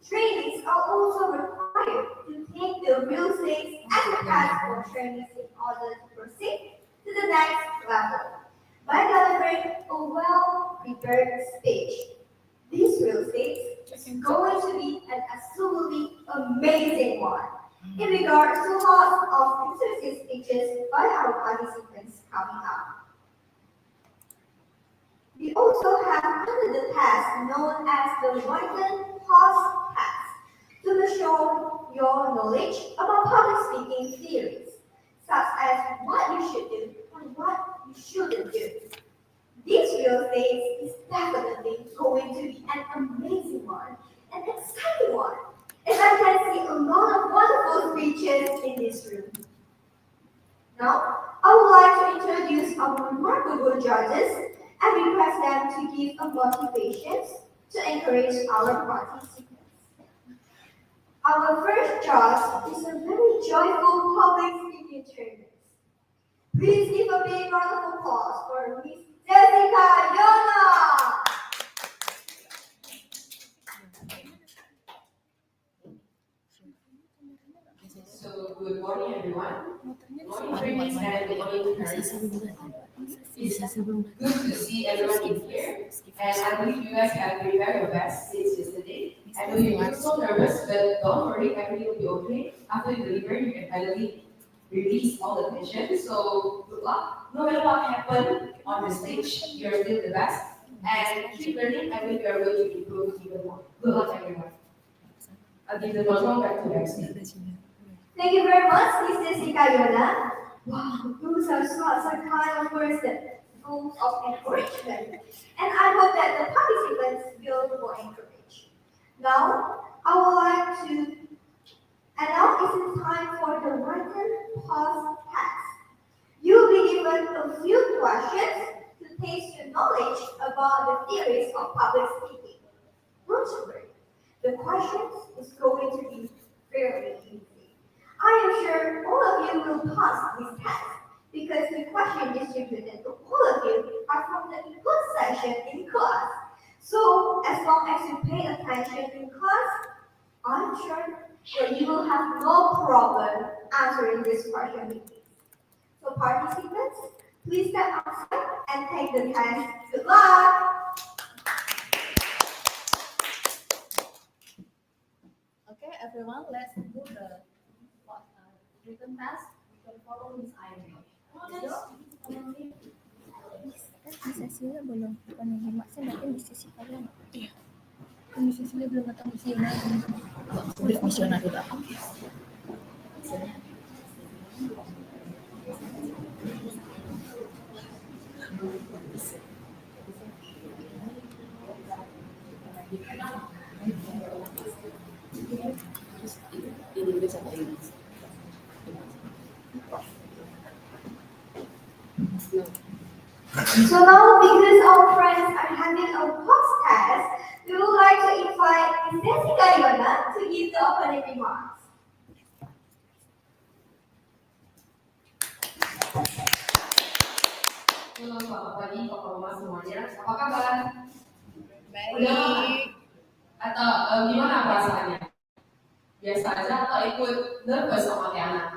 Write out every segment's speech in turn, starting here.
Trainees are also required to take the real estate as a task for trainees in order to proceed to the next level by delivering a well-prepared speech. This real estate is going to be an absolutely amazing one in regards to lots of interesting speeches by our participants coming up. We also have another test known as the written pause test to show your knowledge about public speaking theories, such as what you should do and what you shouldn't do. This real estate is definitely going to be an amazing one, an exciting one, as I can see a lot of wonderful speeches in this room. Now, I would like to introduce our remarkable judges and request them to give a motivation to encourage our participants. Our first judge is a very joyful public speaking trainer. Please give a big round of applause for Miss Jessica Yona. So, good morning, everyone. Good morning, friends, and good morning, parents. It's good to see everyone in here, and I believe you guys have prepared your best since yesterday. I know you're so nervous, but don't worry, everything will be okay. After you deliver, you can finally release all the tension. So, good luck. No matter what happened on the stage, you're still the best. And keep learning, I think you're going to improve even more. Good luck, everyone. I'll give the control back to Lexi. Thank you very much, Miss Jessica Yona. Wow, those are such a kind of words that full of encouragement. And I hope that the participants feel more encouraged. Now, I would like to announce it's time for the written pause test. You'll be given a few questions to test your knowledge about the theories of public speaking. Don't worry, the questions is going to be fairly easy. I am sure all of you will pass this test because the question distributed to all of you are from the input session in class. So as long as you pay attention in class, I'm sure that you will have no problem answering this question with me. So participants, please step outside and take the test. Good luck! Okay, everyone, let's do the written test. You can follow Miss Irene. Di sesi nya belum menyimak sih, mungkin di sesi kalian. Iya. Di sesi belum ketemu sih. Udah misioner udah. So now, because our friends are having a post test, we would like to invite Ms. Jessica Yona to give the opening remarks. Halo, selamat pagi Bapak-Bapak semuanya. Apa kabar? Baik. Atau gimana perasaannya? Biasa aja atau ikut nervous sama kayak anak?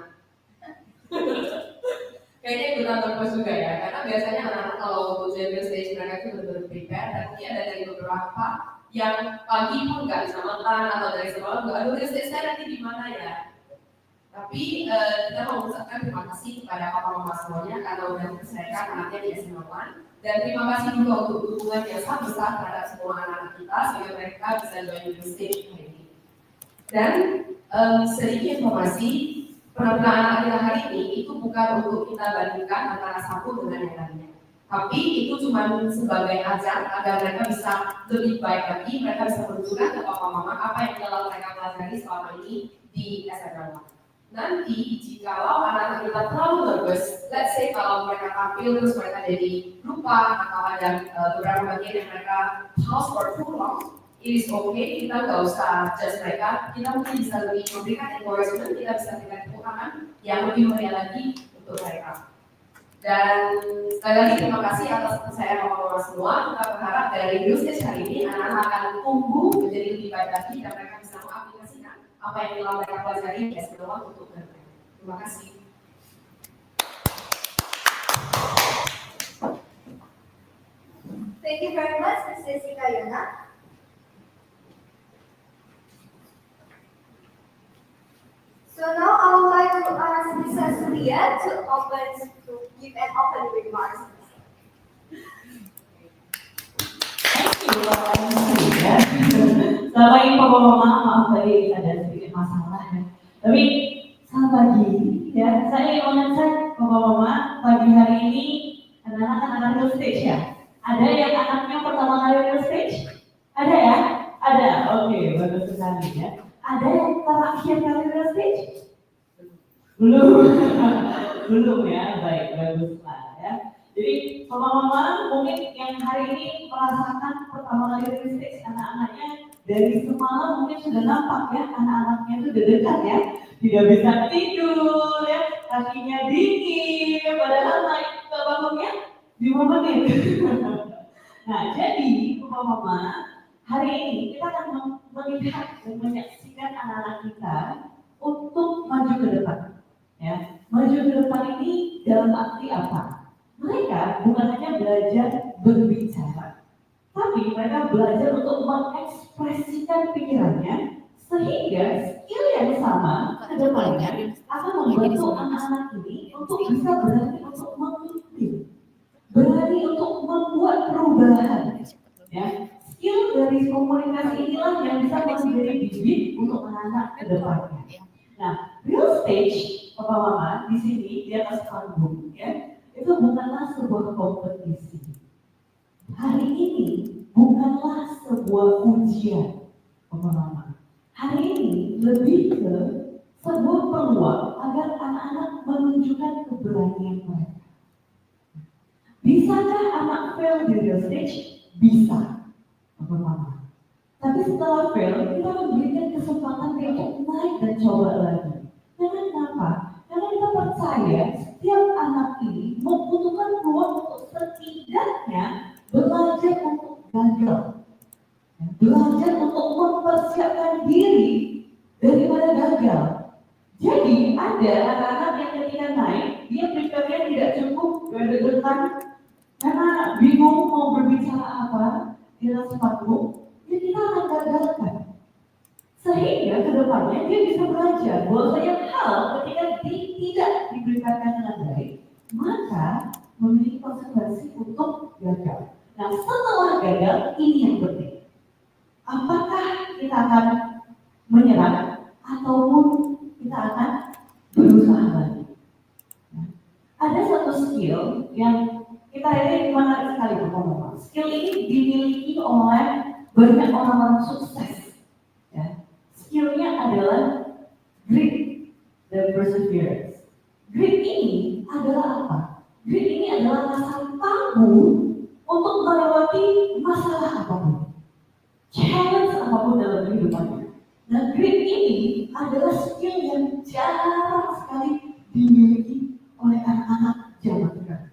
Kayaknya ikutan nervous juga ya, karena biasanya anak-anak kalau untuk general stage mereka itu benar-benar prepare, dan mungkin ada dari beberapa yang pagi pun nggak bisa makan atau dari semalam nggak, aduh stage saya nanti di mana ya? Tapi kita mau mengucapkan terima kasih kepada papa mama semuanya karena udah mempercayakan anaknya di SMA 1, dan terima kasih juga untuk dukungan yang sangat besar terhadap semua anak-anak kita sehingga mereka bisa join the stage hari ini. Dan sedikit informasi, penampilan anak kita hari ini itu bukan untuk kita bandingkan antara satu dengan yang lainnya, tapi itu cuma sebagai ajang agar mereka bisa lebih baik lagi, mereka bisa menunjukkan ke papa mama apa yang telah mereka pelajari selama ini di SMA 1. Nanti jikalau anak-anak kita terlalu nervous, let's say kalau mereka tampil terus mereka jadi lupa atau ada beberapa bagian yang mereka pause for too long, it is okay, kita nggak usah judge mereka, kita mungkin bisa lebih memberikan encouragement, kita bisa berikan tepuk tangan yang lebih meriah lagi untuk mereka. Dan sekali lagi terima kasih atas kepercayaan bapak-bapak semua. Kita berharap dari news stage hari ini anak-anak akan tumbuh menjadi lebih baik lagi dan mereka bisa apa yang telah mereka pelajari ya sebenarnya untuk mereka. Terima kasih. Thank you very much, Ms. Sesi Kayona. So now I would like to ask Ms. Cecilia to give an opening remarks. Selama ini Papa Mama, maaf tadi ada sedikit masalah ya. Tapi selamat pagi ya. Saya ingin mengecek Papa Mama pagi hari ini anak-anak kan anak real stage ya. Ada yang anaknya pertama kali real stage? Ada ya? Ada. Oke, bagus sekali ya. Ada yang terakhir kali real stage? Belum. Belum ya. Baik, bagus lah ya. Jadi mama-mama mungkin yang hari ini merasakan pertama kali real stage anak-anaknya dari semalam mungkin sudah nampak ya anak-anaknya itu udah dekat ya, tidak bisa tidur ya, kakinya dingin, padahal naik ke bangunnya 5 menit. Nah jadi mama-mama hari ini kita akan melihat dan menyaksikan anak-anak kita untuk maju ke depan ya. Maju ke depan ini dalam arti apa? Mereka bukan hanya belajar berbicara, tapi mereka belajar untuk mengekspresikan pikirannya sehingga skill yang sama ke depannya akan membantu anak-anak ini untuk bisa berani untuk memimpin, berani untuk membuat perubahan. Ya, skill dari komunikasi inilah yang bisa menjadi bibit untuk anak-anak ke depannya. Nah, real stage, Papa Mama di sini di atas panggung, ya, itu bukanlah sebuah kompetisi. Hari ini bukanlah sebuah ujian, Papa Mama. Hari ini lebih ke sebuah peluang agar anak-anak menunjukkan keberanian mereka. Bisakah anak fail di real stage? Bisa, Papa Mama. Tapi setelah fail, kita memberikan kesempatan dia untuk naik dan coba lagi. Karena kenapa? Karena kita percaya setiap anak ini membutuhkan ruang untuk setidaknya belajar untuk gagal. Belajar untuk mempersiapkan diri daripada gagal. Jadi ada anak-anak yang ketika naik, dia prepare-nya tidak cukup, deg-degan, karena bingung mau berbicara apa di atas panggung. Ya kita akan gagalkan. Sehingga kedepannya dia bisa belajar bahwa banyak hal ketika tidak diberikan dengan baik, maka memiliki konsekuensi untuk gagal. Nah setelah gagal, ini yang penting. Apakah kita akan menyerah ataupun kita akan berusaha lagi? Nah, ada satu skill yang kita ini menarik sekali ngomong. Skill ini dimiliki oleh banyak orang-orang sukses. Ya. Skillnya adalah grit dan perseverance. Grit ini adalah apa? Grit ini adalah rasa tangguh untuk melewati masalah apapun, challenge apapun dalam kehidupannya. Dan grit ini adalah skill yang jarang sekali dimiliki oleh anak-anak zaman sekarang.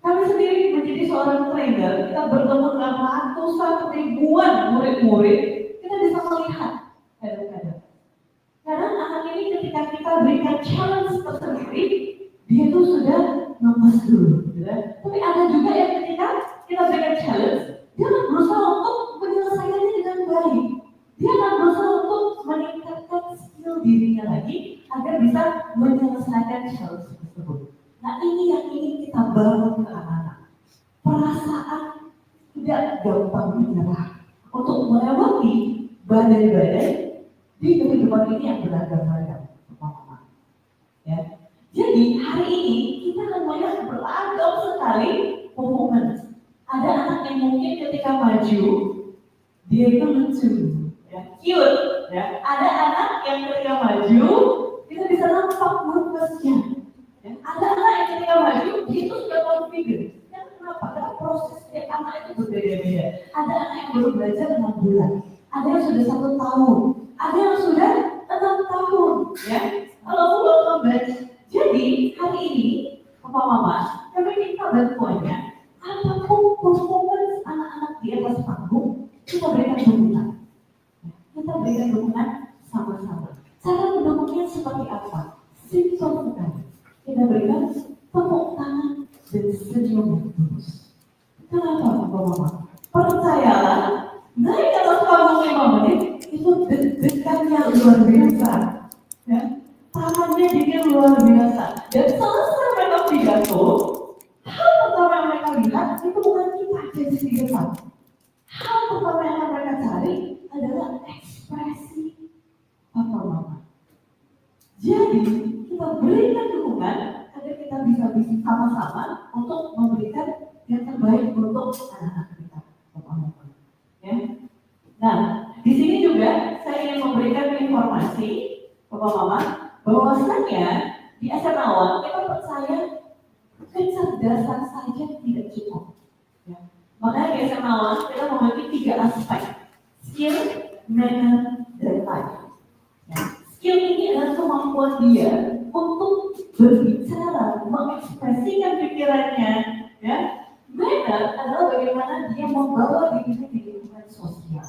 Kami sendiri menjadi seorang trainer, kita bertemu dengan ratusan ribuan murid-murid, kita bisa melihat kadang-kadang. Karena anak ini ketika kita berikan challenge tersendiri, dia itu sudah lemas dulu. Ya. Tapi ada juga yang ketika kita berikan challenge, dia akan berusaha untuk menyelesaikannya dengan baik. Dia akan berusaha untuk meningkatkan skill dirinya lagi, agar bisa menyelesaikan challenge tersebut. Nah ini yang ingin kita bangun ke anak-anak. Perasaan tidak gampang menyerah untuk melewati badai-badai di kehidupan ini yang beragam-agam. Ya. Jadi hari ini kita akan melihat beragam sekali performance. Ada anak yang mungkin ketika maju dia itu lucu, ya, cute. Ya. Ada anak yang ketika maju kita bisa nampak nervousnya. Ada anak yang ketika maju, dia itu sudah confident. Kenapa? Karena proses setiap anak itu berbeda-beda. Ada anak yang baru belajar 6 bulan, ada yang sudah 1 tahun, ada yang sudah 6 tahun. Ya, kalau welcome back. Jadi hari ini, Papa Mama, kami minta bantuannya. Apapun performance anak-anak di atas panggung, kita berikan dukungan. Kita berikan dukungan dan senyum yang tulus. Kenapa Bapak-Bapak? Percayalah, naik ke atas panggung 5 menit itu deg-degannya luar biasa. Ya, tangannya bikin luar biasa. Dan selesai mereka pidato, hal pertama yang mereka lihat itu bukan kita jadi di depan. Hal pertama yang akan mereka cari adalah ekspresi Papa Mama. Jadi kita berikan dukungan agar kita bisa sama-sama untuk memberikan yang terbaik untuk anak-anak kita, Papa Mama. Ya. Nah, di sini juga saya ingin memberikan informasi Papa Mama bahwasanya di SMA Awal kita percaya kecerdasan saja tidak cukup. Ya. Makanya di SMA Awal kita memiliki 3 aspek: skill, manner, dan life. Ya. Skill ini adalah kemampuan dia untuk berbicara, mengekspresikan pikirannya. Ya. Manner adalah bagaimana dia membawa dirinya di lingkungan sosial.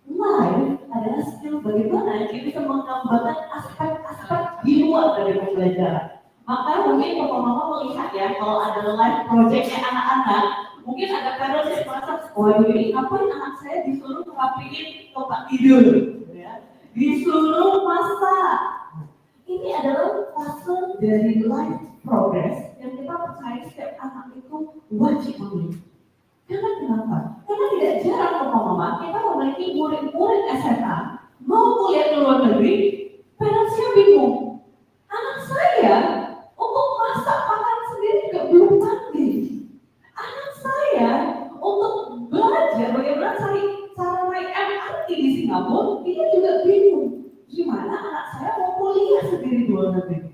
Life adalah skill bagaimana dia bisa mengembangkan aspek-aspek di luar dari pembelajaran. Maka mungkin Bapak Mama melihat ya, kalau ada live projectnya anak-anak, mungkin ada parents yang merasa, waduh ini ngapain anak saya disuruh ngerapiin tempat tidur, ya, disuruh masak. Ini adalah fase dari life progress yang kita percaya setiap anak itu wajib memiliki. Karena kenapa? Karena tidak jarang Bapak Mama kita memiliki murid-murid SMA mau kuliah ke luar negeri, parentsnya bingung. Anak saya untuk masak makan sendiri juga belum pandai. Anak saya untuk belajar bagaimana cari cara naik MRT di Singapura, dia juga bingung. Gimana anak saya mau kuliah sendiri di luar negeri?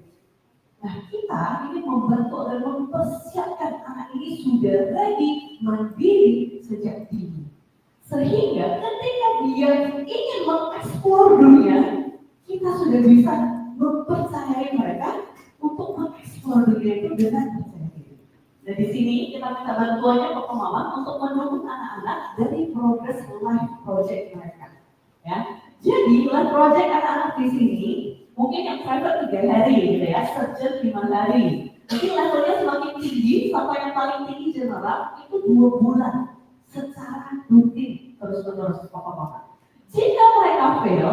Nah, kita ingin membantu dan mempersiapkan anak ini sudah ready, mandiri sejak dini. Sehingga ketika dia ingin mengeksplor dunia, kita sudah bisa mempercayai mereka untuk mengeksplor dunia itu dengan percaya diri. Dan di sini kita minta bantuannya Bapak Mama untuk mendukung anak-anak dari progress life project mereka. Ya, jadi life project anak-anak di sini mungkin yang private 3 hari gitu ya, surgeon 5 hari. Jadi levelnya semakin tinggi sampai yang paling tinggi general itu 2 bulan secara rutin terus-menerus Bapak-Bapak. Jika mereka fail,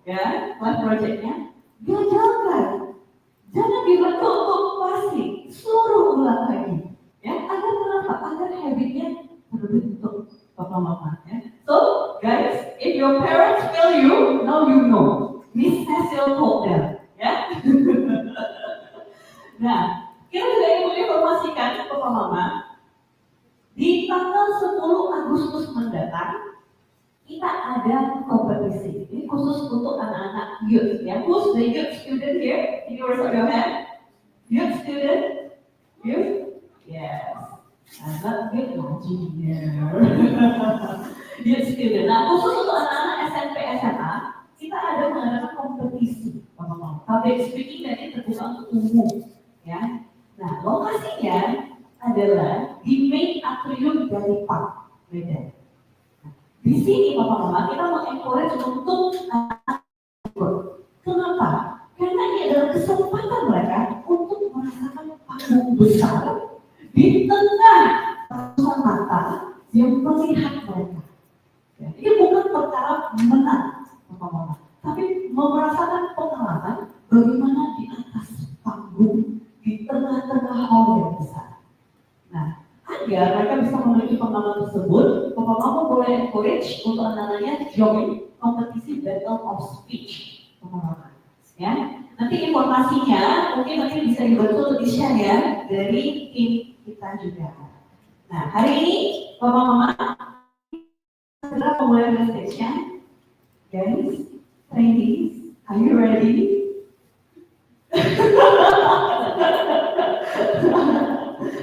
ya, life projectnya, gagalkan. Jangan dibentuk pasti, suruh ulang lagi. Ya, agar kenapa? Agar habitnya terbentuk Bapak-Bapak. Ya. So, guys, if your parents fail you, now you know. Miss Cecil told them, ya. Nah, kita juga ingin menginformasikan Bapak Mama, di tanggal 10 Agustus mendatang kita ada kompetisi. Ini khusus untuk anak-anak youth, ya. Who's the youth student here? Can you raise up your hand? Youth student? Youth? Yes. Not youth engineer. Youth student. Nah, khusus untuk anak-anak SMP SMA, kita ada mengadakan kompetisi, public speaking dan ini terbuka untuk umum, ya. Nah, lokasinya adalah di main atrium dari Park Medan. Nah, di sini Bapak-Bapak kita mengencourage untuk ikut. Kenapa? Karena ini adalah kesempatan mereka untuk merasakan panggung besar di tengah ratusan mata yang melihat mereka. Ya, ini bukan perkara menang. Tapi merasakan pengalaman bagaimana di atas panggung di tengah-tengah hall yang besar. Nah, agar mereka bisa memiliki pengalaman tersebut, Bapak Mama boleh encourage untuk anak-anaknya join kompetisi Battle of Speech. Ya, nanti informasinya mungkin nanti bisa dibantu untuk di-share ya dari tim kita juga. Nah, hari ini Bapak Mama segera memulai presentation. Guys, ladies, are you ready?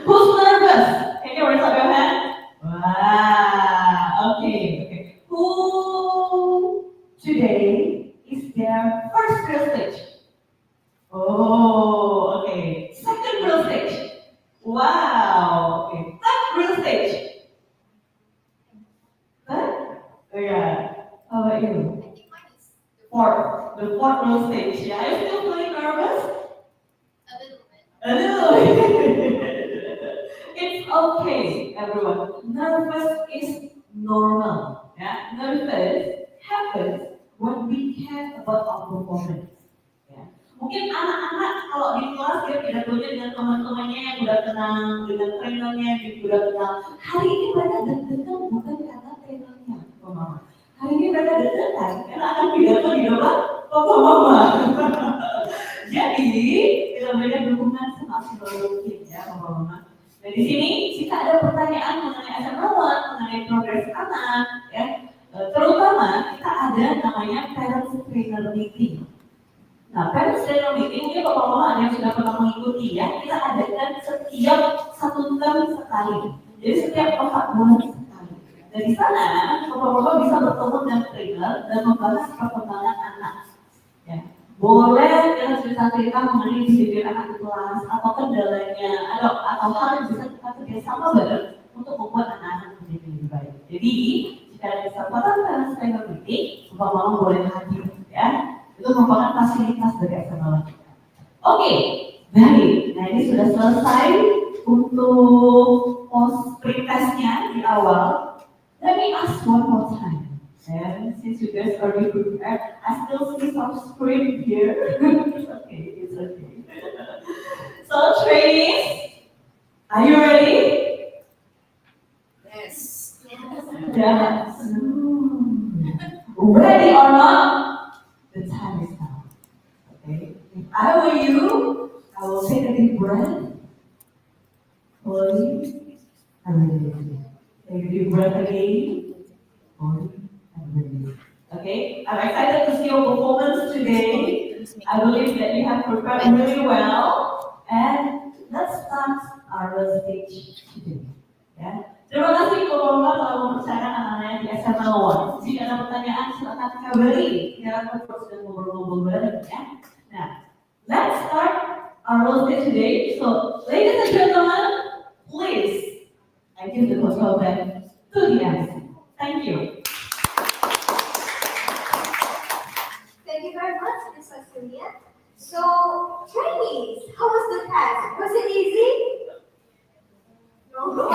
Who's nervous? Can you raise up your hand? Wow, okay. Who today is their first real stage? Oh, okay. Second real stage? Wow, okay. Third real stage? Third? Yeah. How about you? The fourth real stage. Yeah, are you still feeling nervous? A little bit. A little bit. Okay, everyone. Nervous is normal. Yeah, nervous happens when we care about our performance. Ya. Mungkin anak-anak kalau di kelas dia pidatonya dengan teman-temannya yang udah kenal, dengan trainernya yang udah kenal. Hari ini mereka deg-degan bukan karena trainernya, Mama. Hari ini mereka deg-degan karena akan pidato di depan Papa Mama. Jadi kita berikan dukungan semaksimal mungkin ya Papa Mama. Dan di sini jika ada pertanyaan mengenai SMA 1, mengenai progres anak, ya, terutama kita ada namanya parent trainer meeting. Nah, parent trainer meeting mungkin Bapak-Bapak ada yang sudah pernah mengikuti ya. Kita adakan setiap 1 tahun sekali. Jadi setiap 4 bulan sekali. Dan di sana Bapak-Bapak bisa bertemu dengan trainer dan membahas perkembangan anak. Ya. Boleh kita cerita-cerita mengenai behavior anak di kelas, atau kendalanya, atau hal yang bisa kita kerjasama bareng untuk membuat anak-anak menjadi lebih baik. Jadi jika ada kesempatan parent trainer meeting, Bapak-Bapak boleh hadir ya. Itu merupakan fasilitas dari SMA. Oke, baik. Nah ini sudah selesai untuk post pretestnya di awal. Let me ask one more time. And since you guys are already prepared, I still see some script here. It's okay, it's okay. So trainees, are you ready? Yes. Yes. Ready or not? The time is now. Okay. If I were you, I will take a deep breath. Slowly and release. Take a deep breath again. Slowly and release. Okay. I'm excited to see your performance today. I believe that you have prepared really well. And let's start our stage today. Yeah. Terima kasih Bapak-Bapak telah mempercayakan anak-anaknya di SMA 1. Jika ada pertanyaan silakan kabari. Silakan terus dan ngobrol-ngobrol bareng ya. Nah, let's start our role play today. So, ladies and gentlemen, please, I give the control back to the MC. Thank you. Thank you very much, Ms. Cecilia. So, trainees, how was the test? Was it easy? No.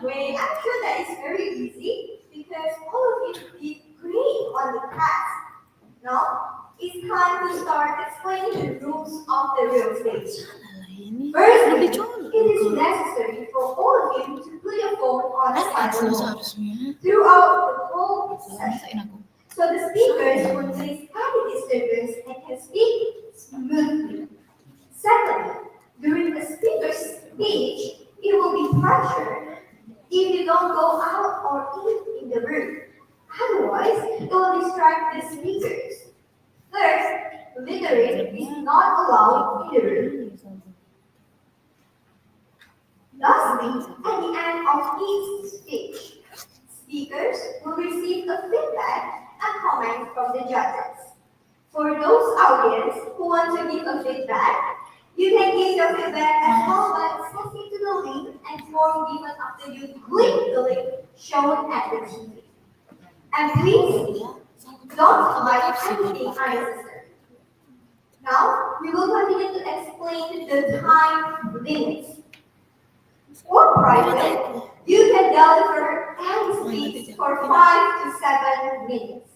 Wait, I'm sure that is very easy because all of you did great on the test. Now, it's time to start explaining the rules of the real stage. Firstly, it is necessary for all of you to put your phone on silent mode throughout the whole session. So the speakers will face any disturbance and can speak smoothly. Secondly, during the speaker's speech, it will be pressure if you don't go out or eat in the room. Otherwise, it will distract the speakers. Third, littering is not allowed in the room. Lastly, at the end of each speech, speakers will receive a feedback and comments from the judges. For those audience who want to give a feedback, you can give your feedback as well by accessing to the link and form given after you click the link shown at the TV. And please don't write anything unnecessary. Now we will continue to explain the time limits. For private, you can deliver any speech for 5 to 7 minutes.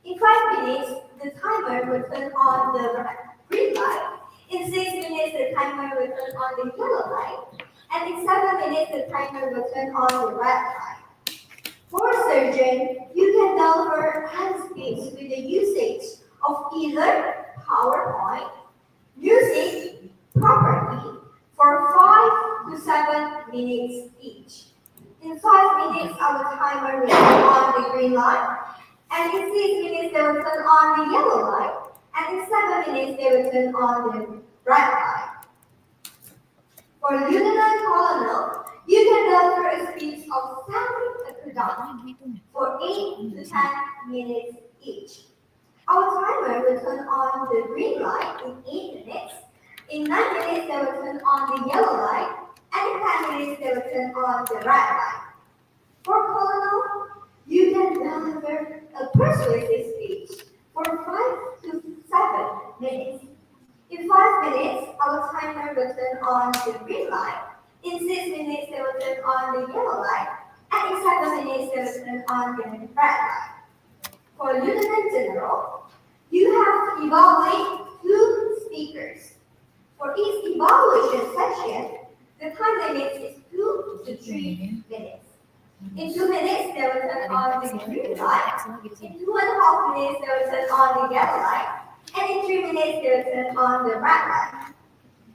In 5 minutes, the timer will turn on the green light. In 6 minutes, the timer will turn on the yellow light. And in 7 minutes, the timer will turn on the red light. For surgeon, you can deliver any speech with the usage of either PowerPoint, music, property, for 5 to 7 minutes each. In 5 minutes, our timer will turn on the green light, and in 6 minutes, they will turn on the yellow light, and in 7 minutes, they will turn on the red light. For lieutenant colonel, you can deliver a speech of sounding a production for 8 to 10 minutes each. Our timer will turn on the green light in 8 minutes. In 9 minutes, they will turn on the yellow light, and in 10 minutes, they will turn on the red light. For colonel, you can deliver a persuasive speech for 5 to 7 minutes. In 5 minutes, our timer will turn on the green light. In 6 minutes, they will turn on the yellow light, and in 7 minutes, they will turn on the red light. For Lieutenant General, you have to evaluate 2 speakers. For each evaluation session, the time limit is 2 to 3 minutes. In 2 minutes, they will turn on the green light. In 2.5 minutes, they will turn on the yellow light. And in 3 minutes, they will turn on the red light.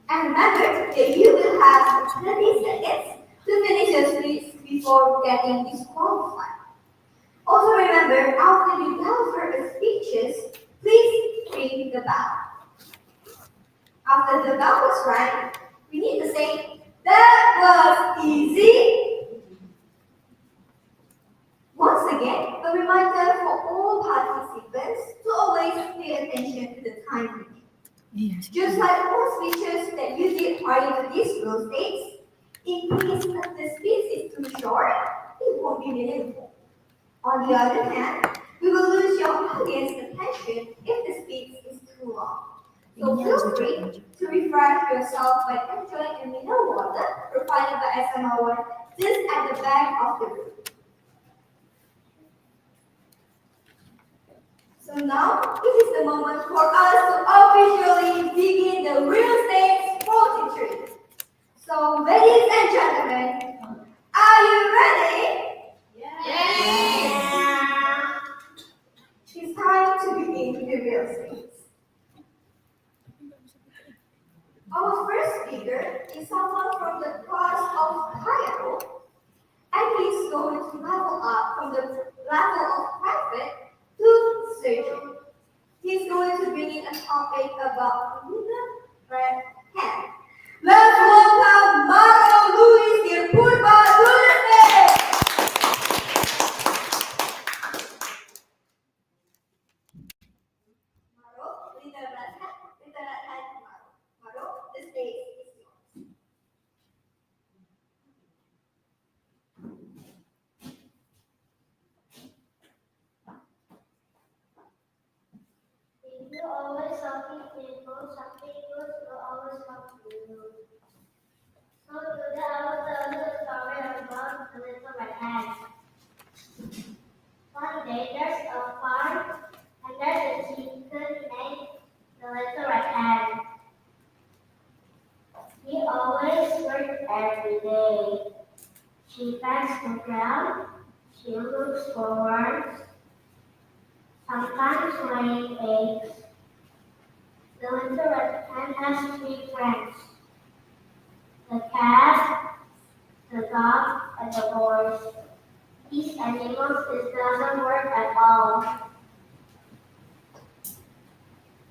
And remember that you will have 30 seconds to finish your speech before getting disqualified. Also remember, after you deliver the speeches, please ring the bell. After the bell was rang, we need to say, "That was easy." Once again, a reminder for all participants to always pay attention to the time limit. Just like all speeches that you did prior to this rule states, in case the speech is too short, it won't be meaningful. On the other hand, we will lose your audience attention if the speech is too long. So feel free to refresh yourself by enjoying a mineral water provided by SMR just at the back of the room. So now, it is the moment for us to officially begin the real estate 43. So, ladies and gentlemen, are you ready? Yes. It's time to begin the real estate. Our first speaker is someone from the class of Cairo, and he's going to level up from the level of private to surgery. He's going to bring in a topic about human red hand. Let's welcome Mario Luis de Purba Dulce! Maro, with the right hand, Maro. Maro, the stage is yours. If you always something painful, something good will always come to you. So today I will tell you a story about the little red hen. One day there's a farm and there's a chicken named the little red hen. He always works every day. She pecks the ground, she looks for worms, sometimes laying eggs. The little red hen has 3 friends: the cat, the dog, and the horse. These animals doesn't work at all.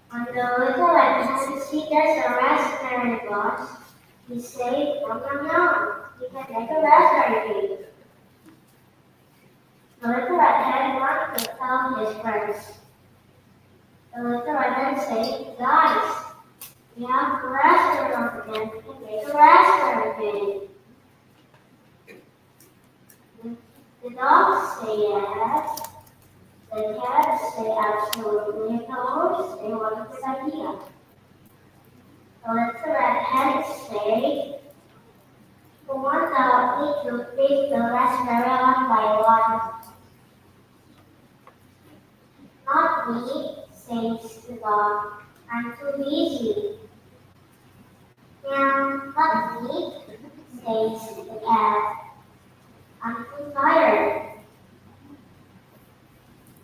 When the little red hen sees there's a raspberry bush, he says, "Yum yum yum, you can make a raspberry cake." The little red hen wants to tell his friends. The little red hen says, "Guys, we have raspberry again, we can make a raspberry cake." The dogs say yes. The cats say absolutely. The horse say what a good idea. The little red hen say, "Who wants to help me to pick the raspberry one by one?" "Not me," says the dog. "I'm too busy." "Meow, not me," says the cat. "I'm too tired."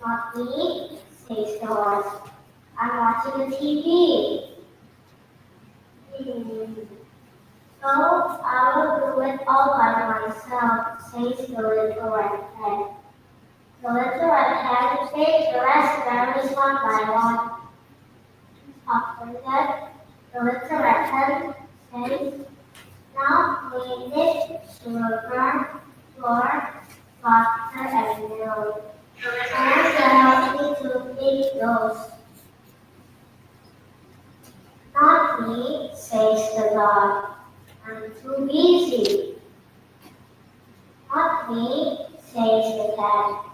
"Not me," says the horse. "I'm watching the TV." "So I will do it all by myself," says the little red hen. The little red hen takes the raspberries one by one. After that, the little red hen says, "Now we need sugar, flour, butter, and milk. And help me to make those." "Not me," says the dog. "I'm too busy." "Not me," says the cat.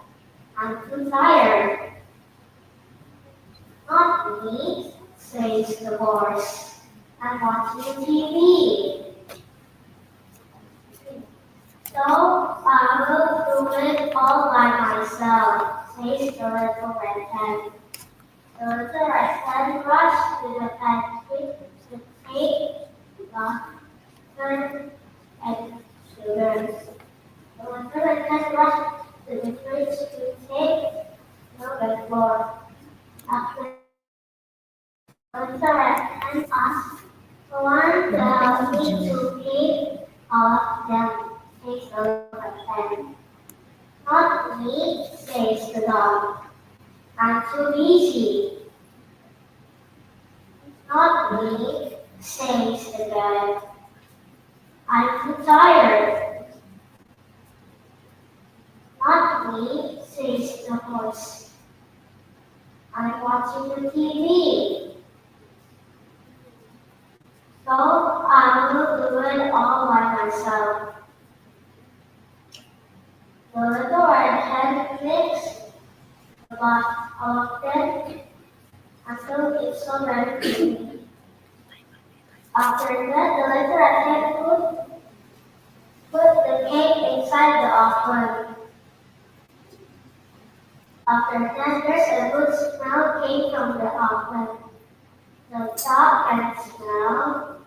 "I'm too tired." "Not me," says the horse. "I'm watching TV." do it all by myself, says the little red hen. The little red hen rushed to the pantry to take butter and sugar. The little red hen rushed to the fridge to take milk and flour. After the little red hen asked someone to help me to clean all of them, says the little red hen. Not me, says the dog. I'm too busy. Not me, says the bird. I'm too tired. Not me, says the horse. I'm watching the TV. So I will do it all by myself. The little red hen clicks about all of them until it's so very pretty. After that, the little red hen put the cake inside the oven. After that, there's a good smell came from the oven. The dog can smell,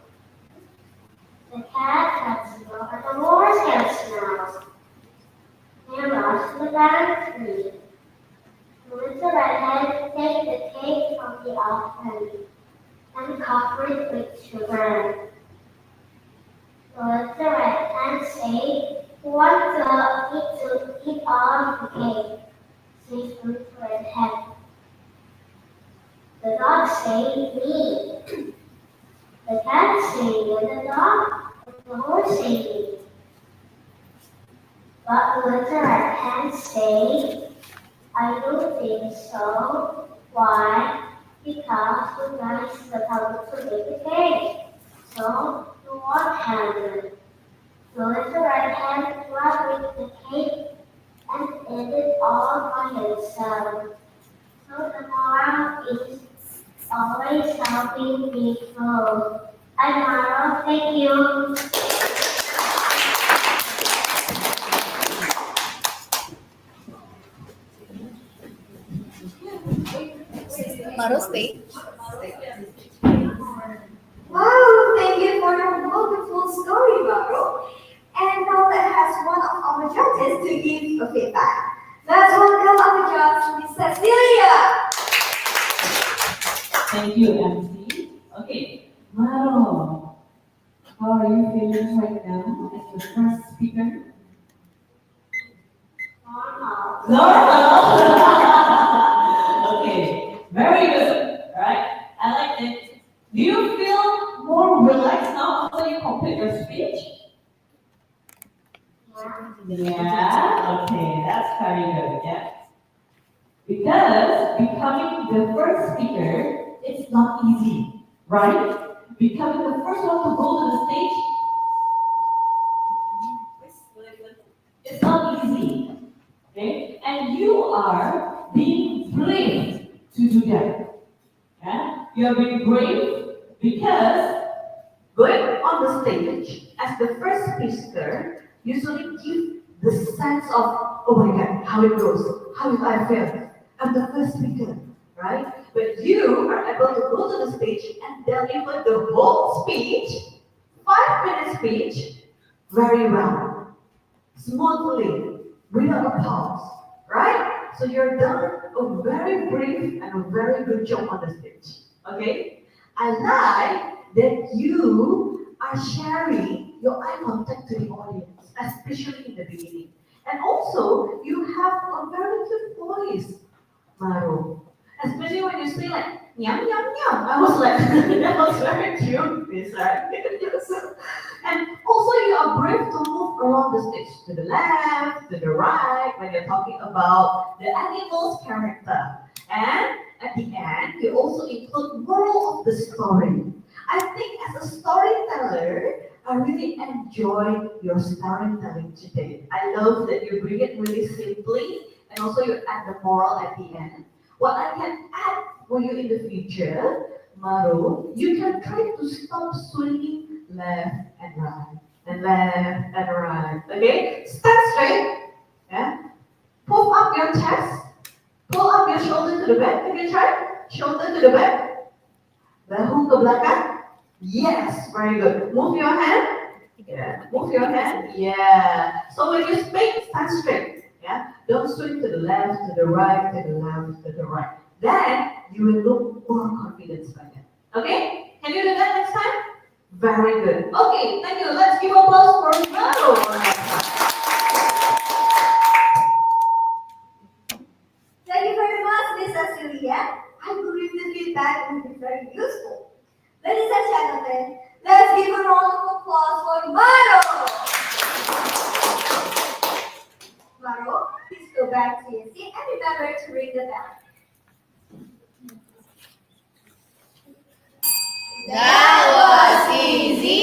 the cat can smell, and the horse can smell. They rush to the pantry. The little red hen takes the cake from the oven and cover it with sugar. The little red hen says, "Who wants to eat all of the cake?" says the little red hen. The dog says, "Me." The cat says, "You're the dog." The horse says, "Me." But the little red hen says, "I don't think so." Why? Because you guys don't have to make the cake. So you won't have it. The little red hen tried with the cake and ate it all by himself. So the moral is always helping people. I'm Mara, thank you. Maro stay. Wow, thank you for your wonderful story, Maro. And now let us one of our judges to give a feedback. Let's welcome our judge, Miss Cecilia. Thank you, MC. Okay, Maro, how are you feeling right now as the first speaker? Normal. Okay, very good. All right, I like it. Do you feel more relaxed now after you complete your speech? Yeah. Okay, that's very good. Yeah. Because becoming the first speaker, it's not easy, right? Becoming the first one to go to the stage, it's not easy. Okay? And you are being brave to do that. Yeah? You are being brave because going on the stage as the first speaker usually gives the sense of, oh my God, how it goes, how will I feel? I'm the first speaker, right? But you are able to go to the stage and deliver the whole speech, 5 minute speech, very well, smoothly, without a pause, right? So you're done a very brief and a very good job on the stage, okay? I like that you are sharing your eye contact to the audience, especially in the beginning. And also, you have a very cute voice, Maru. Especially when you say like, yum, yum, yum. I was like, that was very cute, this, right? And also, you are brave to move around the stage to the left, to the right, when you're talking about the animal's character. And at the end, you also include moral of the story. I think as a storyteller, I really enjoy your storytelling today. I love that you bring it really simply and also you add the moral at the end. What I can add for you in the future, Maru, you can try to stop swinging left and right, and left and right. Okay? Stand straight. Yeah? very good. Move your hand. Yeah. Move your hand. Yeah. So when you speak, stand straight. Yeah. Don't swing to the left, to the right, to the left, to the right. Then you will look more confident like that. Okay? Can you do that next time? Very good. Okay, thank you. Let's give applause for Maro. Thank you very much, Miss Cecilia. I believe the feedback will be very useful. Ladies and gentlemen, let's give a round of applause for Maro. Maro, please go back to your seat and remember to ring the bell. That was easy.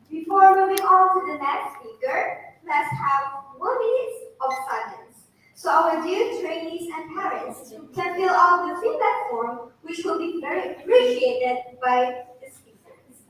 Before moving on to the next speaker, let's have 1 minute of silence. So our dear trainees and parents can fill out the feedback form, which will be very appreciated by the speakers.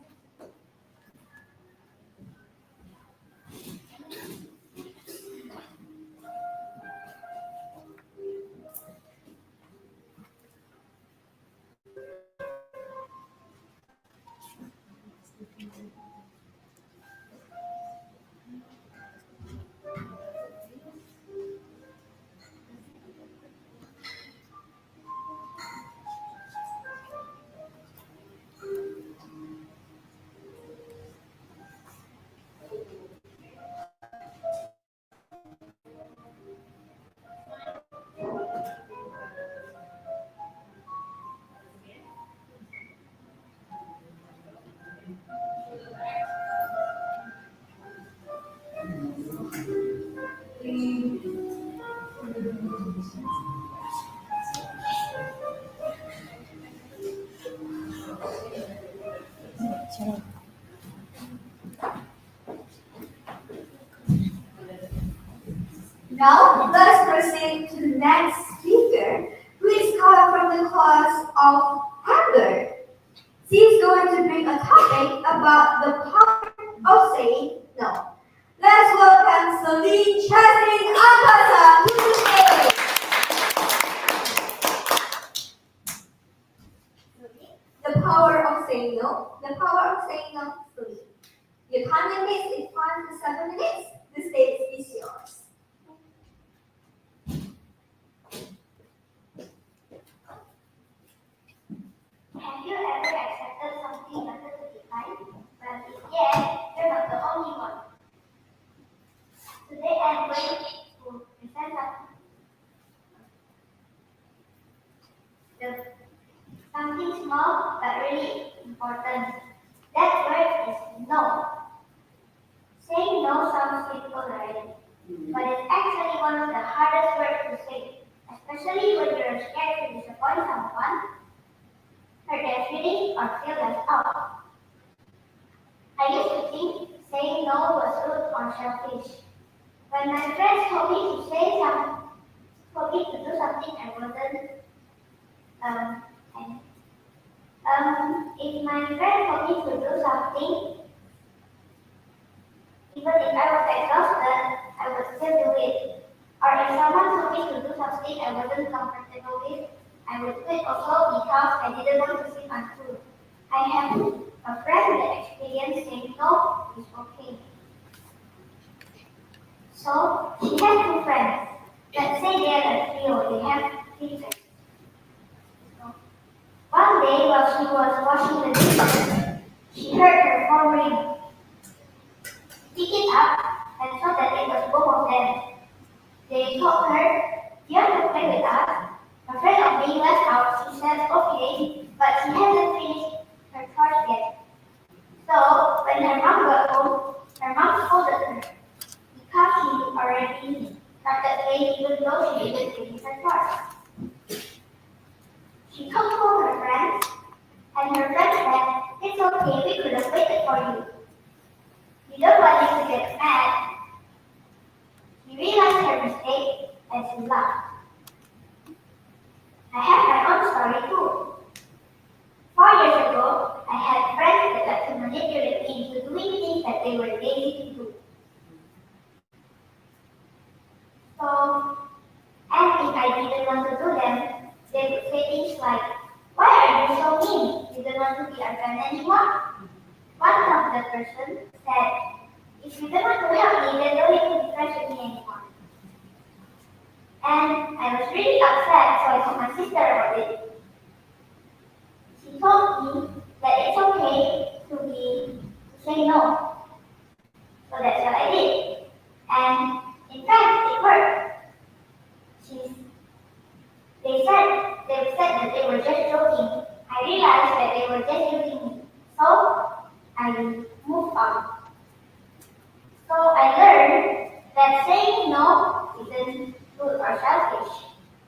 Now, let's proceed to the next speaker, who is coming from the class of Handler. She is going to bring a topic about the power of saying no. Let's welcome Celine Chastain Akasa to the stage. The power of saying no. The power of saying no, Celine. Your time limit is 5 to 7 minutes. The stage is yours. Have you ever accepted something better to decline? Well, if yes, you're not the only one. Today I'm going to present something small but really important. That word is no. Saying no sounds simple, right? But it's actually one of the hardest words to say, especially when you're scared to disappoint someone, hurt their feelings, or feel left out. I used to think saying no was rude or selfish. When my friends told me to told me to do something I wasn't, if my friend told me to do something, even if I was exhausted, I would still do it. Or if someone told me to do something I wasn't comfortable with, I would do it also because I didn't want to seem untrue. I have a friend that experienced saying no is okay. So she had 2 friends. Let's say they are a trio, they have 3 friends. One day while she was washing the dishes, she heard her phone ring. Picked it up and saw that it was both of them. They told her, "Do you want to play with us?" Afraid of being left out, she said okay, but she hadn't finished her chores yet. So when her mom got home, her mom scolded her because she already started playing even though she didn't finish her chores. She told her friends, and her friends said, "It's okay, we could have waited for you. We don't want you to get mad." She realized her mistake and she laughed. I have my own story too. 4 years ago, I had friends that like to manipulate me into doing things that they were lazy to do. So, and if I didn't want to do them, they would say things like, "Why are you so mean? You don't want to be our friend anymore?" One of the person said, if you don't want to help me, then don't need to be friends with me anymore. And I was really upset, so I told my sister about it. She told me that it's okay to say no. So that's what I did. And in fact, it worked. She's, they said that they were just joking. I realized that they were just joking me. So I moved on. So I learned that saying no isn't rude or selfish.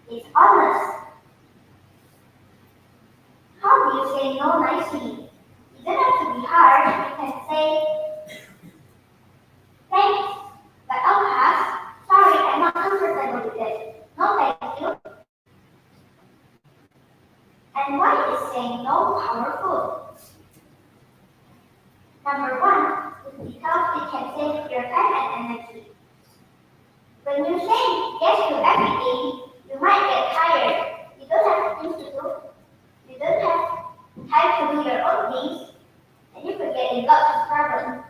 It's honest. How do you say no nicely? You don't have to be harsh. You can say thanks, but I'll pass. Sorry, I'm not comfortable with it. No, thank you. And why is saying no powerful? Number one, because it can save your time and energy. When you say yes to everything, you might get tired. You don't have things to do. You don't have time to do your own things, and you could get in lots of trouble.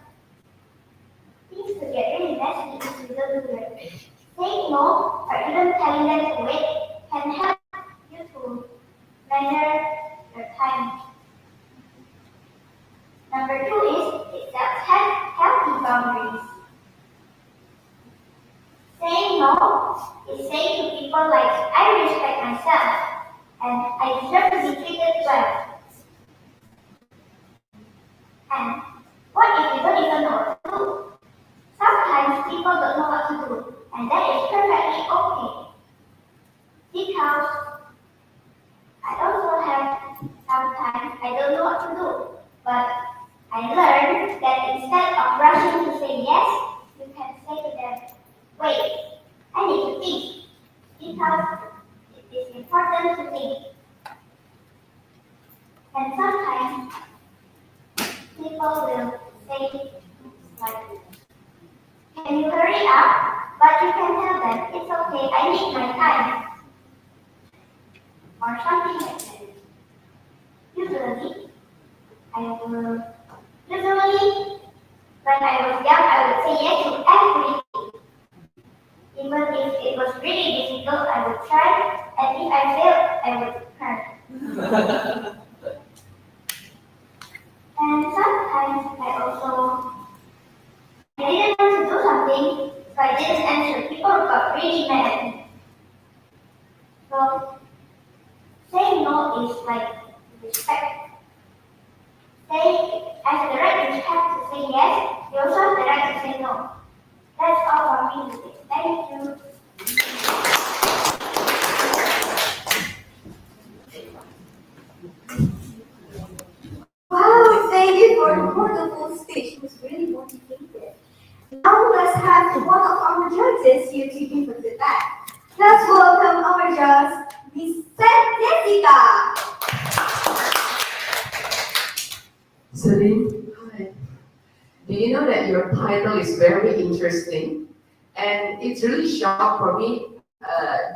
Things could get really messy if you don't do it. Saying no, or even telling them to wait, can help you to manage your time. Number two is it sets healthy boundaries. Saying no is saying to people like, I respect myself and I deserve to be treated well. And what if you don't even know what to do? Sometimes people don't know what to do, and that is perfectly okay. Because I also have sometimes I don't know what to do, but I learned that instead of rushing to say yes, you can say to them, wait, I need to think, because it is important to think. And sometimes people will say like, can you hurry up? But you can tell them, it's okay, I need my time. Or something like that. Usually, when I was young, I would say yes to everything. Even if it was really difficult, I would try, and if I failed, I would cry. And sometimes I didn't want to do something, so I didn't answer. People got really mad at me. So saying no is like respect. As the right to have to say yes, you also have the right to say no. That's all for me today. Thank you. Wow, thank you for the wonderful speech. It was really motivated. Now let's have one of our judges here to give us feedback. Let's welcome our judge, Miss Jessica. Celine, hi. Do you know that your title is very interesting? And it's really shock for me.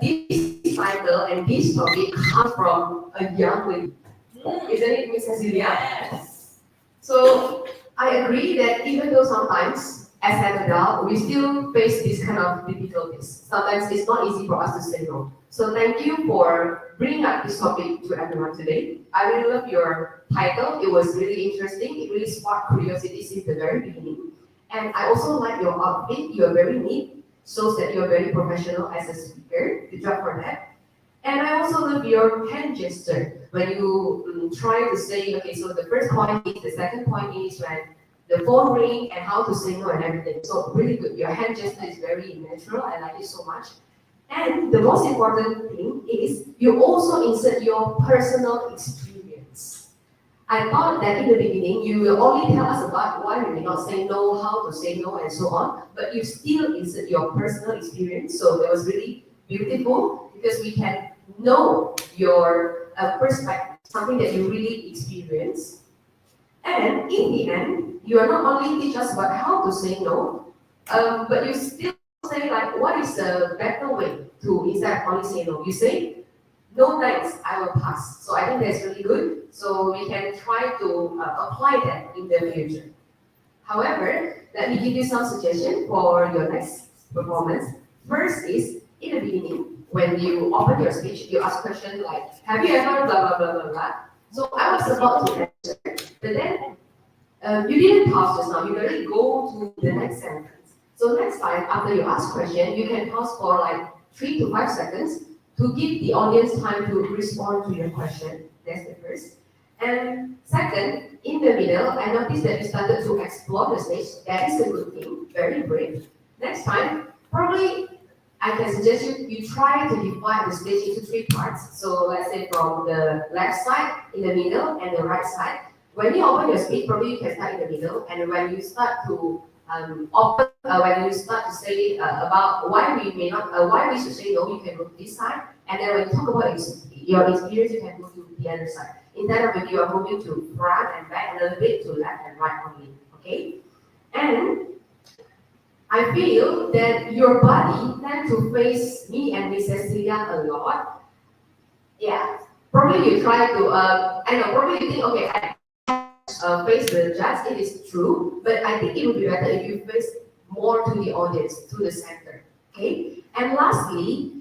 This title and this topic come from a young lady. Isn't it, Miss Cecilia? Yes. So I agree that even though sometimes as an adult we still face this kind of difficulties. Sometimes it's not easy for us to say no. So thank you for bringing up this topic to everyone today. I really love your title. It was really interesting. It really sparked curiosity since the very beginning. And I also like your outfit. You are very neat. Shows that you are very professional as a speaker. Good job for that. And I also love your hand gesture when you try to say, okay, so the first point is, the second point is when the phone ring and how to say no and everything. So really good. Your hand gesture is very natural. I like it so much. And the most important thing is you also insert your personal experience. I thought that in the beginning you will only tell us about why we may not say no, how to say no, and so on, but you still insert your personal experience. So that was really beautiful because we can know your perspective, something that you really experience. And in the end, you are not only teach us about how to say no, but you still say like what is the better way to instead of only say no. You say no thanks, I will pass. So I think that's really good. So we can try to apply that in the future. However, let me give you some suggestion for your next performance. First is, in the beginning, when you open your speech, you ask questions like, have you ever blah, blah, blah, blah, blah. So I was about to answer, but then you didn't pause just now, you already go to the next sentence. So next time, after you ask question, you can pause for like 3 to 5 seconds to give the audience time to respond to your question. That's the first. And second, in the middle, I noticed that you started to explore the stage. That is a good thing, very brave. Next time, probably I can suggest you try to divide the stage into 3 parts. So let's say from the left side, in the middle, and the right side. When you open your speech, probably you can start in the middle, and when you start to when you start to say about why why we should say no, you can go to this side, and then when you talk about your experience, you can go to the other side. Instead of if you are moving to front and back a little bit to left and right only, okay? And I feel that your body tend to face me and Miss Cecilia a lot. Yeah, probably you try to, I know, probably you think, okay, I face the judge, it is true, but I think it would be better if you face more to the audience, to the center, okay? And lastly,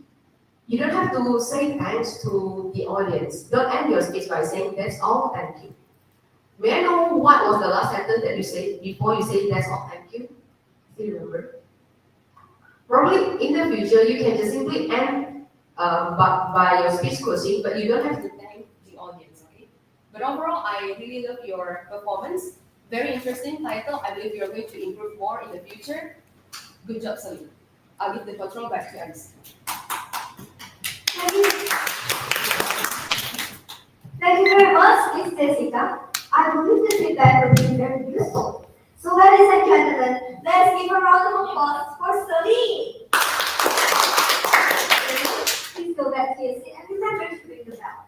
you don't have to say thanks to the audience. Don't end your speech by saying, that's all, thank you. May I know what was the last sentence that you said before you say, that's all, thank you? Still remember? Probably in the future, you can just simply end by your speech closing, but you don't have to thank the audience, okay? But overall, I really love your performance. Very interesting title. I believe you're going to improve more in the future. Good job, Salim. I'll give the control back to Alice. Thank you. Thank you very much, Miss Jessica. I believe the feedback will be very useful. So ladies and gentlemen, let's give a round of applause for Celine. Please go back to your seat and remember to ring the bell.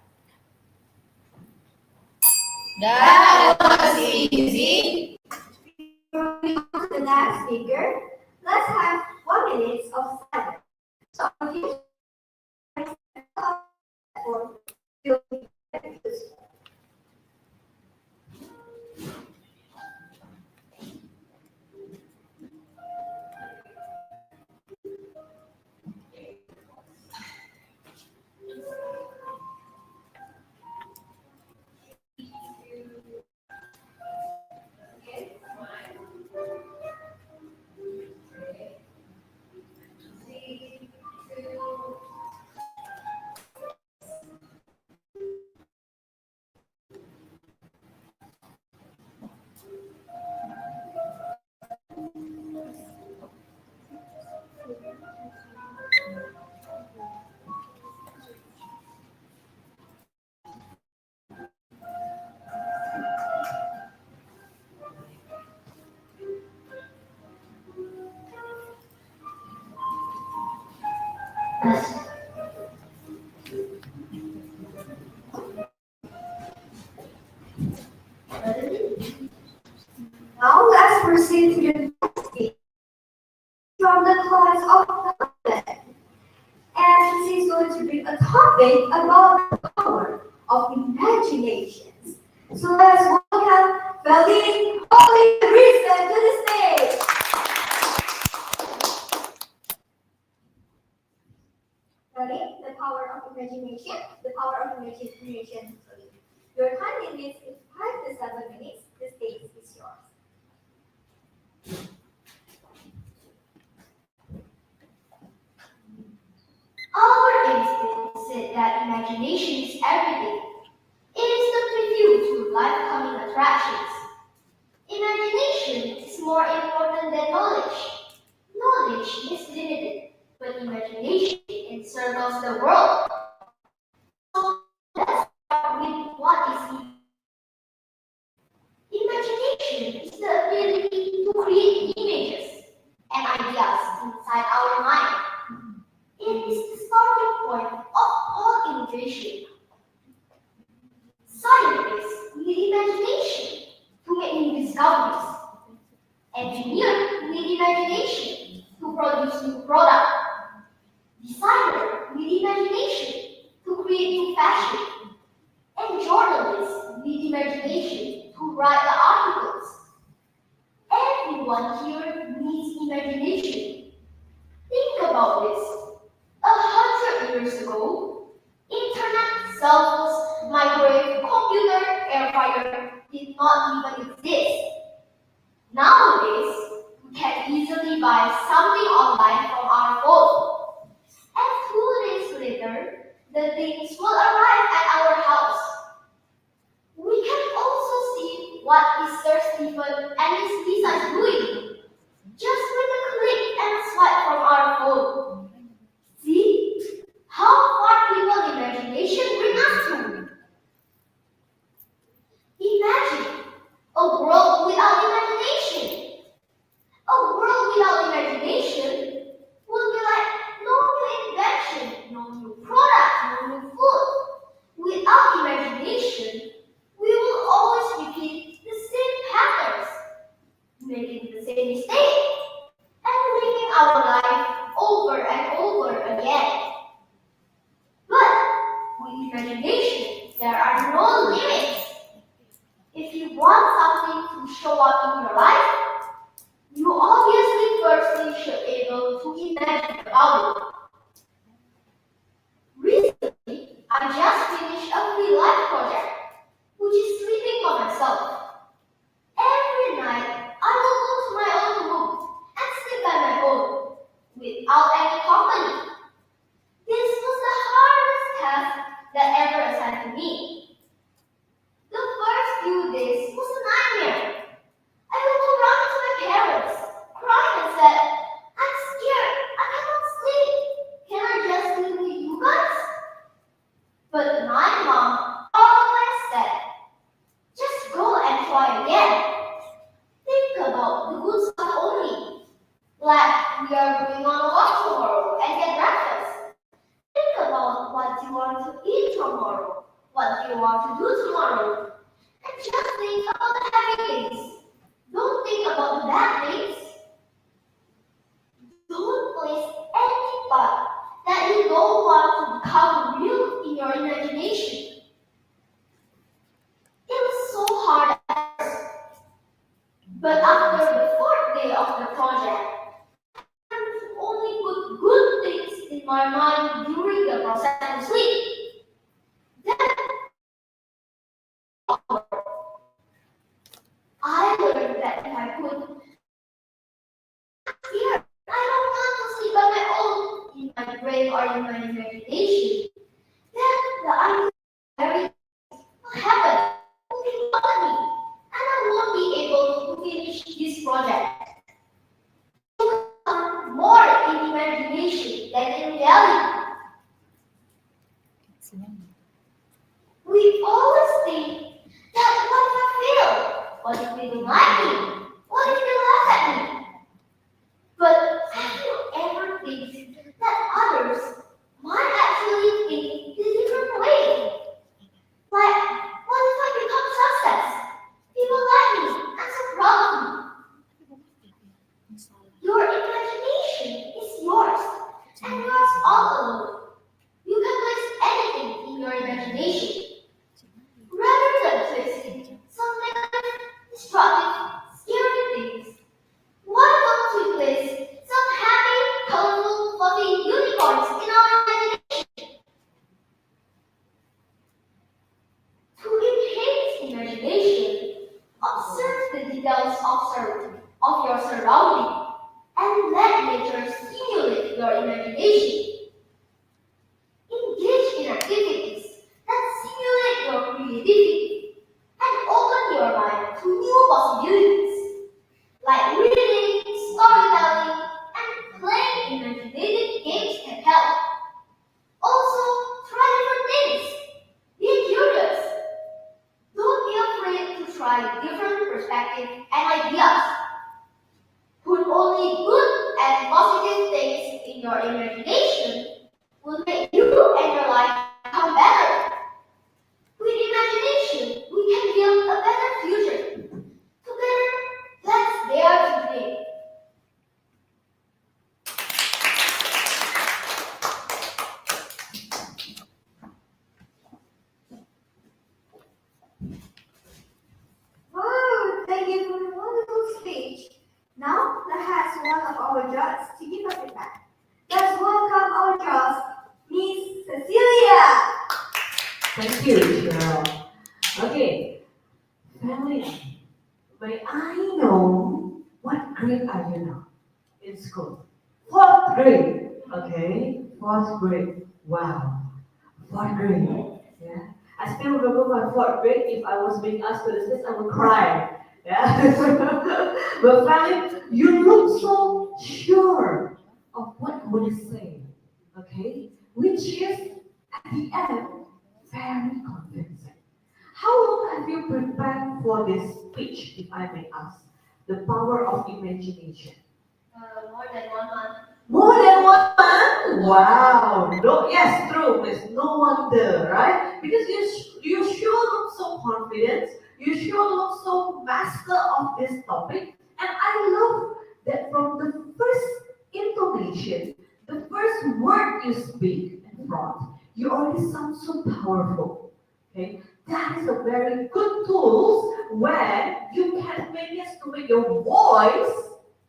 That was easy. Before we go to the next speaker, let's have 1 minute of silence. So if you or feel useful. Now let's proceed to the next speaker from the class of London. And she's going to bring a topic about the power of imaginations. So let's welcome Valine Holy Reason to the stage. Valine, the power of imagination. The power of imagination. Your time limit is 5 to 7 minutes. The stage is yours. Albert Einstein said that imagination is everything. It is the prelude to life-coming attractions. Imagination is more important than knowledge. Knowledge is limited, but imagination encircles the world. So let's start with what is imagination is the ability to create images and ideas inside our mind. It is the starting point of all innovation. Scientists need imagination to make new discoveries. Engineers need imagination to produce new products. Designers need imagination to create new fashion, and journalists need imagination to write the articles. Everyone here needs imagination. Think about this. 100 years ago, internet, cell phones, microwave, computer, air fryer did not even exist. Nowadays, we can easily buy something online from our phone. And 2 days later, the things will arrive at our house. We can also see what Mr. Stephen and Miss Lisa is doing. Just with a click and a swipe from our phone. See how far people's imagination bring us to. Imagine a world without imagination. A world without imagination would be like no new invention, no new product, no new food. Without imagination, we will always repeat the same patterns, making the same mistake, and living our life over and over again. But with imagination, there are no limits. If you want something to show up in your life, you obviously firstly should be able to imagine about it. Recently, I just finished a free life project, which is sleeping by myself. Every night, I will go to my own room and sleep by my own, without any company. This was the hardest task that ever assigned to me. The first few days was a nightmare. I would run to my parents, cry and said, "I'm scared, I cannot sleep. Can I just sleep with you guys?" But my mom always said, "Just go and try again. Think about the good stuff only. Like we are going on a walk tomorrow and get breakfast. Think about what you want to eat tomorrow, what you want to do tomorrow. And just think about the happy things. Don't think about the bad things. Don't place any thought that you don't want to become real in your imagination." It was so hard at first. But after the 4th day of the project, I learned to only put good things in my mind during the process of sleep. Then I learned that if I put here, I don't want to sleep on my own in my brain or in my imagination, then the idea very will happen, will be bother me, and I won't be able to finish this project. More in imagination than in reality. We always think that what if I fail? What if they don't like me? What if they laugh at me? But have you ever think that others might actually think in a different way? Like, what if I become success? People like me, I'm so proud of me. Your imagination is yours, and yours all alone. You can place anything in your our judges to give us feedback. Let's welcome our judge, Miss Cecilia. Thank you, Cheryl. Okay, family, may I know what grade are you now in school? Fourth grade. Okay, fourth grade. Wow, fourth grade. Yeah, I still remember my fourth grade. If I was being asked to dismiss, I would cry. Yeah, but family, you look so sure of what you want to say. Okay, which is at the end very convincing. How long have you prepared for this speech, if I may ask? The power of imagination. More than 1 month. More than 1 month? Wow. No, yes, true, miss. No wonder, right? Because you sure look so confident. You sure look so master of this topic. And I love that from the first intonation, the first word you speak in front, you already sound so powerful. Okay? That is a very good tool when you can manage to make your voice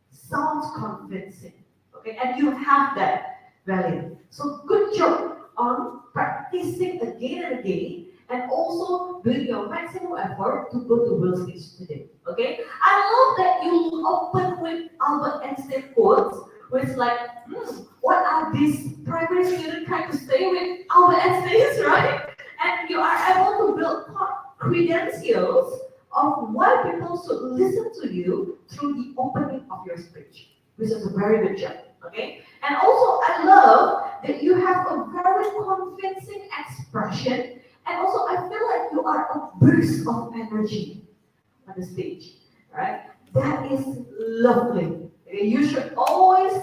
sound convincing. Okay, and you have that value. So good job on practicing again and again, and also doing your maximum effort to go to Will Speech today. Okay, I love that you open with Albert Einstein quotes, which like, what are these primary students trying to say with Albert Einstein, right? And you are able to build credentials of why people should listen to you through the opening of your speech, which is a very good job. Okay, and also I love that you have a very convincing expression, and also I feel like you are a burst of energy on the stage, right? That is lovely. Okay, you should always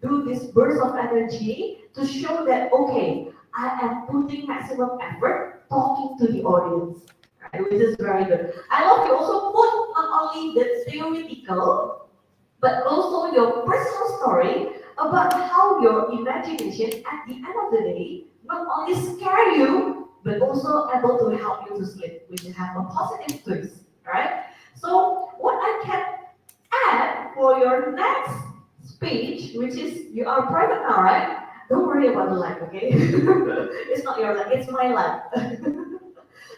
do this burst of energy to show that okay, I am putting maximum effort talking to the audience, right? Which is very good. I love you also put not only the theoretical but also your personal story about how your imagination at the end of the day not only scare you but also able to help you to sleep, which have a positive twist, right? So what I can add for your next speech, which is you are private now, right? Don't worry about the life, okay? It's not your life, it's my life.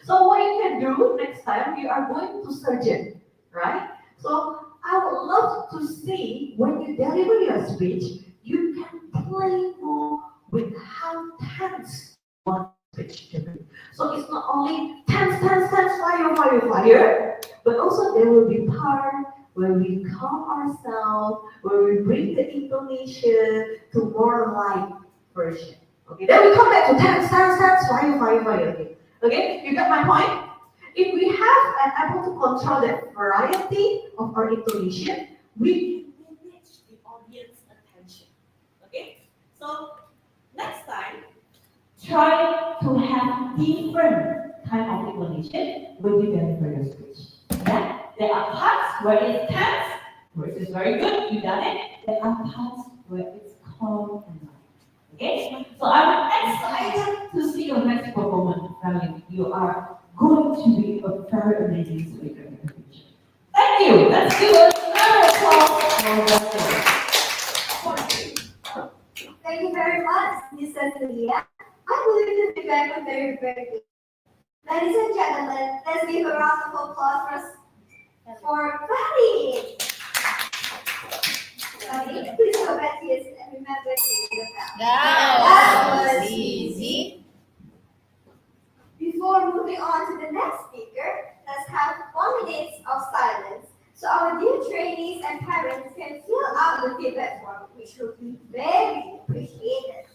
So what you can do next time, you are going to surgeon, right? So I would love to see when you deliver your speech, you can play more with how tense you want the speech to be. So it's not only tense, tense, tense, fire, fire, fire, but also there will be part where we calm ourselves, where we bring the intonation to more light version. Okay, then we come back to tense, tense, tense, fire, fire, fire again. Okay, you got my point? If we have an able to control that variety of our intonation, we can manage the audience attention. Okay? So next time, try to have different kind of intonation when you deliver your speech. Yeah? There are parts where it's tense, which is very good, you done it. There are parts where it's calm and light. Okay? So I'm excited to see your next performance, family. You are going to be a very amazing speaker in the future. Thank you. Let's do a round of applause for Daniel. Thank you very much, Miss Cecilia. I believe the feedback was very, very good. Ladies and gentlemen, let's give a round of applause for Patty. Okay, please go back to your seat and remember to ring the bell. That was easy. Before moving on to the next speaker, let's have 1 minute of silence so our dear trainees and parents can fill out the feedback form, which will be very appreciated.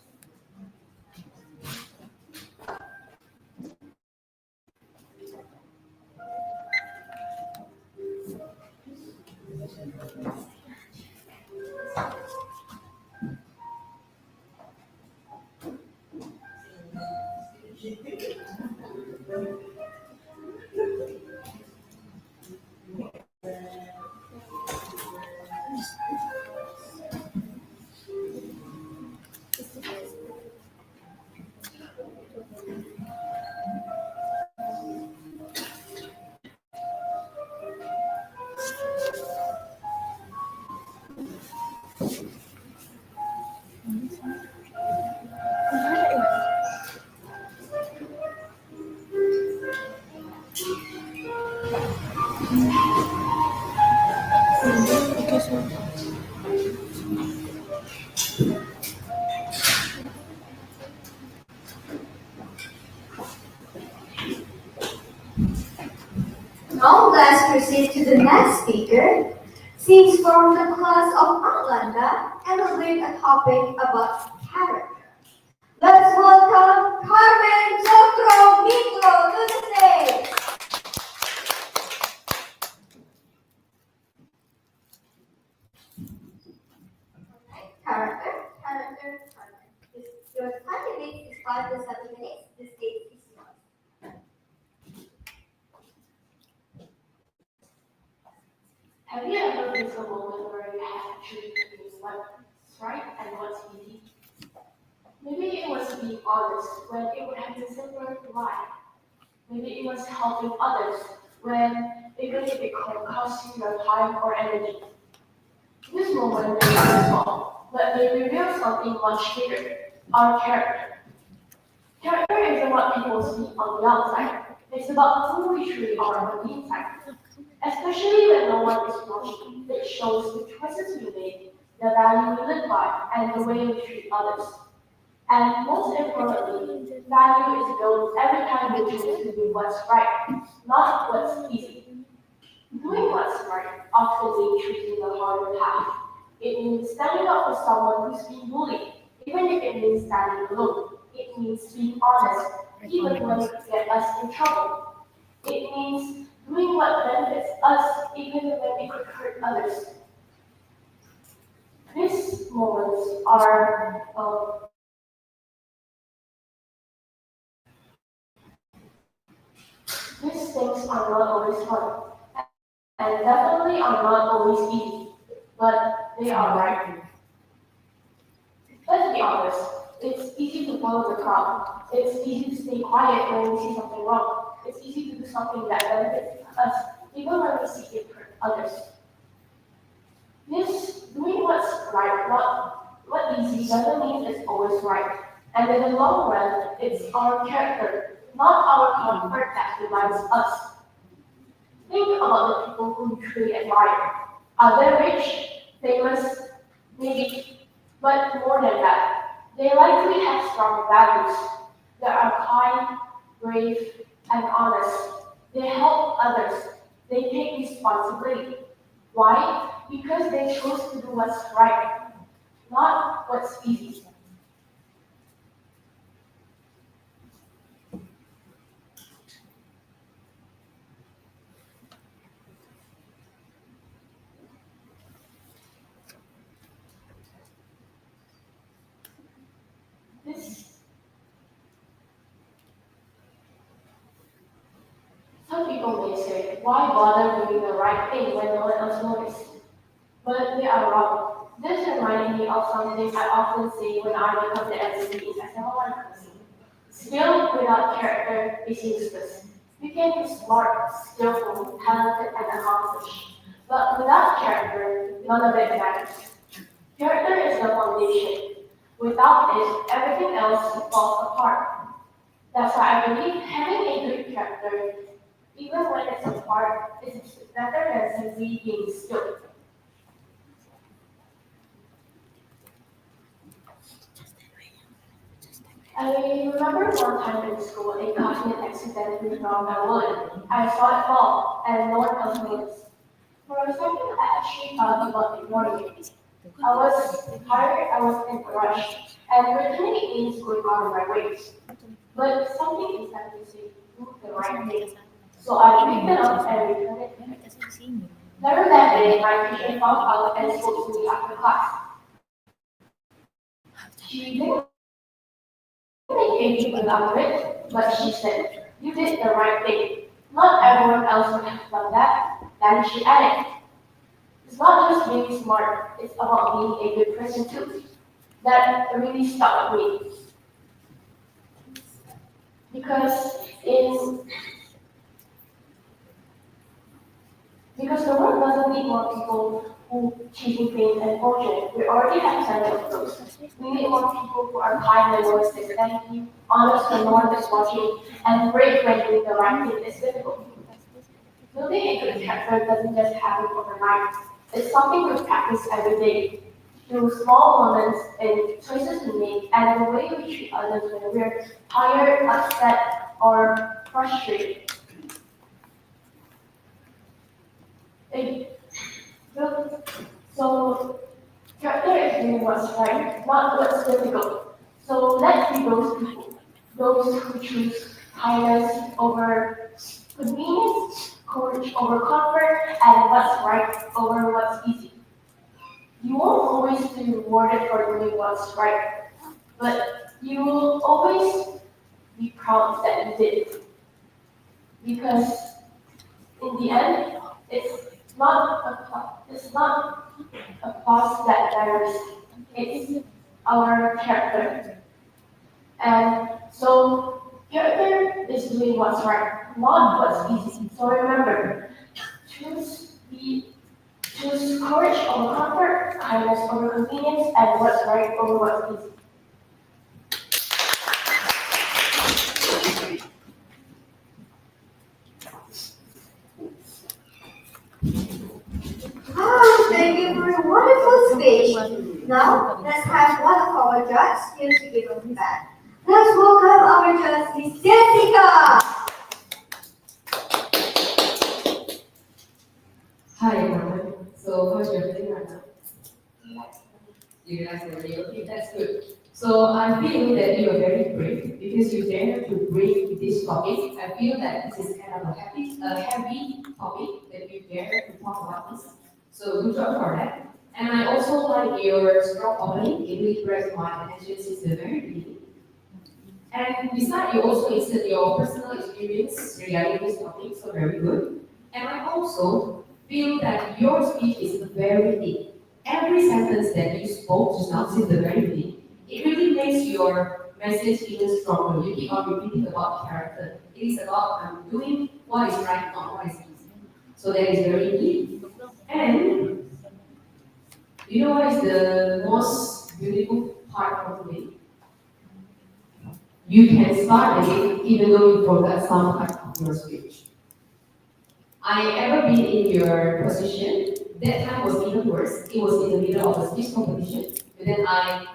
Now let's proceed to the next speaker. She's from the class of Atlanta and will bring a topic about character. Let's welcome Carmen Jokro Miklo to the stage. Okay, character. Your time limit is 5 to 7 minutes. The stage is yours. Have you ever been to a moment where you had to choose between what's right and what's easy? Maybe it was being honest when it would have been simpler to lie. Maybe it was helping others when even if it could cost you your time or energy. This moment may be small, but they reveal something much bigger, our character. Character isn't what people see on the outside. It's about who we truly are on the inside. Especially when no one is watching, it shows the choices we make, the value we live by, and the way we treat others. And most importantly, value is built every time we choose to do what's right, not what's easy. Doing what's right often means choosing the harder path. It means standing up for someone who's being bullied, even if it means standing alone. It means being honest, even when it could get us in trouble. It means doing what benefits us, even when it could hurt others. These moments are these things are not always fun, and definitely are not always easy, but they are right. Let's be honest, it's easy to follow the crowd. It's easy to stay quiet when we see something wrong. It's easy to do something that benefits us, even when we see it hurt others. This doing what's right, not what easy, doesn't mean it's always right. And in the long run, it's our character, not our comfort that defines us. Think about the people who you truly admire. Are they rich, famous, maybe, but more than that, they likely have strong values. They are kind, brave, and honest. They help others. They take responsibility. Why? Because they chose to do what's right, not what's easy. This, some people may say, why bother doing the right thing when no one else notices? But they are wrong. This reminded me of something I often say when I become the MC in SML company. Skill without character is useless. You can be smart, skillful, talented, and accomplished. But without character, none of it matters. Character is the foundation. Without it, everything else falls apart. That's why I believe having a good character, even when it's apart, is better than simply being skilled. I remember one time in school, a classmate accidentally dropped my wallet. I saw it fall, and no one else noticed. For a second, I actually thought about ignoring it. I was tired, I was in a rush, and there were too many things going on in my way. But something inside me said, do the right thing. So I picked it up and returned it. Later that day, my teacher found out and spoke to me after class. She didn't make a big deal out of it, but she said, you did the right thing. Not everyone else would have done that. Then she added, it's not just being smart, it's about being a good person too. That really stuck with me. Because in because the world doesn't need more people who chasing fame and fortune. We already have plenty of those. We need more people who are kind when no one says thank you, honest when no one is watching, and brave when doing the right thing is difficult. Building a good character doesn't just happen overnight. It's something we practice every day. through small moments and choices we make and the way we treat others when we're tired, upset, or frustrated. It builds, so character is doing what's right, not what's difficult. So let's be those people, those who choose kindness over convenience, courage over comfort, and what's right over what's easy. You won't always be rewarded for doing what's right, but you will always be proud that you did. Because in the end, it's not applause that matters. It's our character. And so character is doing what's right, not what's easy. So remember, choose the choose courage over comfort, kindness over convenience, and what's right over what's easy. Thank you for a wonderful speech. Now, let's have one of our judges here to give us feedback. Let's welcome our judge, Miss Jessica. Hi everyone. So how's your day right now? You guys are really okay. That's good. So I feel that you are very brave because you dare to bring this topic. I feel that this is kind of a heavy topic that you dare to talk about this. So good job for that. And I also like your strong opening. It really grabs my attention since the very beginning. And besides, you also insert your personal experience regarding this topic, so very good. And I also feel that your speech is very deep. Every sentence that you spoke just now since the very beginning, it really makes your message even stronger. You keep on repeating about character. It is about doing what is right, not what is easy. So that is very deep. And you know what is the most beautiful part of me? You can start again even though you forgot some part of your speech. I ever been in your position. That time was even worse. It was in the middle of a speech competition. And then I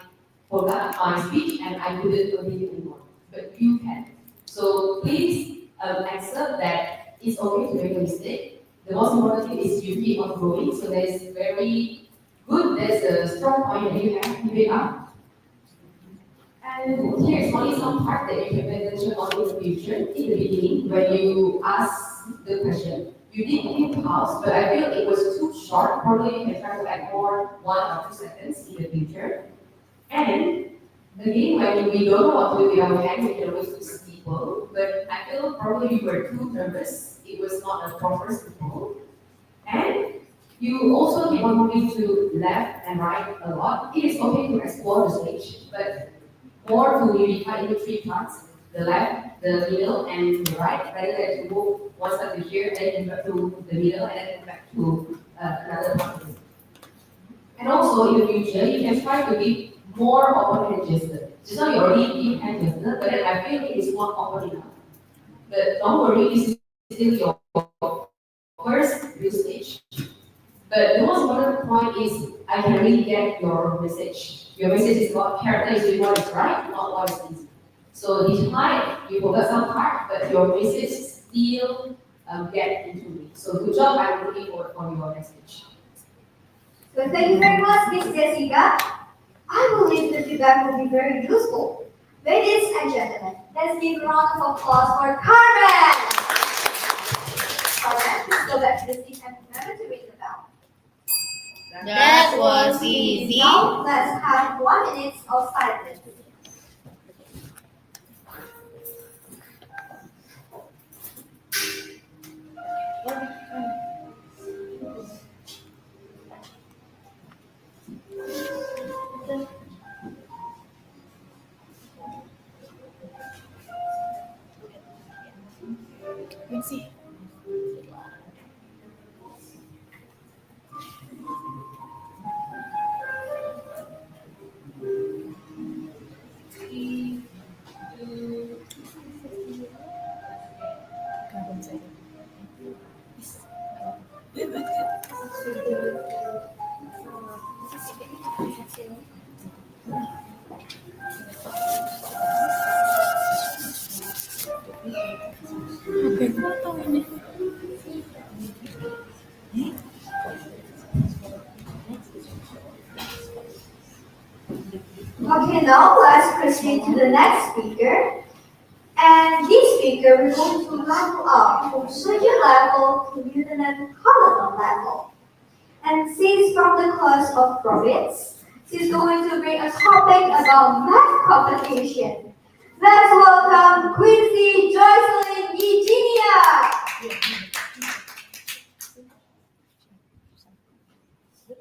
forgot my speech and I couldn't continue anymore. But you can. So please accept that it's okay to make a mistake. The most important thing is you keep on growing. So that is very good. That's a strong point that you have. Keep it up. And here's only some part that you can pay attention on in the future. In the beginning, when you ask the question, you did give pause, but I feel it was too short. Probably you can try to add more 1 or 2 seconds in the future. And again, when we don't know what to do with our hand, we can always use people. But I feel probably you were too nervous. It was not a proper people. And you also keep on moving to left and right a lot. It is okay to explore the stage, but more to unify into 3 parts, the left, the middle, and the right, rather than to move one step to here, then back to the middle, and then back to another part. And also in the future, you can try to be more open and gesture. Just now you already give hand gesture, but then I feel it is not open enough. But don't worry, this is still your first real stage. But the most important point is I can really get your message. Your message is about character is doing what is right, not what is easy. So despite you forgot some part, but your message still get into me. So good job. I'm looking forward for your message. So thank you very much, Miss Jessica. I believe the feedback will be very useful. Ladies and gentlemen, let's give a round of applause for Carmen. Carmen, please go back to the seat and remember to ring the bell. That was easy. Now let's have 1 minute of silence. Let's see. HP ku atau ini? Okay, now let's proceed to the next speaker. And this speaker, we're going to level up from studio level to lieutenant colonel level. And she's from the class of province. She's going to bring a topic about math competition. Let's welcome Quincy Joycelyn Eugenia.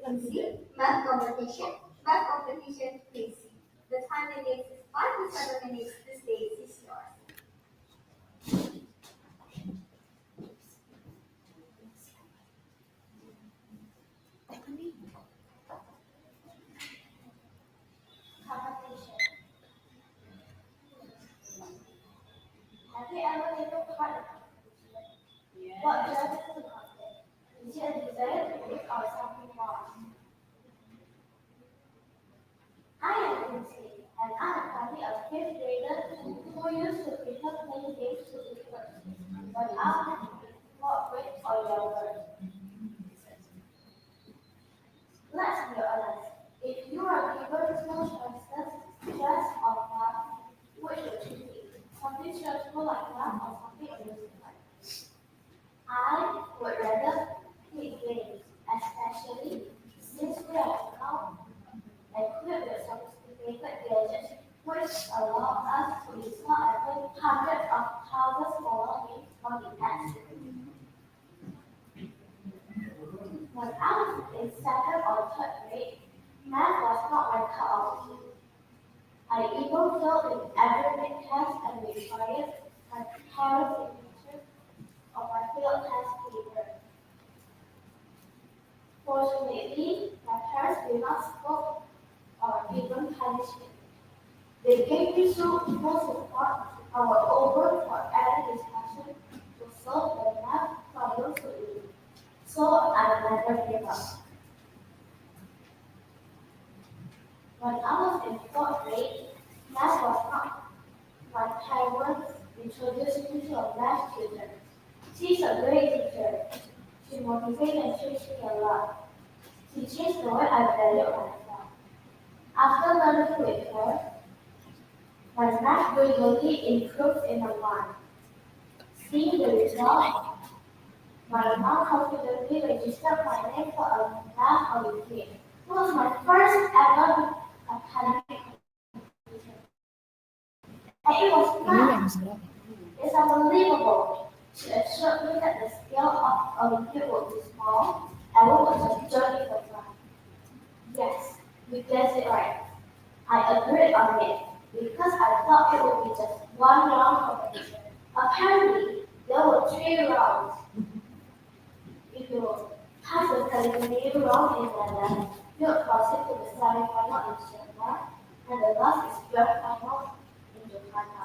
Quincy, math competition. Math competition, Quincy. The time limit is 5 to 7 minutes. The stage is yours. Competition. Have you ever taken part in a competition? What judges the contest? Is it a dessert or something more? I am Quincy, and I am part of fifth graders who used to prefer playing games to be first, but after fourth grade or younger. Let's be honest. If you are given two choices, chess or math, which would you pick? Something stressful like math or something amusing like? I would rather pick games, especially since we are now equipped with sophisticated gadgets which allow us to install and play hundreds of thousands more games on the net. When I was in second or third grade, math was not my cup of tea. I even failed in every big test and required a parent signature of my failed test paper. Fortunately, my parents did not scold or even punish me. They gave me so full support and were open for any discussion to solve the math problem to me. So I never gave up. When I was in fourth grade, math was not. My parents introduced me to a math tutor. She's a great teacher. She motivated and teaches me a lot. She changed the way I value myself. After learning with her, my math gradually improved in a month. Seeing the result, my mom confidently registered my name for a math Olympiad. It was my first ever academic competition. And it was fun. It's unbelievable. She assured me that the scale of Olympiad would be small and we would just join it for fun. Yes, you guessed it right. I agreed on it because I thought it would be just one round competition. Apparently, there were 3 rounds. If you pass the preliminary round in London, you'll proceed to the semi-final in Shanghai, and the last is grand final in Jakarta.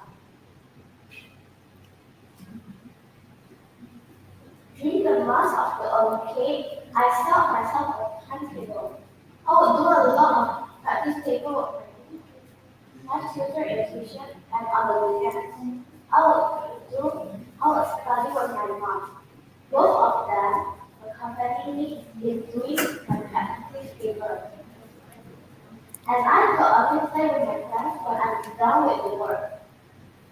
During the months of the Olympiad, I set myself a timetable. I would do a lot of practice paperwork, math tutor education, and on the weekends, I would study with my mom. Both of them accompany me in doing my practice paper. And I could only play with my friends when I'm done with the work.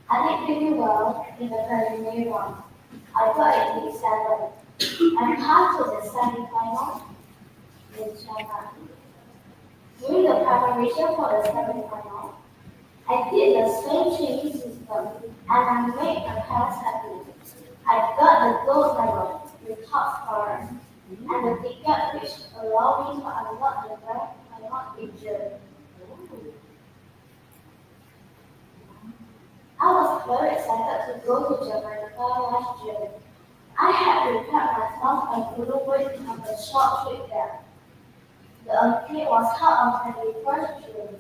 I did pretty well in the preliminary one. I got a big 7 and passed to the semi-final in China. During the preparation for the semi-final, I did the same training system and I made my parents happy. I got the gold medal, the top scorer, and the ticket which allowed me to unlock the grand final picture. I was very excited to go to Jamaica last year. I had prepared myself and couldn't wait to have a short trip there. The Olympiad was held on 21st June,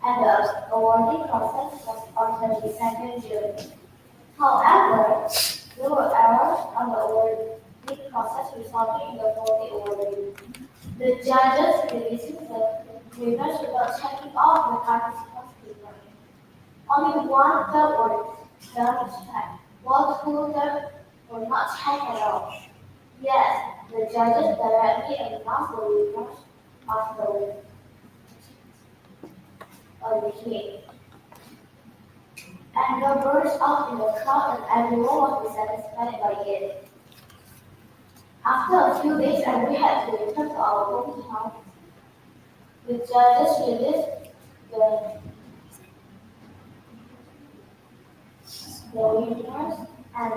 and the awarding process was on 22nd June. However, there were errors on the awarding process resulting in the faulty awarding. The judges releasing the winners without checking all the participants' paper. Only one third were done checked, while two thirds were not checked at all. Yes, the judges directly announced the winners of the game. Anger burst out in the crowd and everyone was dissatisfied by it. After a few days and we had to return to our hometown, the judges released the, the winners and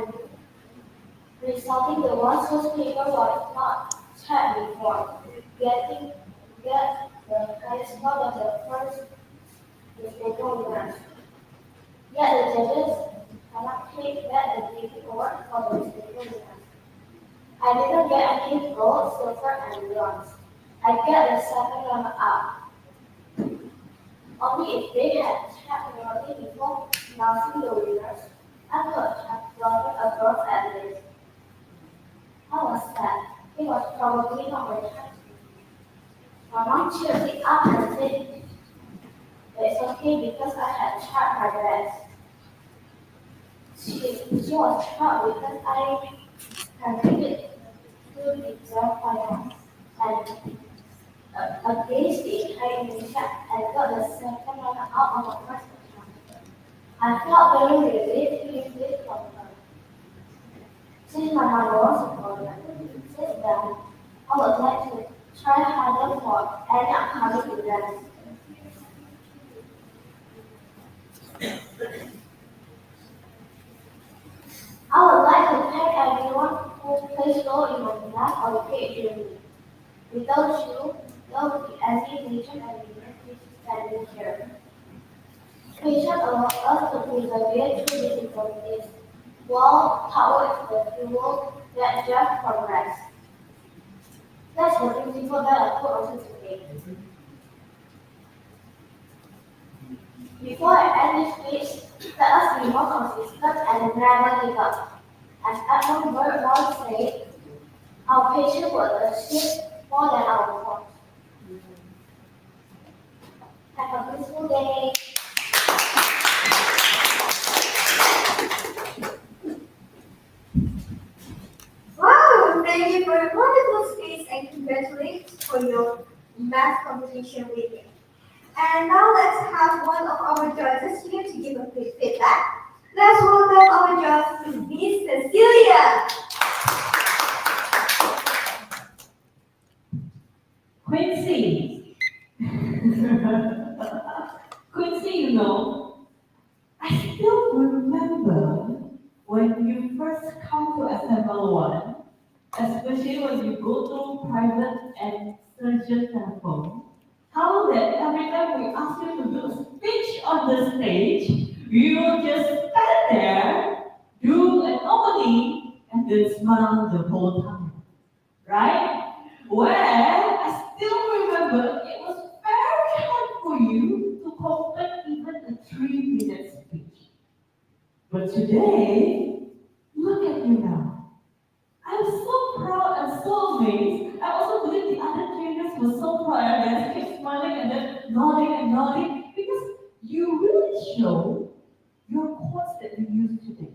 resulting the ones whose paper was not checked before get the highest score of the first newspaper winners. Yet the judges cannot take back the big award for the newspaper winners. I didn't get any gold, silver, and bronze. I get the second runner-up. Only if they had checked thoroughly before announcing the winners, I could have gotten a bronze at least. How was that? It was probably not my time. My mom cheered me up and said, it's okay because I had tried my best. She was proud because I contributed to the exam final and against the entire nation and got the second runner out of the first attempt. I felt very relieved hearing this from her. Since my mother was supporter, since then, I would like to try harder for any upcoming events. I would like to thank everyone who plays role in my life or great journey. Without you, there would be any nation and humanity standing here. Patience allows us to persevere through difficulties, while power is the fuel that drives progress. That's the principle that I put onto today. Before I end this speech, let us be more consistent and never give up. As Edmund Burke once said, our patience will achieve more than our thoughts. Have a peaceful day. Wow, thank you for a wonderful speech and congratulations for your math competition winning. And now let's have one of our judges here to give a quick feedback. Let's welcome our judge, Miss Cecilia. Quincy. Quincy, you know, I still remember when you first come to SML1, especially when you go to private and surgeon telephone, how that every time we ask you to do a speech on the stage, you will just stand there, do a normally, and then smile the whole time. Right? Well, I still remember it was very hard for you to complete even a 3-minute speech. But today, look at you now. I'm so proud and so amazed. I also believe the other trainers were so proud and they kept smiling and then nodding because you really show your quotes that you use today.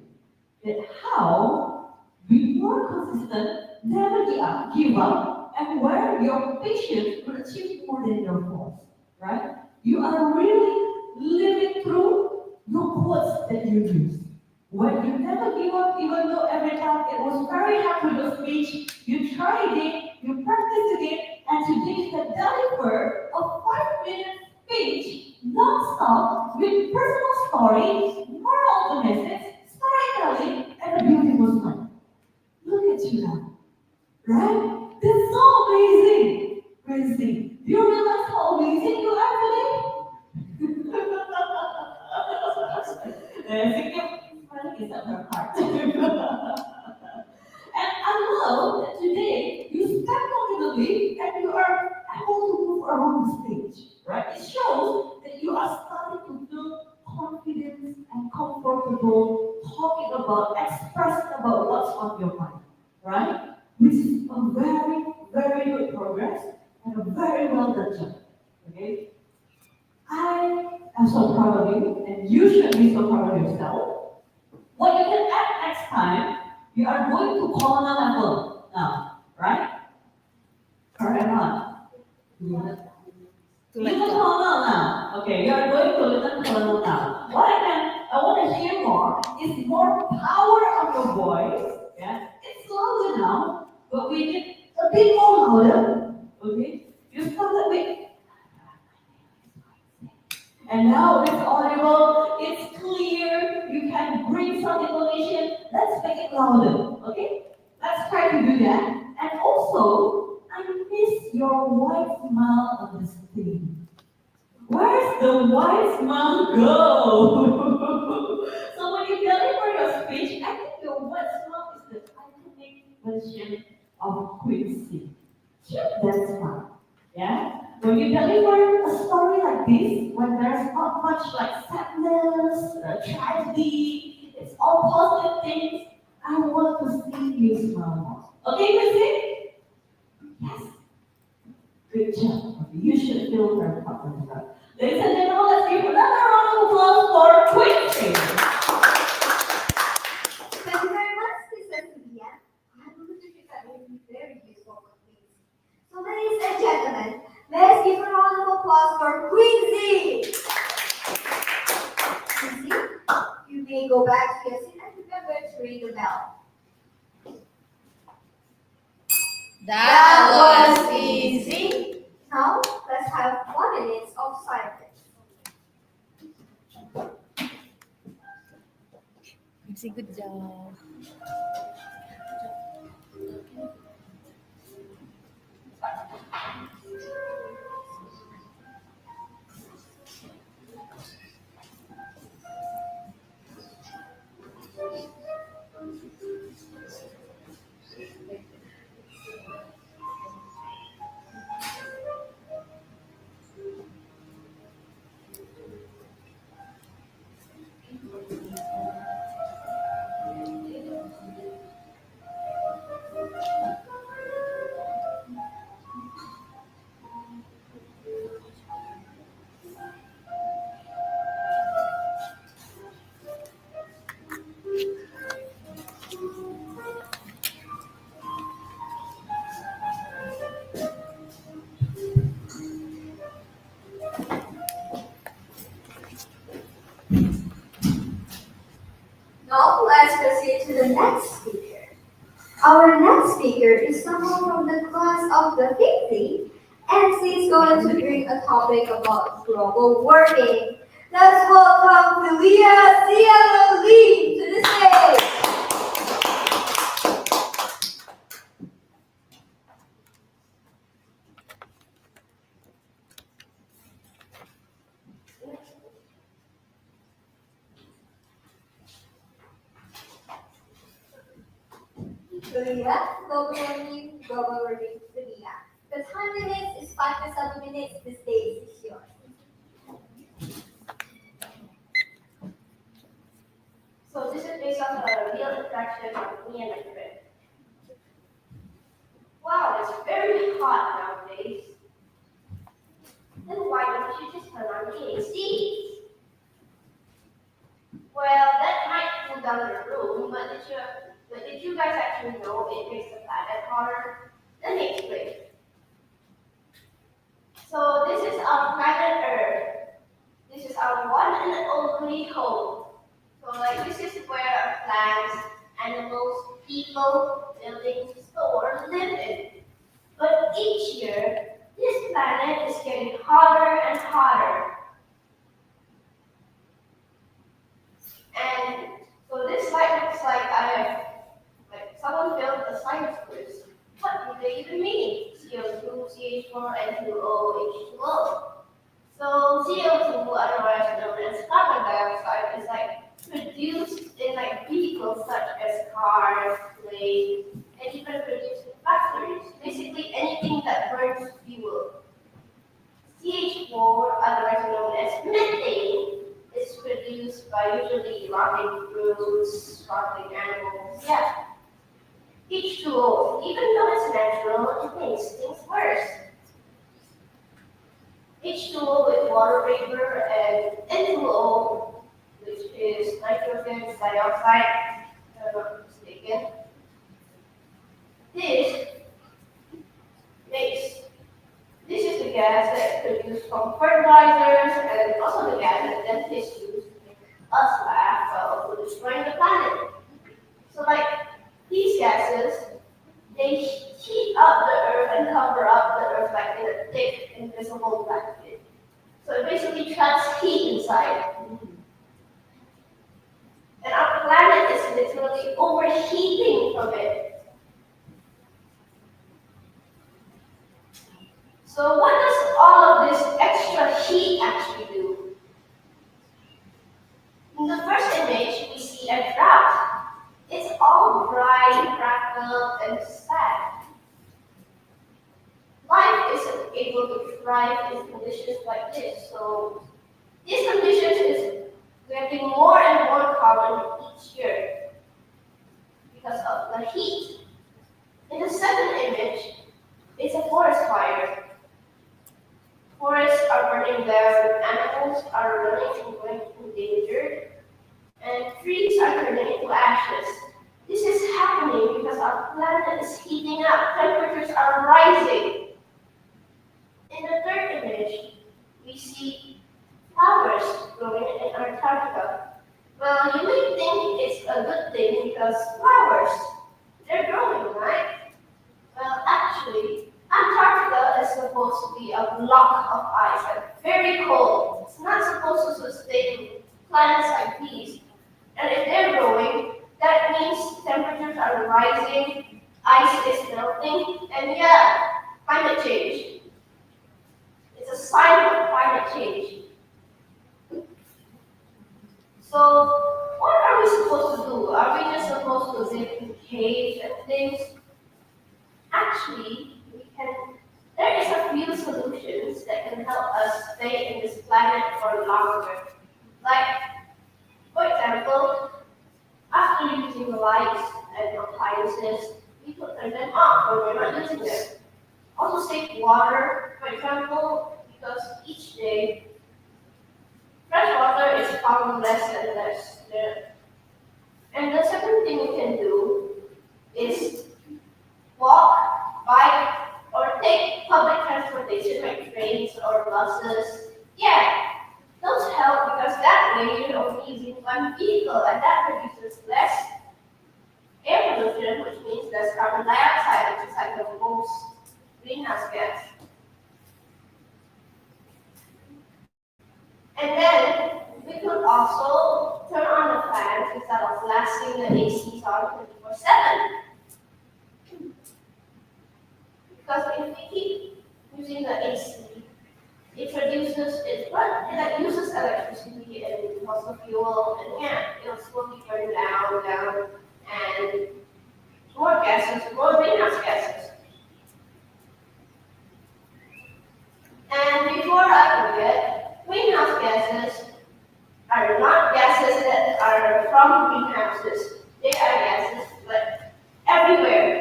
That how be more consistent, never give up, and where your patience will achieve more than your force. Right? You are really living through your quotes that you use. When you never give up, even though every time it was very hard to do speech, you tried it, you practiced again, and today you can deliver a 5-minute speech non-stop with personal stories, moral message, storytelling, and a beautiful smile. Look at you now, right? That's so amazing. Crazy. Do you realize how amazing you are today? Smiling is at her heart. And I love that today you step confidently and you are able to move around the stage, right? It shows that you are starting to feel confidence and comfortable talking about, expressing about what's on your mind, right? Which is a very, very good progress and a very well done job. Okay? I'm so proud of you, and you should be so proud of yourself. What you can add next time, you are going to colonel level now, right? Correct or not? Yeah. To You let can go. colonel now. Okay, you are going to listen colonel now. I want to hear more is more power of your voice. Yeah, it's louder now, but we need a bit more louder. Okay, you started with, and now it's audible, it's clear, you can bring some information. Let's make it louder, okay? Let's try to do that. And also, I miss your white smile on the stage. Where's the white smile go? So when you deliver your speech, I think your white smile is the iconic version of Quincy. Keep that smile. Yeah? When you deliver a story like this, when there's not much like sadness, tragedy, it's all positive things, I want to see you smile more. Okay, Quincy? Yes. Good job. Okay, you should feel very proud of yourself. Ladies and gentlemen, let's give another round of applause for Quincy. Thank you very much, Mr. Sudia. I believe that will be very useful for Quincy. So, ladies and gentlemen, let's give a round of applause for Quincy. Quincy, you may go back to your seat and remember to ring the bell. That was easy. Now, let's have 1 minute of silence. Quincy, good job. Now, let's proceed to the next speaker. Our next speaker is someone from the class of the 50, and she's going to bring a topic about global warming. Let's welcome Philia Lee to the stage. Philia, global warming, Philia. The time limit is 5 to 7 minutes. The stage is yours. So this is based on a real interaction of me and my friend. Wow, it's very hot nowadays. Then why don't you just turn on the AC? Well, that might cool down the room, but did you guys actually know it makes the planet hotter? Let me explain. So this is our planet Earth. This is our one and only home. So like this is where plants, animals, people, buildings, stores live in. But each year, this planet is getting hotter and hotter. And so this slide looks like someone filled a science quiz. What do they even mean? CO2, CH4, N2O, H2O. So CO2, otherwise known as carbon dioxide, is produced in vehicles such as cars, planes, and even produced in factories. Basically anything that burns fuel. CH4, otherwise known as methane, is produced by usually rotting fruits, rotting animals. Yeah. H2O, even though it's natural, it makes things worse. H2O with water vapor, and N2O, which is nitrogen dioxide, if I'm not mistaken. This makes this is the gas that is produced from fertilizers and also the gas that dentists use to make us laugh while also destroying the planet. So like these gases, they heat up the earth and cover up the earth like in a thick, invisible blanket. So it basically traps heat inside. And our planet is literally overheating from it. So what does all of this extra heat actually do? In the first image, we see a drought. It's all dry, crackled, and sad. Life isn't able to thrive in conditions like this. So these conditions is getting more and more common each year because of the heat. In the second image, it's a forest fire. Forests are burning down, animals are running and going endangered, and trees are turning into ashes. This is happening because our planet is heating up, temperatures are rising. In the third image, we see flowers growing in Antarctica. Well, you may think it's a good thing because flowers, they're growing, right? Well, actually, Antarctica is supposed to be a block of ice and very cold. It's not supposed to sustain planets like these. And if they're growing, that means temperatures are rising, ice is melting, and yeah, climate change. It's a sign of climate change. So, what are we supposed to do? Are we just supposed to live in caves and things? Actually, there is a few solutions that can help us stay in this planet for longer. Like, for example, after using the lights and appliances, we could turn them off when we're not using them. Also save water, for example, because each day, fresh water is found less and less there. And the second thing we can do is walk, bike, or take public transportation like trains or buses. Yeah, those help because that way you're only using one vehicle and that produces less air pollution, which means less carbon dioxide, which is like the most greenhouse gas. And then we could also turn on the fans instead of blasting the ACs on 24/7. Because if we keep using the AC, it uses electricity and fossil fuel, and yeah, it'll slowly burn down, and more gases, more greenhouse gases. And before I forget, greenhouse gases are not gases that are from greenhouses. They are gases, but everywhere.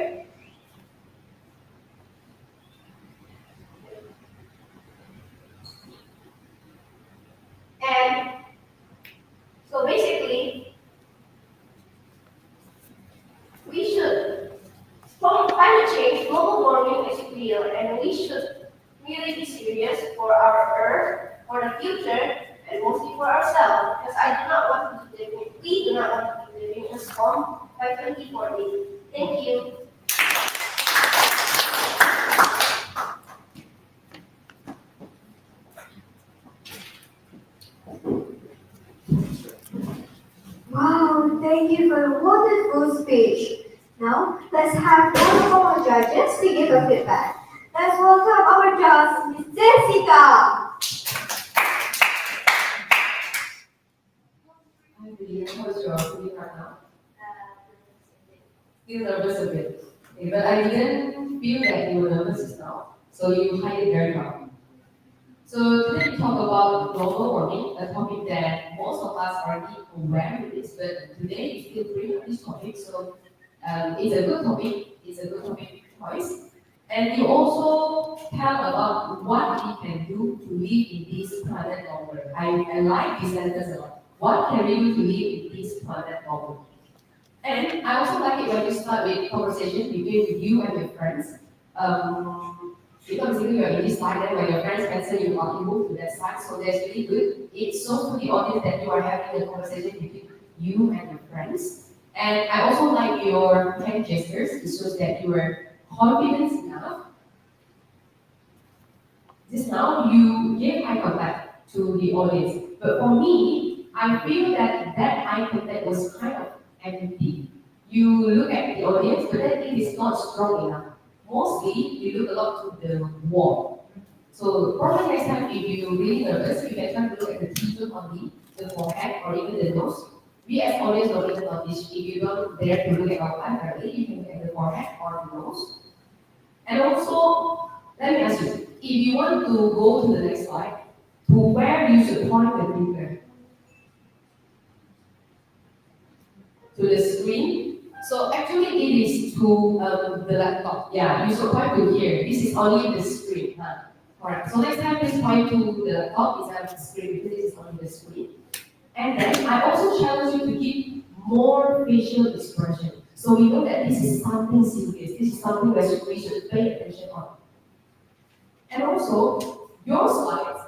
And so basically, we should, from climate change, global warming is real, and we should really be serious for our Earth, for the future, and mostly for ourselves, because we do not want to be living in a storm by 2040. Thank you. Wow, thank you for a wonderful speech. Now, let's have one of our judges to give a feedback. Let's welcome our judge, Miss Jessica. Hi, Lydia. How's your feeling right now? Still nervous a bit. Okay, but I didn't feel that you were nervous just now, so you hide it very well. So today we talk about global warming, a topic that most of us are already aware of this, but today we still bring up this topic, so it's a good topic choice. And you also tell about what we can do to live in this planet longer. I like this sentence a lot. What can we do to live in this planet longer? And I also like it when you start with conversation between you and your friends. Because basically you're in this slide, and when your friends answer you, you move to that side. So that's really good. It shows to the audience that you are having a conversation between you and your friends. And I also like your hand gestures. It shows that you are confident enough. Just now you gave eye contact to the audience, but for me, I feel that that eye contact was kind of empty. You look at the audience, but then it is not strong enough. Mostly, you look a lot to the wall. So probably next time, if you're really nervous, you can try to look at the T-zone on the forehead or even the nose. We as audience don't even notice. If you don't dare to look at our eye directly, you can look at the forehead or the nose. And also, let me ask you, if you want to go to the next slide, to where you should point the finger? To the screen. So actually it is to the laptop. Yeah, you should point to here. This is only the screen. Huh? Alright, so next time please point to the laptop instead of the screen because this is only the screen. And then I also challenge you to give more facial expression. So we know that this is something serious. This is something that we should pay attention on. And also, your slides,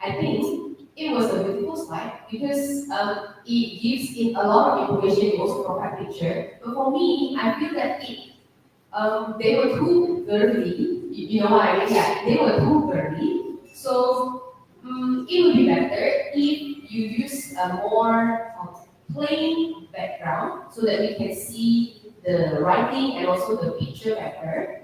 I think it was a beautiful slide because it gives in a lot of information. It also provide picture. But for me, I feel that they were too girly. You know what I mean? Yeah, they were too girly. So it would be better if you use a more plain background so that we can see the writing and also the picture better.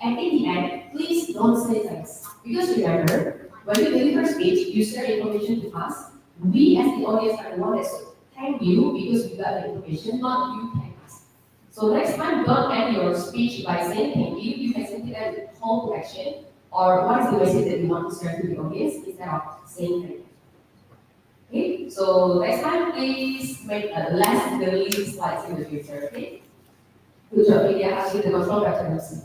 And in the end, please don't say thanks. Because remember, when you deliver speech, you share information to us. We as the audience are the one that should thank you because we got the information, not you thank us. So next time, don't end your speech by saying thank you. You can simply end with call to action or what is the message that you want to share to the audience instead of saying thank you. Okay, so next time, please make a less girly slides in the future. Okay, good job, Lydia. I'll give the control back to Lucy.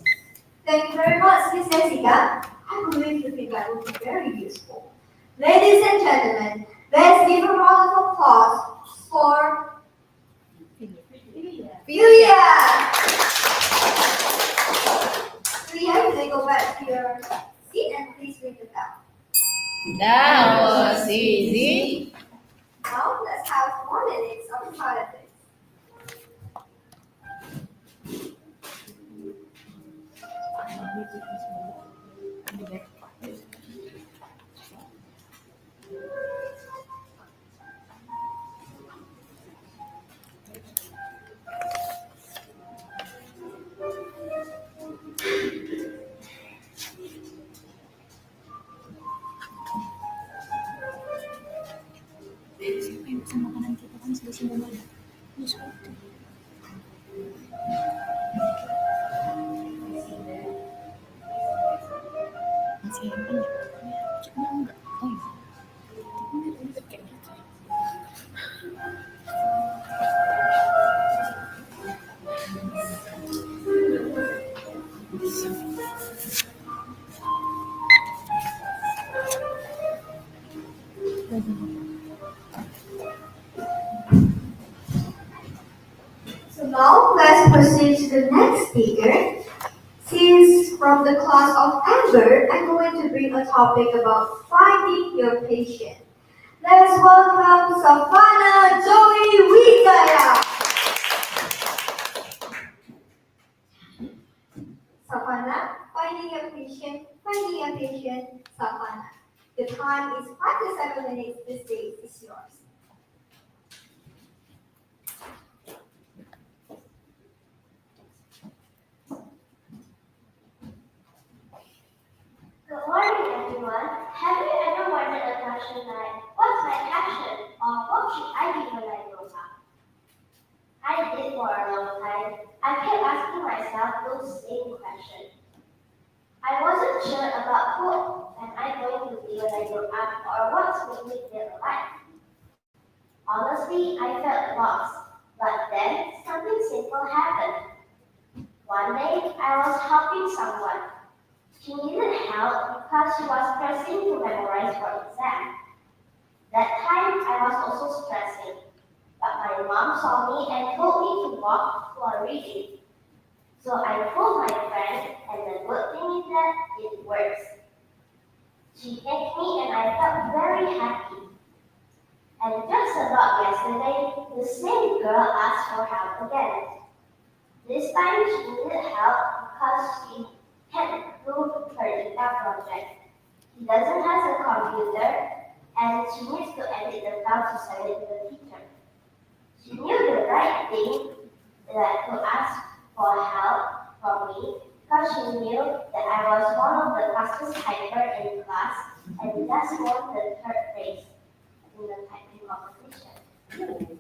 Thank you very much, Miss Jessica. I believe you think that would be very useful. Ladies and gentlemen, let's give a round of applause for Filia. Filia, you may go back to your seat and please ring the bell. That was easy. Now let's have 4 minutes of practice. Siapa yang pesan makanan kita kan sudah semua ada. Masuk itu. Masih yang banyak. Cuma enggak. Oh iya. Tapi enggak ada kayak gitu. So now let's proceed to the next speaker. Since from the class of Amber, I'm going to bring a topic about finding your patient. Let's welcome Savannah Joey Wijaya. Savannah, finding your patient, Savannah. The time is 5 to 7 minutes. The stage is yours. Good morning, everyone. Have you ever wondered a question like, what's my passion? Or what should I be when I grow up? I did for a long time. I kept asking myself those same questions. I wasn't sure about who am I going to be when I grow up or what's make me feel alive. Honestly, I felt lost. But then something simple happened. One day, I was helping someone. She needed help because she was stressing to memorize for exam. That time I was also stressing, but my mom saw me and told me to walk while reading. So I told my friend, and the good thing is that it works. She thanked me and I felt very happy. And just about yesterday, the same girl asked for help again. This time she needed help because she can't do her data project. She doesn't have a computer and she needs to edit the file to send it to the teacher. She knew the right thing that to ask for help from me because she knew that I was one of the fastest typer in class and just won the third place in the typing competition.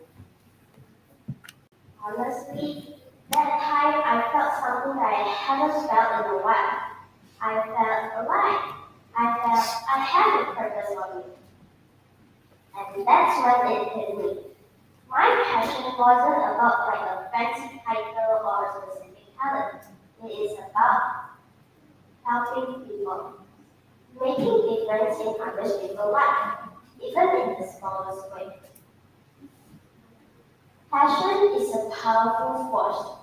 Honestly, that time I felt something that I haven't felt in a while. I felt alive. I felt I had a purpose on me. And that's when it hit me. My passion wasn't about like a fancy title or a specific talent. It is about helping people, making difference in other people's life, even in the smallest way. Passion is a powerful force.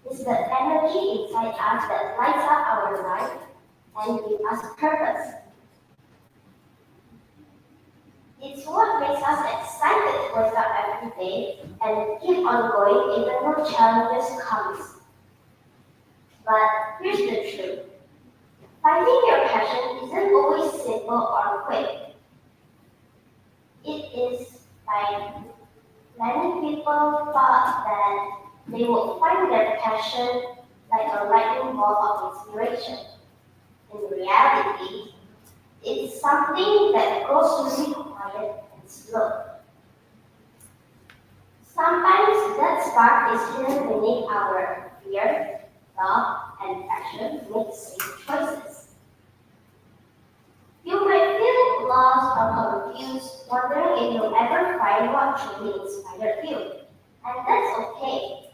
It's the energy inside us that lights up our life and gives us purpose. It's what makes us excited to wake up every day and keep on going even though challenges comes. But here's the truth. Finding your passion isn't always simple or quick. It is like many people thought that they would find their passion like a lightning bolt of inspiration. In reality, it's something that grows really quiet and slow. Sometimes that spark is hidden beneath our fear, love, and passion to make safe choices. You might feel lost or confused, wondering if you'll ever find what truly inspired you. And that's okay.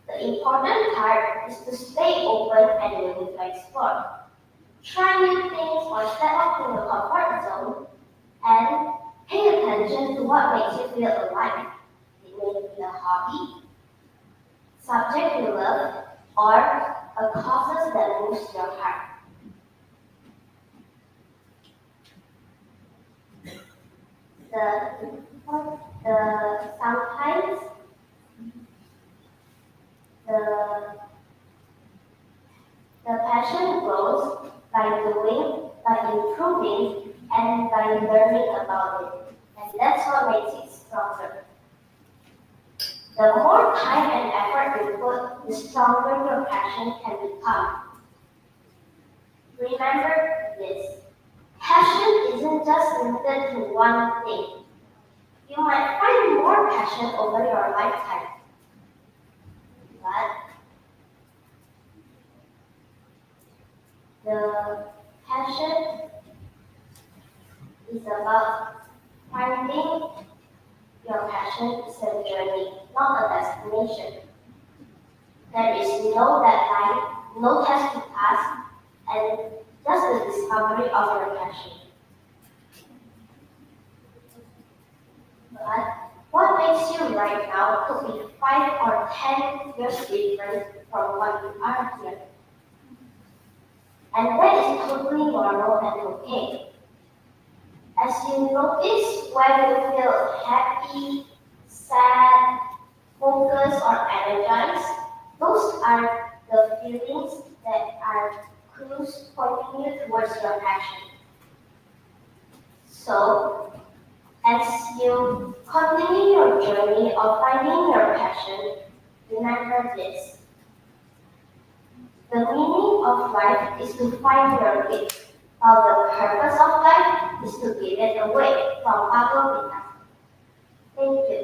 The important part is to stay open and willing to explore. Try new things or step out from your comfort zone and pay attention to what makes you feel alive. It may be a hobby, subject you love, or a cause that moves your heart. Sometimes the passion grows by doing, by improving, and by learning about it. And that's what makes it stronger. The more time and effort you put, the stronger your passion can become. Remember this. Passion isn't just limited to one thing. You might find more passion over your lifetime. But the passion is about finding your passion is a journey, not a destination. There is no deadline, no test to pass, and just the discovery of your passion. But what makes you right now could be 5 or 10 years different from what you are here. And that is totally normal and okay. As you notice whether you feel happy, sad, focused, or energized, those are the feelings that are clues pointing you towards your passion. So, as you continue your journey of finding your passion, remember this. The meaning of life is to find your gift, while the purpose of life is to give it away from other people. Thank you.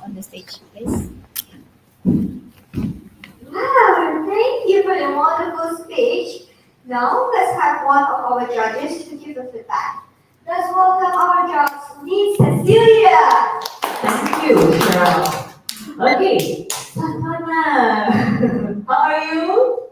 On the stage, please. Wow, thank you for the wonderful speech. Now let's have one of our judges to give the feedback. Let's welcome our judge, Miss Cecilia. Thank you, Cheryl. Okay, Savannah, how are you?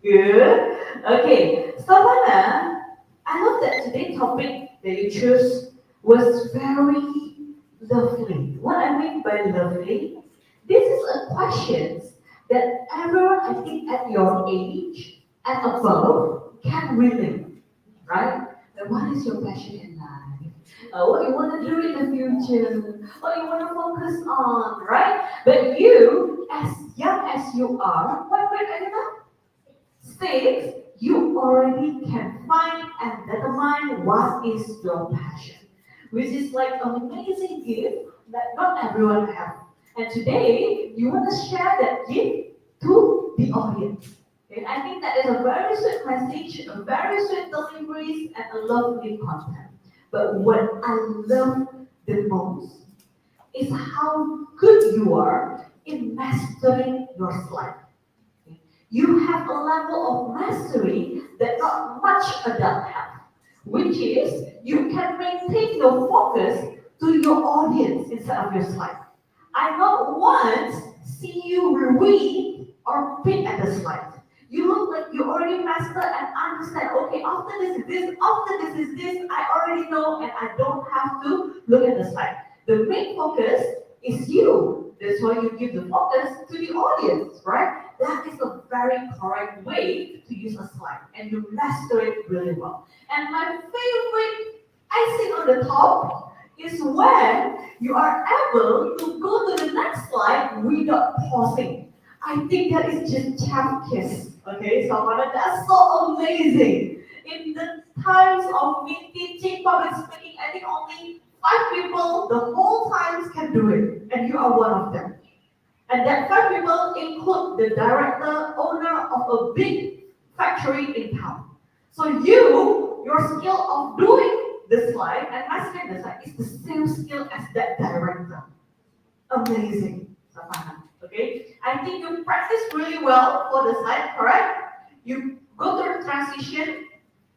Good. Okay, Savannah, I hope that today's topic that you chose was very lovely. What I mean by lovely, this is a question that everyone, I think, at your age and above can relate, right? Like, what is your passion in life? What you want to do in the future? What you want to focus on, right? But you, as young as you are, what grade are you now? Six, you already can find and determine what is your passion, which is like an amazing gift that not everyone has. And today, you want to share that gift to the audience. Okay? I think that is a very sweet message, a very sweet delivery, and a lovely content. But what I love the most is how good you are in mastering your slide. You have a level of mastery that not much adult have, which is you can maintain your focus to your audience instead of your slide. I not once see you read or pick at the slide. You look like you already master and understand, okay, after this is this, after this is this, I already know and I don't have to look at the slide. The main focus is you. That's why you give the focus to the audience, right? That is a very correct way to use a slide, and you master it really well. And my favorite icing on the top is when you are able to go to the next slide without pausing. I think that is just chef kiss. Okay, so that's so amazing. In the times of me teaching public speaking, I think only 5 people the whole times can do it, and you are one of them. And that 5 people include the director, owner of a big factory in town. So your skill of doing the slide and mastering the slide is the same skill as that director. Amazing, Savannah. Okay? I think you practice really well for the slide, correct? You go through the transition,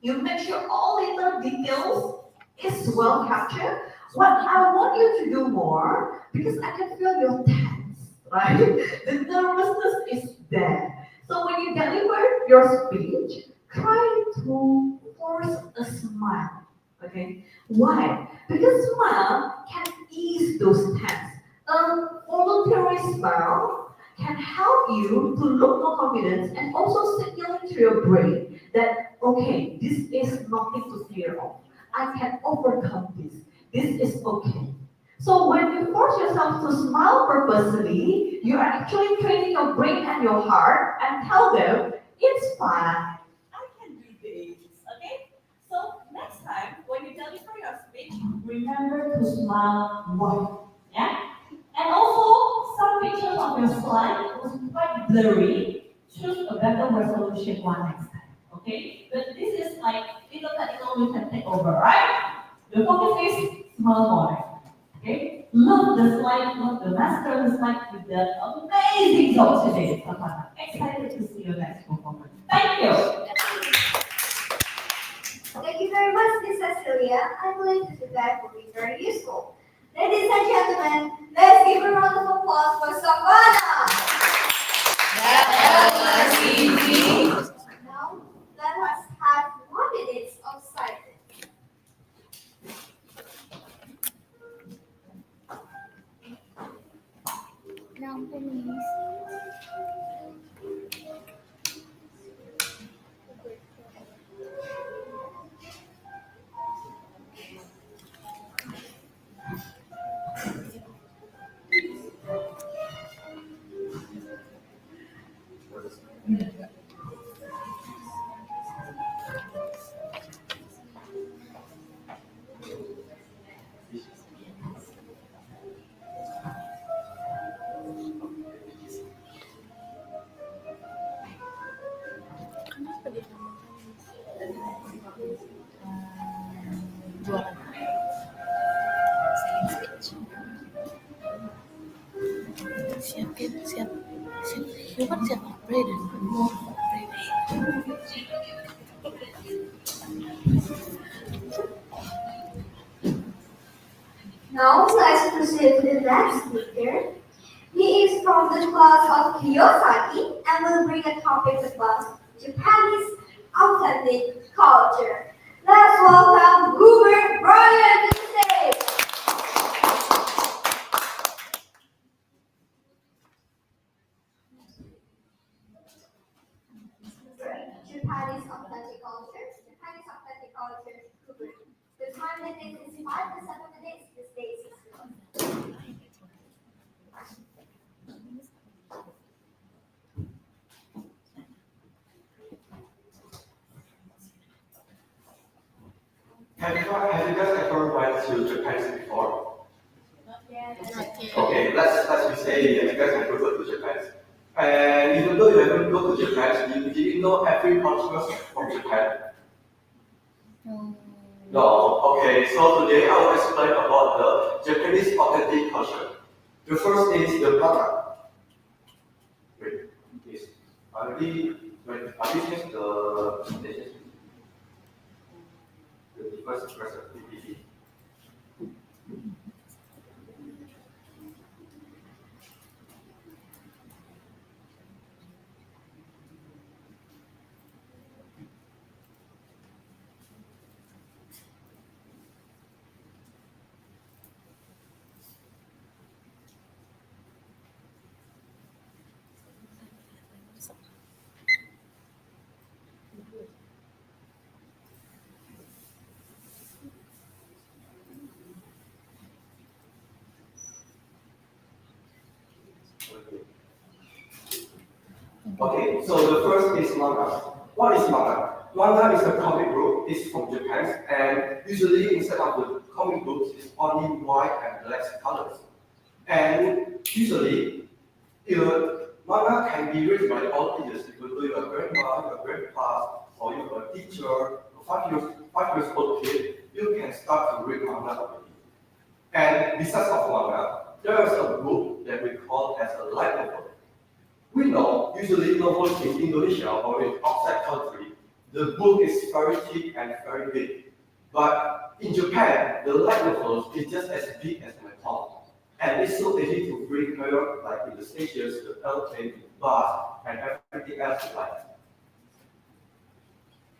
you make sure all little details is well captured. What I want you to do more, because I can feel your tense, right? The nervousness is there. So when you deliver your speech, try to force a smile. Okay? Why? Because smile can ease those tense. A voluntary smile can help you to look more confident and also signal to your brain that, okay, this is nothing to fear of. I can overcome this. This is okay. So when you force yourself to smile purposely, you are actually training your brain and your heart and tell them, it's fine. I can do this. Okay? So next time when you deliver your speech, remember to smile more. Yeah? And also, some pictures of your slide was quite blurry. Choose a better resolution one next time. Okay? But this is like little technical we can take over, right? The focus is small more. Okay? Love the slide, love the master the slide with the amazing job today, Savannah. Excited to see your next performance. Thank you. Thank you very much, Miss Cecilia. I believe this feedback will be very useful. Ladies and gentlemen, let's give a round of applause for Savannah. That was easy. Now, let us have 1 minute of silence. Now, please. Kenapa dia jualan selling speech? Siap. You kan siap pray dan mau pray. Now, let's proceed to the next speaker. He is from the class of Kiyosaki and will bring a topic about Japanese authentic culture. Let's welcome Hubert Brian to the stage. Japanese authentic culture, Hubert. The time limit is 5 to 7 minutes. The stage is yours. Have you guys ever went to Japan before? Okay. Okay, let's say you guys have go to Japan. And even though you haven't go to Japan, you didn't know every culture from Japan. No. Okay, so today I will explain about the Japanese authentic culture. The first is the manga. Wait, is already changed the presentation? The first person PPT. Okay, so the first is manga. What is manga? Manga is a comic book. It's from Japan, and usually instead of the comic books, it's only white and black colors. And usually, manga can be read by all ages. If you're a grandma, your grandpa, or you're a teacher, a 5 years old kid, you can start to read manga already. And besides of manga, there is a book that we call as a light novel. We know, usually novels in Indonesia or in outside country, the book is very thick and very big. But in Japan, the light novels is just as big as my palm. And it's so easy to bring her like in the stations, the airplane, the bus, and everything else like.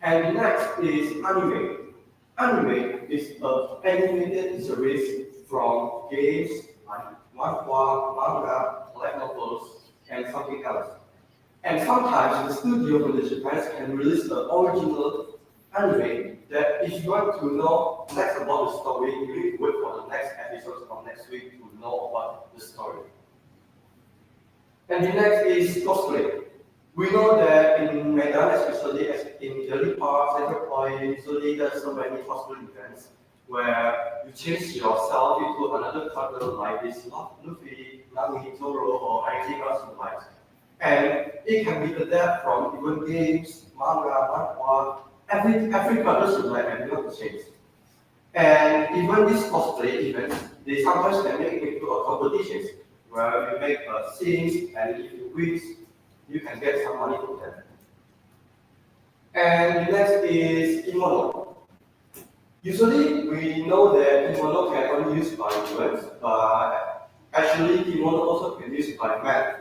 And next is anime. Anime is an animated series from games like manhwa, manga, light novels, and something else. And sometimes the studio from the Japan can release the original anime that if you want to know next about the story, you need to wait for the next episode of next week to know about the story. And the next is cosplay. We know that in Medan, especially as in Delhi Park, Central Point, usually there's so many cosplay events where you change yourself into another character like this Luffy, Nami, Zoro, or anything else you like. And it can be adapted from even games, manga, manhwa, every character you like and you have to change. And even these cosplay events, they sometimes can make it into a competition where you make scenes and if you win, you can get some money from them. And the next is kimono. Usually, we know that kimono can only be used by women, but actually kimono also can be used by men.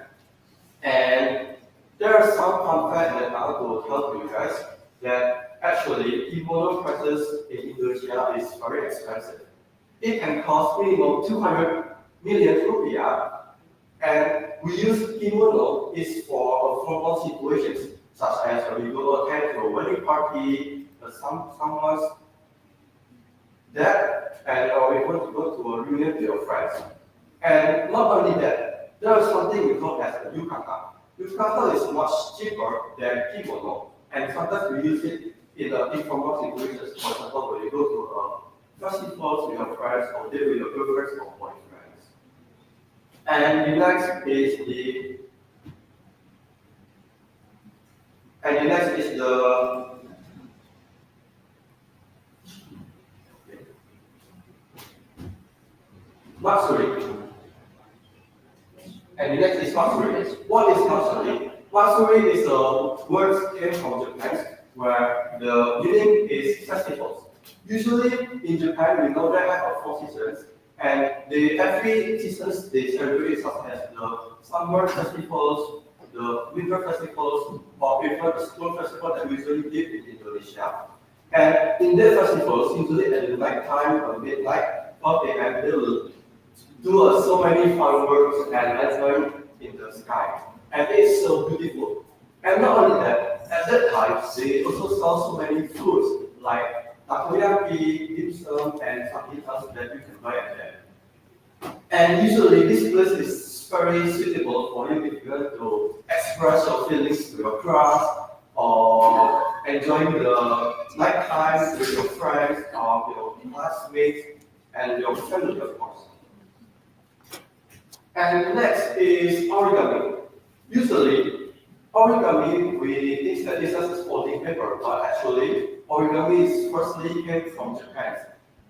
And there are some fun facts that I will tell you guys that actually kimono prices in Indonesia is very expensive. It can cost minimum 200 million rupiah, and we use kimono is for formal situations such as when you go attend to a wedding party, someone's death, and or you want to go to a reunion with your friends. And not only that, there is something we call as a yukata. Yukata is much cheaper than kimono, and sometimes we use it in informal situations. For example, when you go to a festival with your friends, or date with your girlfriends or boyfriends. And the next is the Matsuri. And the next is Matsuri. What is Matsuri? Matsuri is a word came from Japan where the meaning is festivals. Usually in Japan we know there are 4 seasons And every seasons they celebrate such as the summer festivals, the winter festivals, or even the school festival that we usually give in Indonesia. And in their festivals, usually at the night time, midnight, 12 a.m., they will do so many fireworks and lanterns in the sky. And it's so beautiful. And not only that, at that time, they also sell so many foods like takoyaki, dim sum, and something else that you can buy at there. And usually this place is very suitable for you if you want to express your feelings to your crush or enjoying the nighttime with your friends or your classmates and your family, of course. And next is origami. Usually, origami, we think that this is folding paper, but actually, origami is firstly came from Japan.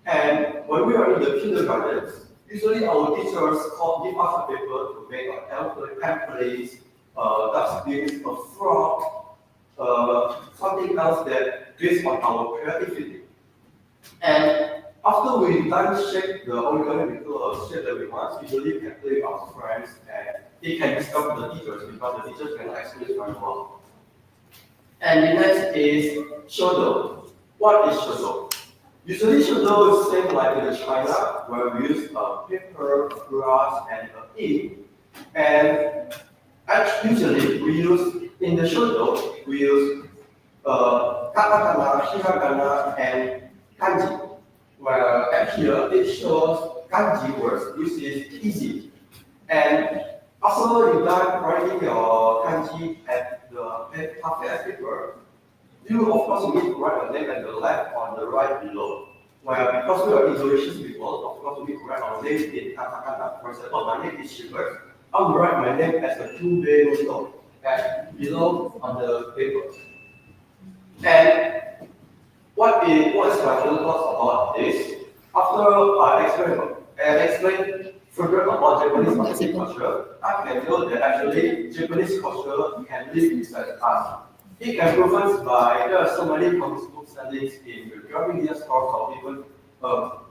And when we are in the kindergarten, usually our teachers give us a paper to make templates, dustbins, a frog, something else that based on our creativity. And after we done shape the origami into a shape that we want, usually we can play with our friends and it can discover the teachers because the teachers can explain very well. And the next is shodo. What is shodo? Usually shodo is same like in China where we use paper, grass, and ink. And usually we use in the shodo we use katakana, hiragana, and kanji. Where at here it shows kanji words, which is easy. And after you done writing your kanji at the cafe paper, you of course need to write your name at the left or the right below. Where because we are Indonesian people, of course we need to write our name in katakana. For example, my name is Shiver. I will write my name as a two-way window and below on the paper. And what is my own thoughts about this? After I explain further about Japanese marketing culture, I can know that actually Japanese culture can live inside us. It can be proven by there are so many comic book sellings in the media stores or even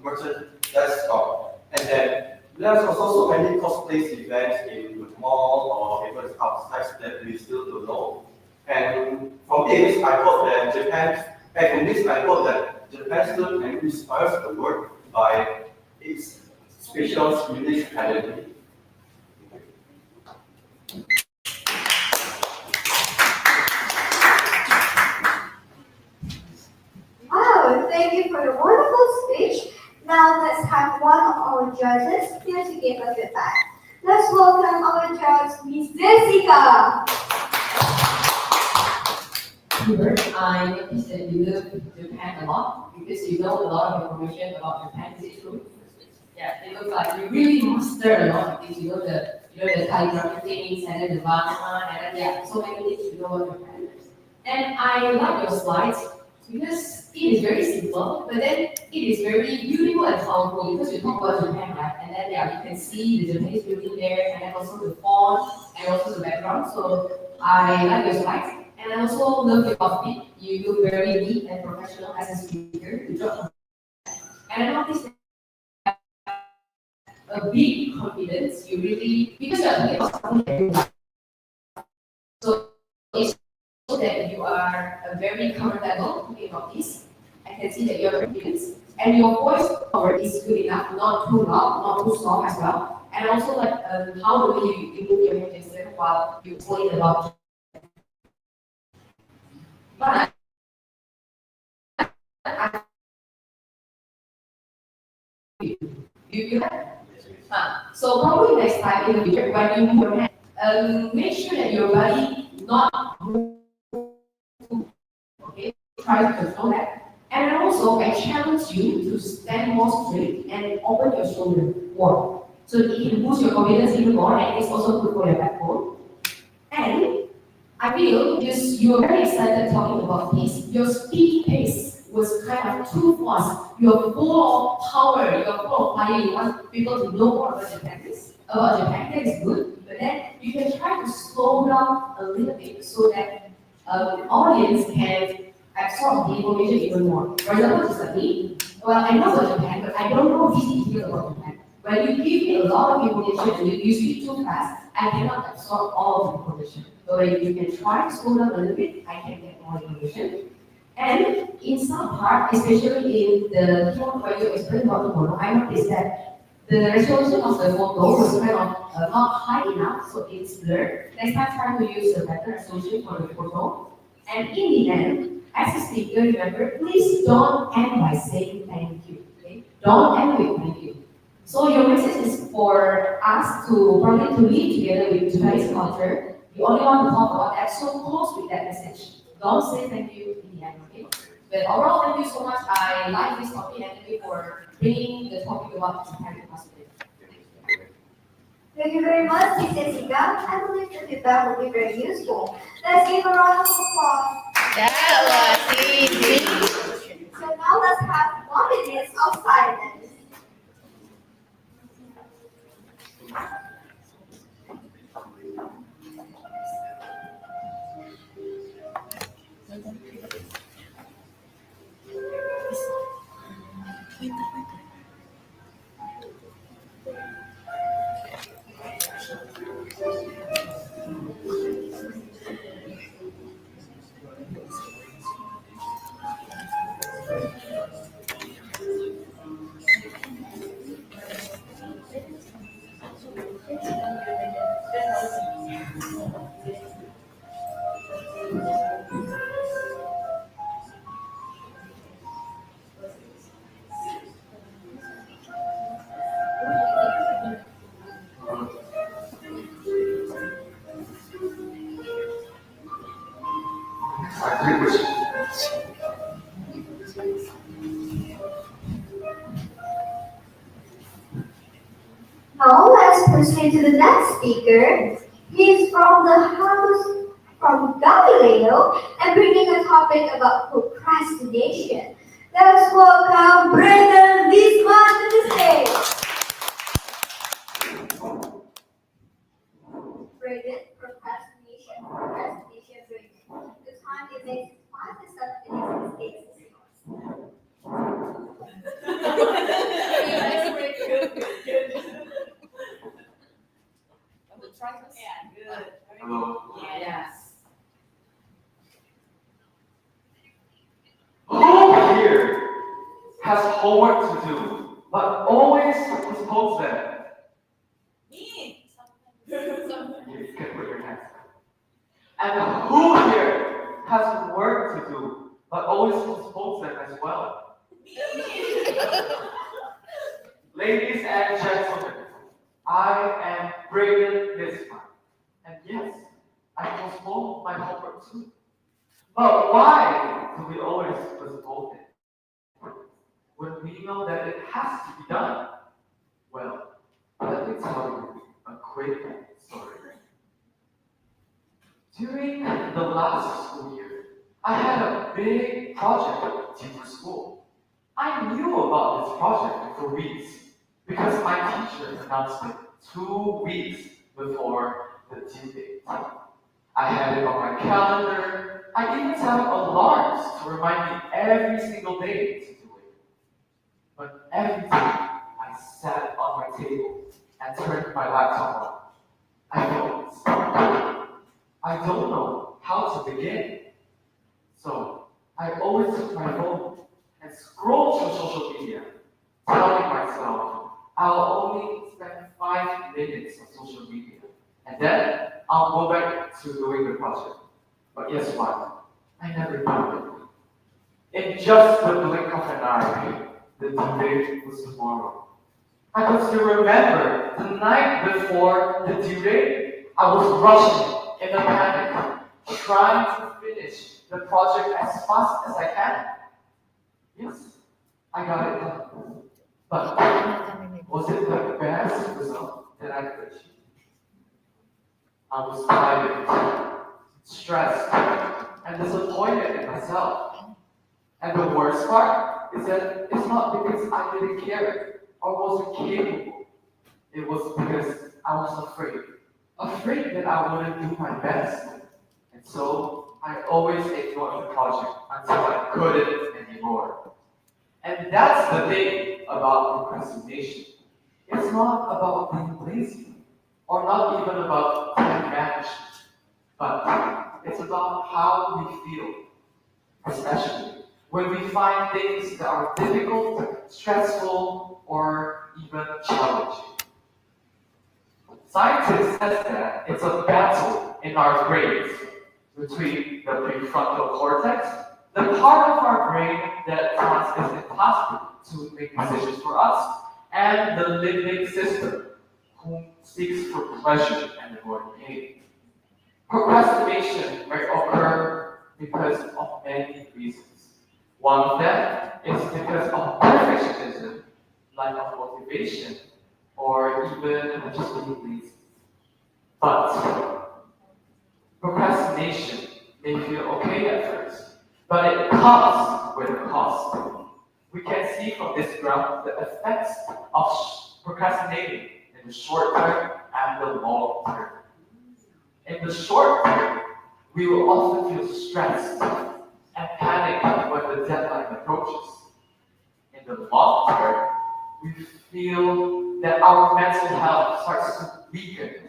merchandise store. And then there's also so many cosplay events in the mall or even outside that we still don't know. And from this, I hope that Japan still can inspire the world by its special unique identity. Wow, thank you for the wonderful speech. Now let's have one of our judges here to give us feedback. Let's welcome our judge, Miss Jessica. I noticed that you love Japan a lot because you know a lot of information about Japan. Is it true? Yeah, it looks like you really mastered a lot of things. You know the calligraphy things and then the banana and then yeah, so many things you know about Japan. And I like your slides because it is very simple, but then it is very beautiful and powerful because you talk about Japan, right? And then yeah, you can see the Japanese building there, and then also the font and also the background. So I like your slides. And I also love your outfit. You look very neat and professional as a speaker. Good job. And I noticed that a big confidence. You really because you're talking about something. So it's so that you are very comfortable talking about this. I can see that you are confident and your voice power is good enough, not too loud, not too soft as well. And also like how the way you move your hand gesture while you explain about. But you have so probably next time in the future when you move your hand, make sure that your body not move. Okay, try to control that. And then also I challenge you to stand more straight and open your shoulder more. So it can boost your confidence even more and it's also good for your backbone. And I feel because you were very excited talking about this, your speed pace was kind of too fast. You're full of power, you're full of fire, you want people to know more about Japan. That is good, but then you can try to slow down a little bit so that the audience can absorb the information even more. For example, just like me, well, I know about Japan, but I don't know this detail about Japan. When you give me a lot of information and you speak too fast, I cannot absorb all of the information. So when you can try to slow down a little bit, I can get more information. And in some part, especially in the keynote where you explain about the photo, I noticed that the resolution of the photo was kind of not high enough, so it's blurred. Next time, try to use a better resolution for the photo. And in the end, as a speaker, remember, please don't end by saying thank you. Okay? Don't end with thank you. So your message is for us to probably to live together with Japanese culture. You only want to talk about that, so close with that message. Don't say thank you in the end, okay? But overall, thank you so much. I like this topic and thank you for bringing the topic about Japan to us today. Thank you very much, Ms. Jessica. I believe the feedback will be very useful. Let's give a round of applause. That was easy. So now let's have 1 minute of silence. Now let's proceed to the next speaker. He's from the house from Galileo and bringing a topic about procrastination. Let's welcome Brandon Wiesman to the stage. Brandon, procrastination, Brandon. The time it makes 5 to 7 minutes mistakes is yours. Hello. Yes. Who here has homework to do, but always postpones them? Me. You can put your hands down. And who here has work to do, but always postpones them as well? Ladies and gentlemen, I am Braden this time. And yes, I postpone my homework too. But why do we always postpone it? When we know that it has to be done? Well, let me tell you a quick story. During the last school year, I had a big project due for school. I knew about this project for weeks because my teacher announced it 2 weeks before the due date. I had it on my calendar. I even set up alarms to remind me every single day to do it. But every time I sat on my table and turned my laptop on, I felt stuck. I don't know how to begin. So I always took my phone and scrolled through social media, telling myself I'll only spend 5 minutes on social media, and then I'll go back to doing the project. But guess what? I never did it. In just the blink of an eye, the due date was tomorrow. I could still remember the night before the due date, I was rushing in a panic, trying to finish the project as fast as I can. Yes, I got it done. But was it the best result that I could achieve? I was tired, stressed, and disappointed in myself. And the worst part is that it's not because I didn't care or wasn't capable. It was because I was afraid that I wouldn't do my best. And so I always ignored the project until I couldn't anymore. And that's the thing about procrastination. It's not about being lazy, or not even about time management, but it's about how we feel, especially when we find things that are difficult, stressful, or even challenging. Scientists says that it's a battle in our brains between the prefrontal cortex, the part of our brain that finds it impossible to make decisions for us, and the limbic system, who seeks for pleasure and avoiding pain. Procrastination may occur because of many reasons. One of them is because of perfectionism, lack of motivation, or even just being lazy. But procrastination may feel okay at first, but it comes with a cost. We can see from this graph the effects of procrastinating in the short term and the long term. In the short term, we will often feel stressed and panic when the deadline approaches. In the long term, we feel that our mental health starts to weaken.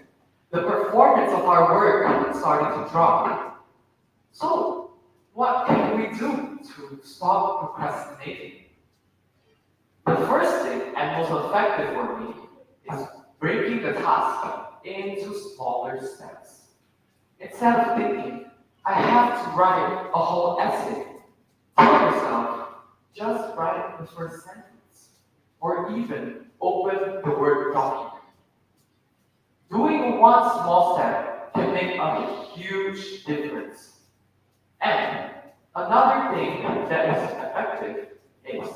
The performance of our work is starting to drop. So, what can we do to stop procrastinating? The first thing and most effective for me is breaking the task into smaller steps. Instead of thinking, I have to write a whole essay, tell yourself, just write the first sentence, or even open the Word document. Doing one small step can make a huge difference. And another thing that is effective is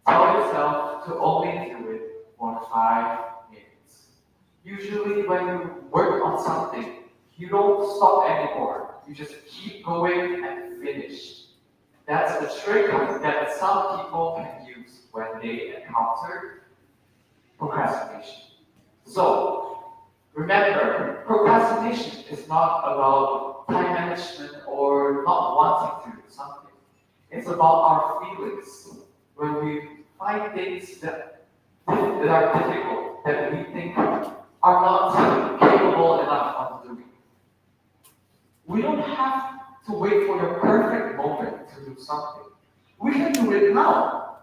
tell yourself to only do it for 5 minutes. Usually when you work on something, you don't stop anymore. You just keep going and finish. That's a trick that some people can use when they encounter procrastination. So, remember, procrastination is not about time management or not wanting to do something. It's about our feelings. When we find things that are difficult, that we think are not capable enough of doing. We don't have to wait for the perfect moment to do something. We can do it now.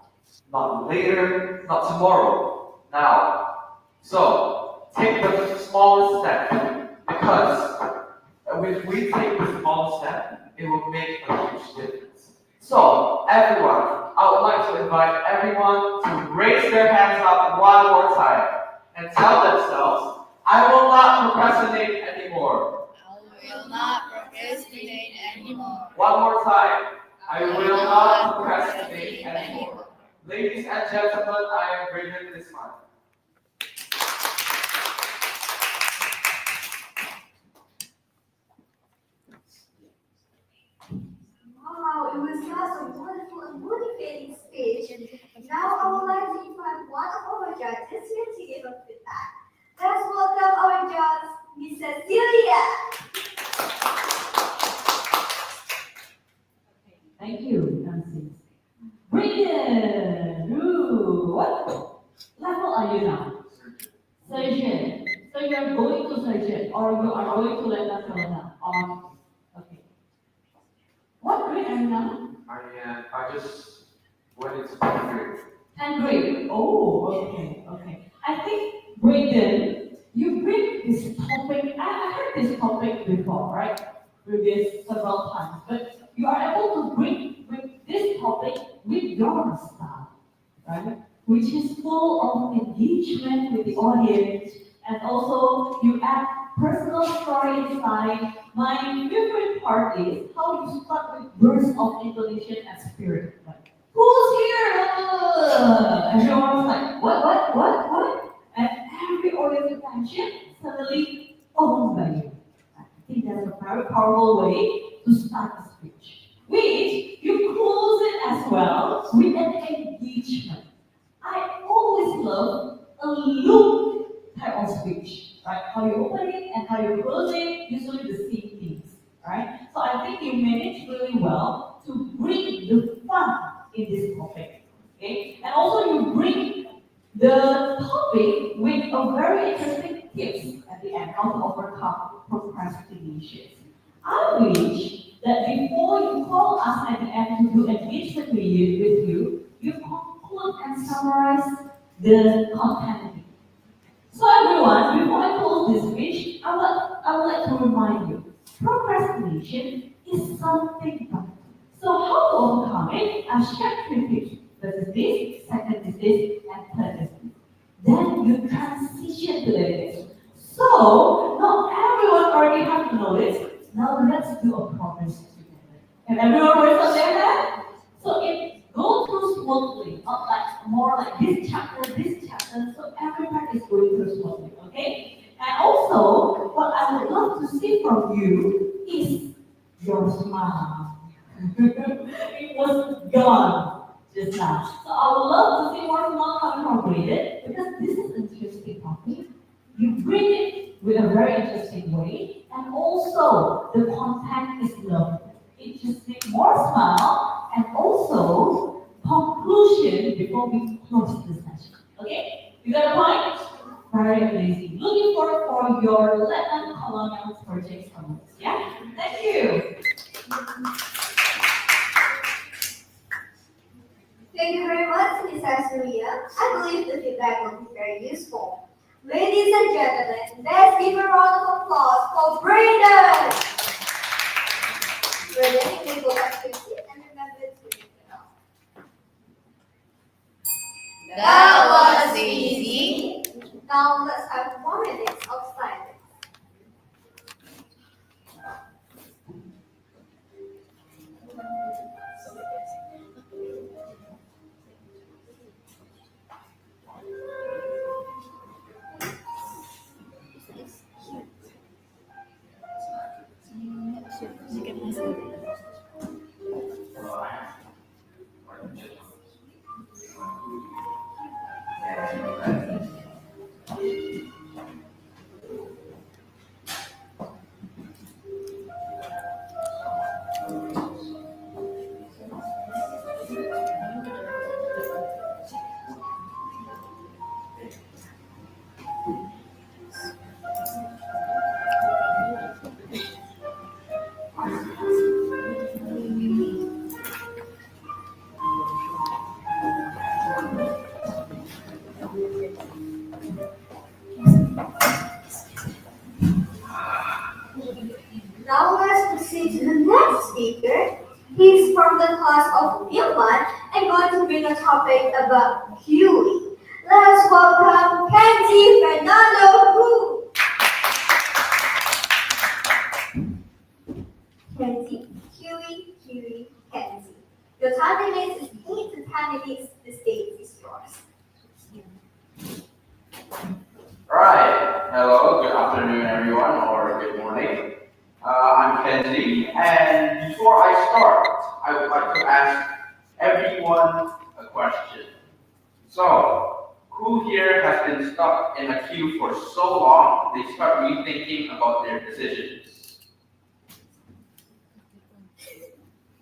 Not later, not tomorrow, now. So, take the smallest step, because if we take the small step, it will make a huge difference. So, everyone, I would like to invite everyone to raise their hands up one more time and tell themselves, I will not procrastinate anymore. I will not procrastinate anymore. One more time, I will not procrastinate anymore. Ladies and gentlemen, I am Bridget this month. Wow, it was such a wonderful and motivating speech. Now I would like to invite one of our judges here to give us feedback. Let's welcome our judge, Miss Cecilia. Thank you, Nancy. Brilliant! Ooh, what level are you now? Surgeon. So you are going to surgeon, or you are going to let us know now? Okay. What grade are you now? I just went into 10th grade. 10th grade. Oh, okay. I think, Brayden, you bring this topic, I heard this topic before, right? Previous several times, but you are able to bring this topic with your style, right? Which is full of engagement with the audience, and also you add personal story inside. My favorite part is how you start with bursts of intonation and spirit. Like, who's here? Everyone was like, what? And every audience attention suddenly owned by you. I think that's a very powerful way to start a speech. Which you close it as well with an engagement. I always love a loop type of speech, right? How you open it and how you close it, usually the same things, right? So I think you managed really well to bring the fun in this topic, okay? And also you bring the topic closing with a very interesting tips at the end how to overcome procrastination. I wish that before you call us at the end to do engagement with you, you conclude and summarize the content. So everyone, before I close this speech, I would like to remind you, procrastination is something bad. So how to overcome it? I've shared three tips. First is this, second is this, and third is this. Then you transition to the next. So now everyone already have to know this. Now let's do a progress together. Can everyone raise up their hand? So it go through smoothly, not like more like this chapter, so everyone is going through smoothly, okay? And also, what I would love to see from you is your smile. It was gone just now. So I would love to see more smile coming from Braden because this is an interesting topic. You bring it with a very interesting way, and also the content is lovely. It just needs more smile and also conclusion before we close the session. Okay? You got a point? Very amazing. Looking forward for your Latin colonial projects from us. Yeah? Thank you. Thank you very much, Mrs. Maria. I believe the feedback will be very useful. Ladies and gentlemen, let's give a round of applause for Brandon! Brandon, you may go back to your seat and remember to leave it off. That was easy. Now let's have 1 minute of silence. Now let's proceed to the next speaker. He's from the class of Vilman and going to bring a topic about Huey. Let's welcome Kenzie Fernando Hu. Kenzie, Huey, Kenzie. Your time limit is 8 to 10 minutes. The stage is yours. Right. Hello, good afternoon, everyone, or good morning. I'm Kenzie, and before I start, I would like to ask everyone a question. So, who here has been stuck in a queue for so long they start rethinking about their decisions?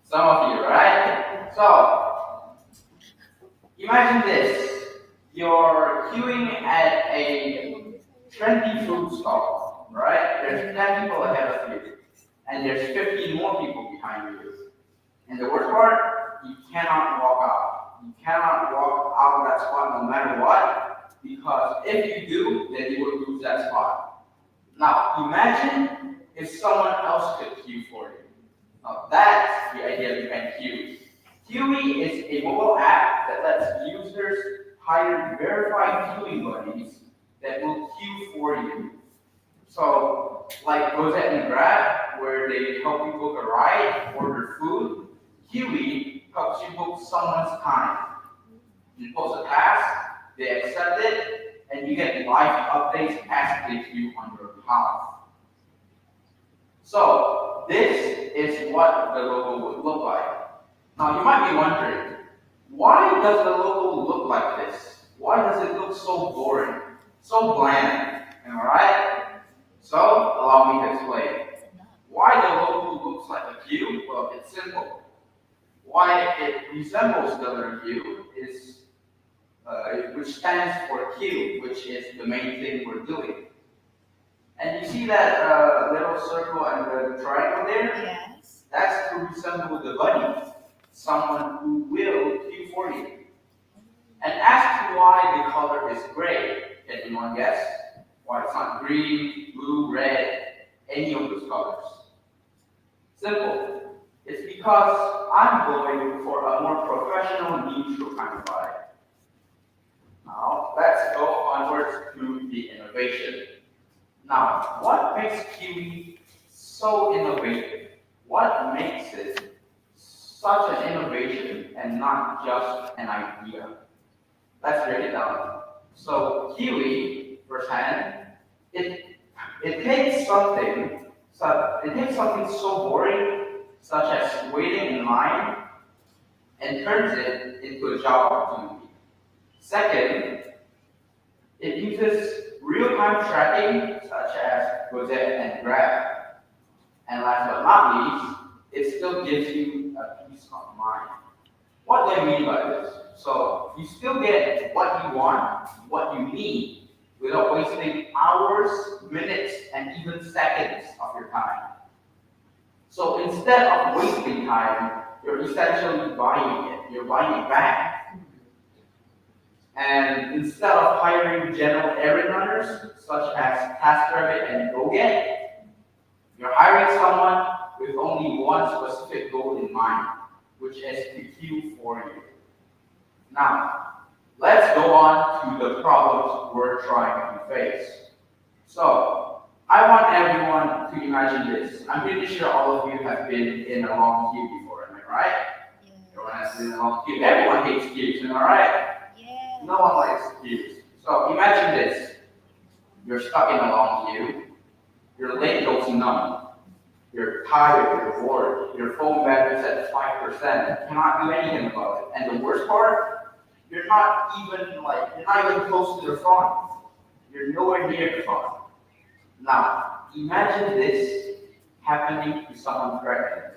Some of you, right? So, imagine this. You're queuing at a trendy food stall, right? There's 10 people ahead of you, and there's 15 more people behind you. And the worst part, you cannot walk out. You cannot walk out of that spot no matter what, because if you do, then you will lose that spot. Now, imagine if someone else could queue for you. Now, that's the idea behind Huey. Huey is a mobile app that lets users hire verified queuing buddies that will queue for you. So, like Rosette and Grab, where they help you book a ride, order food, Huey helps you book someone's time. You post a task, they accept it, and you get live updates as they queue on your behalf. So, this is what the logo would look like. Now, you might be wondering, why does the logo look like this? Why does it look so boring, so bland? Am I right? So, allow me to explain. Why the logo looks like a Q? Well, it's simple. Why it resembles the letter U is which stands for Q, which is the main thing we're doing. And you see that little circle and the triangle there? Yes. That's to resemble the bunny, someone who will queue for you. And as to why the color is gray, can anyone guess? Why it's not green, blue, red, any of those colors? Simple. It's because I'm going for a more professional, neutral kind of vibe. Now, let's go onwards to the innovation. Now, what makes Kiwi so innovative? What makes it such an innovation and not just an idea? Let's break it down. So Kiwi, firsthand, it takes something so boring, such as waiting in line, and turns it into a job opportunity. Second, it uses real-time tracking, such as Gojek and Grab. And last but not least, it still gives you a peace of mind. What do I mean by this? So you still get what you want, what you need, without wasting hours, minutes, and even seconds of your time. So instead of wasting time, you're essentially buying it. You're buying it back. And instead of hiring general errand runners, such as TaskRabbit and GoGet, you're hiring someone with only one specific goal in mind, which is to queue for you. Now, let's go on to the problems we're trying to face. So, I want everyone to imagine this. I'm pretty sure all of you have been in a long queue before, am I right? Yeah. Everyone has been in a long queue. Everyone hates queues, am I right? Yeah. No one likes queues. So imagine this. You're stuck in a long queue. Your leg goes numb. You're tired, you're bored. Your phone battery's at 5%. You cannot do anything about it. And the worst part, you're not even close to the front. You're nowhere near the front. Now, imagine this happening to someone pregnant.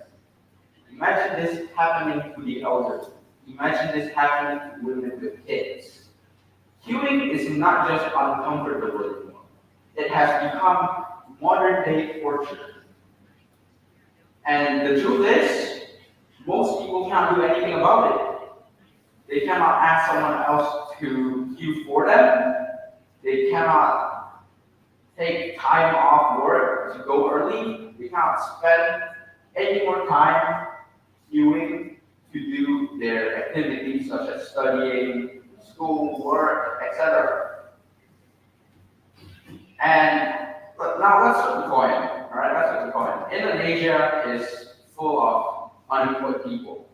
Imagine this happening to the elderly. Imagine this happening to women with kids. Queuing is not just uncomfortable anymore. It has become modern day torture. And the truth is, most people can't do anything about it. They cannot ask someone else to queue for them. They cannot take time off work to go early. They cannot spend any more time queuing to do their activities such as studying, school, work, etc. But now let's flip the coin. All right, let's flip the coin. Indonesia is full of unemployed people,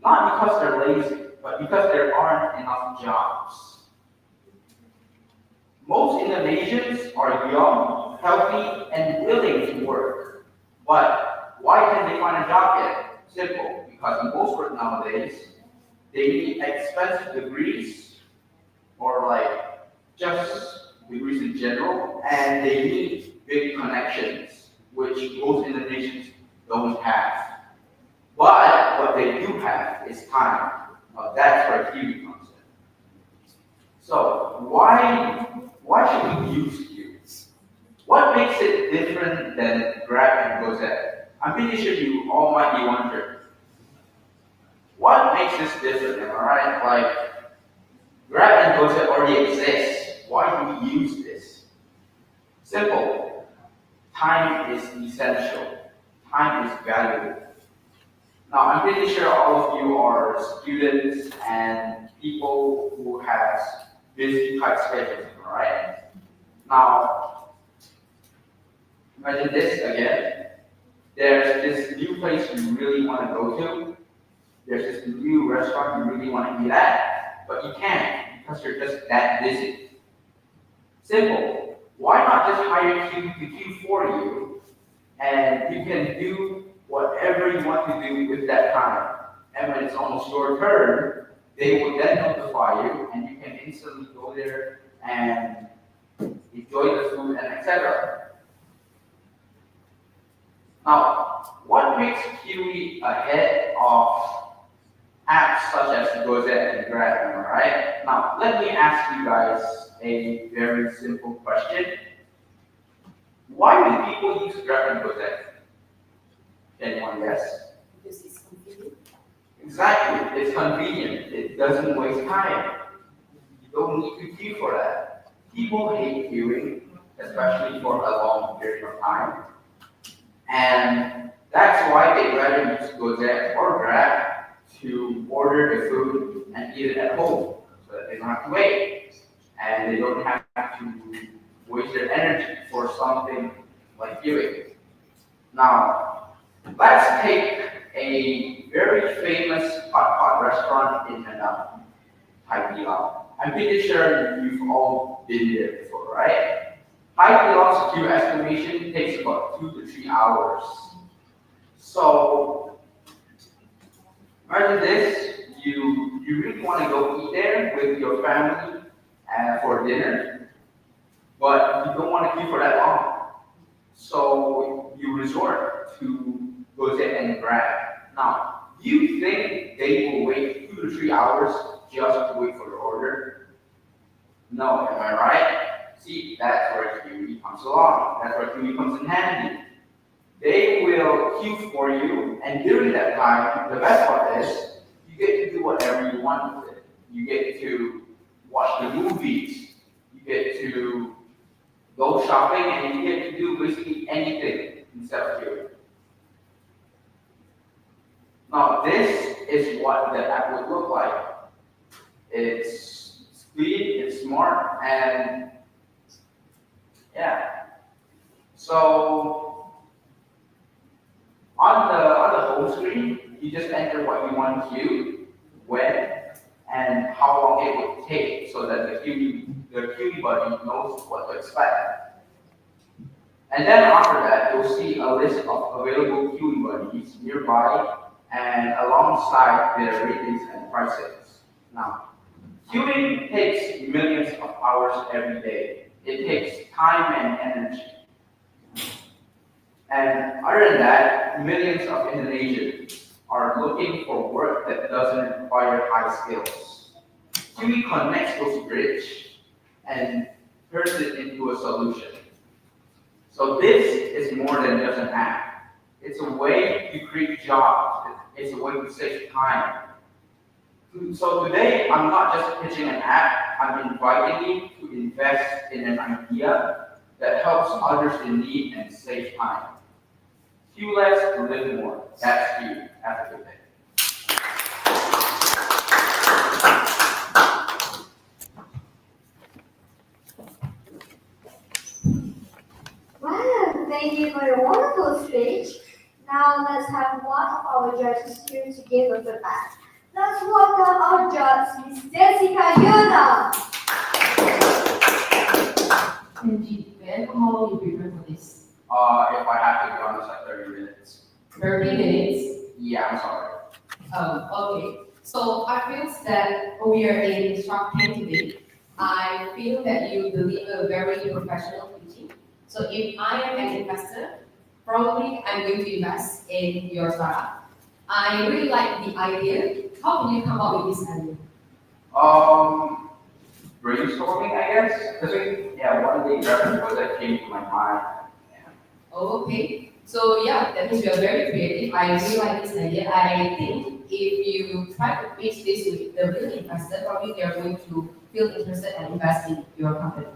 not because they're lazy, but because there aren't enough jobs. Most Indonesians are young, healthy, and willing to work. But why can't they find a job yet? Simple, because in most work nowadays, they need expensive degrees, or just degrees in general, and they need big connections, which most Indonesians don't have. But what they do have is time. That's where Kiwi comes in. So why should we use Kiwi? What makes it different than Grab and Gojek? I'm pretty sure you all might be wondering. What makes this different? Am I right? Grab and Gojek already exist. Why do we use this? Simple. Time is essential. Time is valuable. Now, I'm pretty sure all of you are students and people who have busy tight schedules, right? Now, imagine this again. There's this new place you really want to go to. There's this new restaurant you really want to eat at, but you can't because you're just that busy. Simple. Why not just hire Q to queue for you, and you can do whatever you want to do with that time. And when it's almost your turn, they will then notify you, and you can instantly go there and enjoy the food and etc. Now, what makes Kiwi ahead of apps such as Gojek and Grab, am I right? Now, let me ask you guys a very simple question. Why do people use Grab and Gojek? Anyone guess? Because it's convenient. Exactly, it's convenient. It doesn't waste time. You don't need to queue for that. People hate queuing, especially for a long period of time. And that's why they rather use Gojek or Grab to order the food and eat it at home so that they don't have to wait. And they don't have to waste their energy for something like queuing. Now, let's take a very famous hot restaurant in Hanoi, Hai Di Lao. I'm pretty sure you've all been there before, right? Hai Di Lao's queue estimation takes about 2 to 3 hours. So, imagine this, you really want to go eat there with your family for dinner, but you don't want to queue for that long. So you resort to Gojek and Grab. Now, do you think they will wait 2 to 3 hours just to wait for your order? No, am I right? See, that's where QE comes along. That's where QE comes in handy. They will queue for you, and during that time, the best part is you get to do whatever you want with it. You get to watch the movies. You get to go shopping, and you get to do basically anything instead of queuing. Now, this is what the app would look like. It's speed, it's smart, and yeah. So on the home screen, you just enter what you want to queue, when, and how long it would take, so that the queuing buddy knows what to expect. And then after that, you'll see a list of available queuing buddies nearby and alongside their ratings and prices. Now, queuing takes millions of hours every day. It takes time and energy. And other than that, millions of Indonesians are looking for work that doesn't require high skills. Queuing connects those bridges and turns it into a solution. So this is more than just an app. It's a way to create jobs. It's a way to save time. So today, I'm not just pitching an app, I'm inviting you to invest in an idea that helps others in need and save time. Queue less, live more. That's you. Have a good day. Wow, thank you for your wonderful speech. Now let's have one of our judges here to give us the back. Let's welcome our judge, Miss Jessica Yuna. Angie, when how long you prepare for this? If I have to be honest, like 30 minutes. 30 minutes? Yeah, I'm sorry. Okay. So I feel that we are in Shark Tank today. I feel that you deliver very professional teaching. So if I am an investor, probably I'm going to invest in your startup. I really like the idea. How did you come up with this idea? Brainstorming, I guess. Because one day reference was that came to my mind. Okay. So yeah, that means you are very creative. I really like this idea. I think if you try to pitch this with the real investor, probably they are going to feel interested and invest in your company.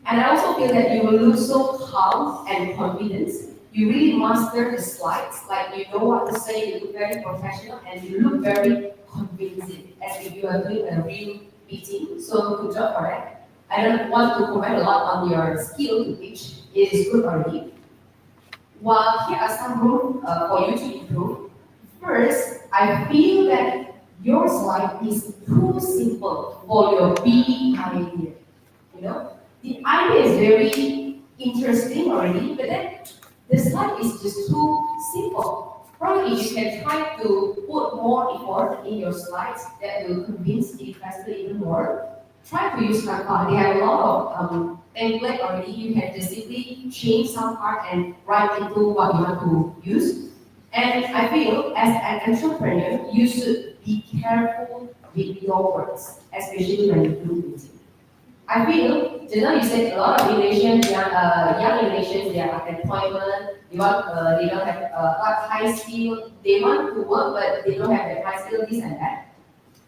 And I also feel that you will look so calm and confident. You really master the slides, like you know what to say, you look very professional, and you look very convincing, as if you are doing a real meeting. So good job for that. I don't want to comment a lot on your skill to pitch. It is good already. While here are some room for you to improve. First, I feel that your slide is too simple for your big idea. You know, the idea is very interesting already, but then the slide is just too simple. Probably you can try to put more effort in your slides that will convince the investor even more. Try to use Canva. They have a lot of template already. You can just simply change some part and write into what you want to use. And I feel as an entrepreneur, you should be careful with your words, especially when you do meeting. I feel, just now you said a lot of Indonesians, young Indonesians, they are unemployment, they don't have high skill, they want to work but they don't have that high skill, this and that.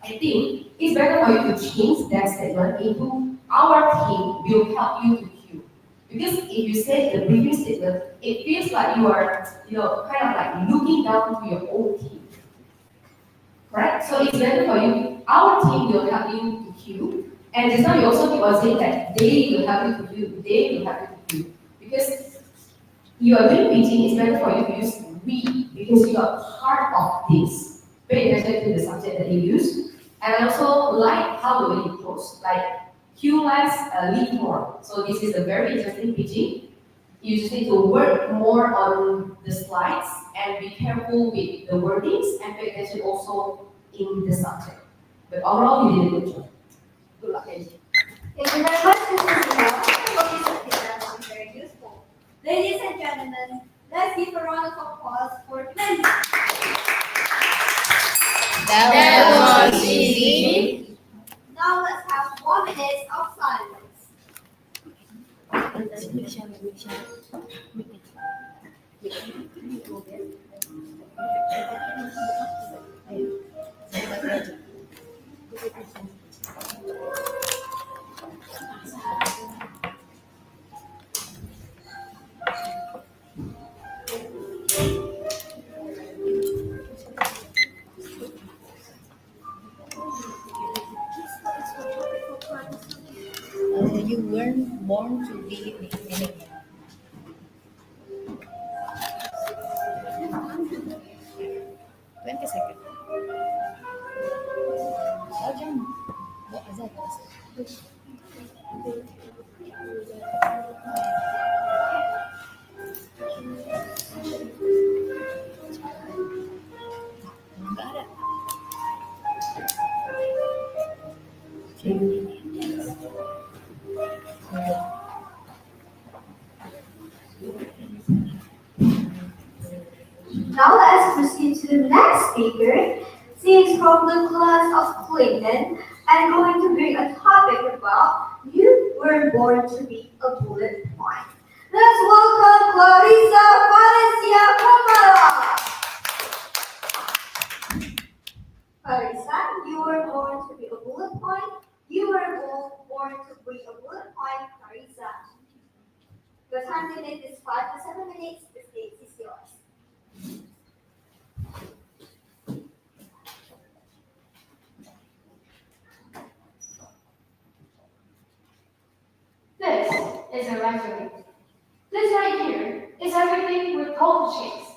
I think it's better for you to change that statement into our team will help you to queue. Because if you say the briefing statement, it feels like you are, kind of like looking down to your own team. Correct? So it's better for you. Our team will help you to queue. And just now you also keep on saying that they will help you to queue. They will help you to queue. Because you are doing meeting, it's better for you to use we because you are part of this. Pay attention to the subject that you use. And I also like how the way you post. Like queue less, lead more. So this is a very interesting pitching. You just need to work more on the slides and be careful with the wordings and pay attention also in the subject. But overall, you did a good job. Good luck, Angie. Thank you very much, Mrs. Sina. I hope this feedback was very useful. Ladies and gentlemen, let's give a round of applause for Glenn. That was easy. Now let's have 1 minute of silence. You weren't born to be me anymore. 20 seconds. Oh, jangan. Buat azan. Enggak ada. Now let's proceed to the next speaker. She is from the class of Clinton and going to bring a topic about you were born to be a bullet point. Let's welcome Clarissa Valencia Kamala. Clarissa, you were born to be a bullet point. You were born to be a bullet point, Clarissa. Your time limit is 5 to 7 minutes. The stage is yours. This is a resume. This right here is everything we're told to chase.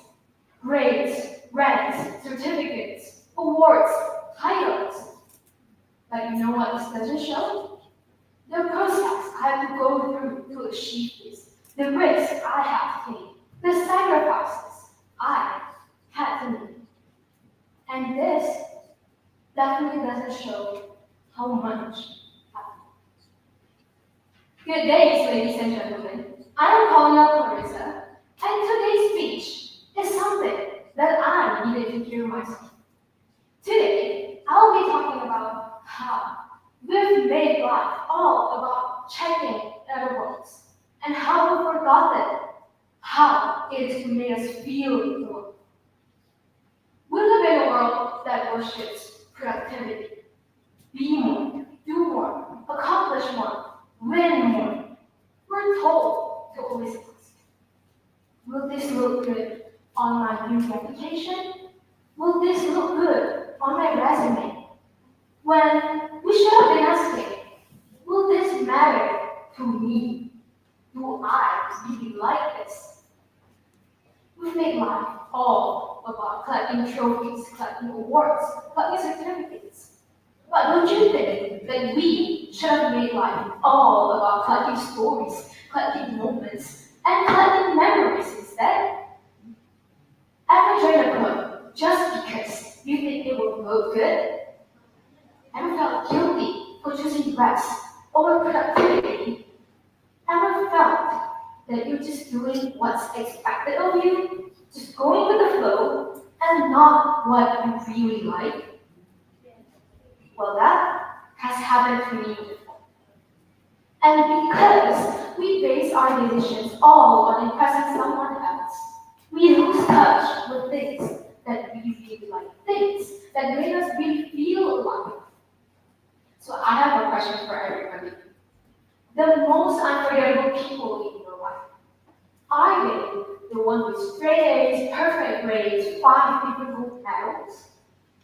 Grades, ranks, certificates, awards, titles. But you know what this doesn't show? The process I have to go through to achieve this, the risks I have to take, the sacrifices I had to make. And this definitely doesn't show how much Good days, ladies and gentlemen. I am calling out Clarissa, and today's speech is something that I needed to hear myself. Today, I'll be talking about how we've made life all about checking other worlds, and how we've forgotten how it is to make us feel the world. We live in a world that worships productivity. Be more, do more, accomplish more, win more. We're told to always ask, will this look good on my youth application? Will this look good on my resume? When we should have been asking, will this matter to me? Do I really like this? We make life all about collecting trophies, collecting awards, collecting certificates. But don't you think that we should have made life all about collecting stories, collecting moments, and collecting memories instead? Ever join a club just because you think it will look good? Ever felt guilty for choosing rest over productivity? Ever felt that you're just doing what's expected of you, just going with the flow, and not what you really like? Well, that has happened to me before. And because we base our decisions all on impressing someone else, we lose touch with things that we really like, things that make us really feel alive. So I have a question for everybody. The most unforgettable people in your life, are they the one with straight A's, perfect grades, 5 different gold medals?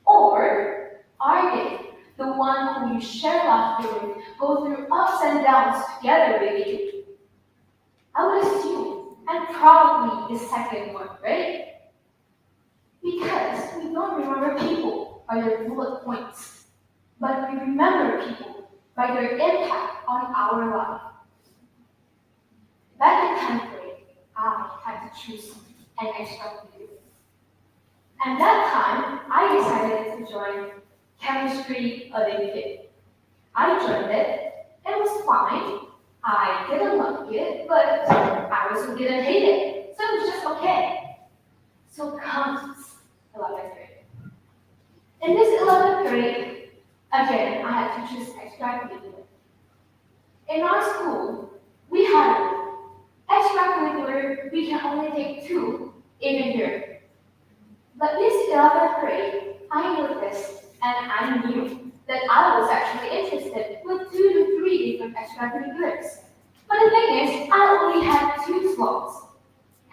Or are they the one who you share laughter with, go through ups and downs together with you? I would assume, and probably the second one, right? Because we don't remember people by their bullet points, but we remember people by their impact on our life. Back in 10th grade, I had to choose an extracurricular. And that time, I decided to join chemistry Olympiad. I joined it. It was fine. I didn't like it, but I also didn't hate it. So it was just okay. So comes 11th grade. In this 11th grade, again, I had to choose extracurricular. In our school, we had a rule. Extracurricular, we can only take 2 in a year. But this 11th grade, I noticed and I knew that I was actually interested with 2 to 3 different extracurriculars. But the thing is, I only had 2 slots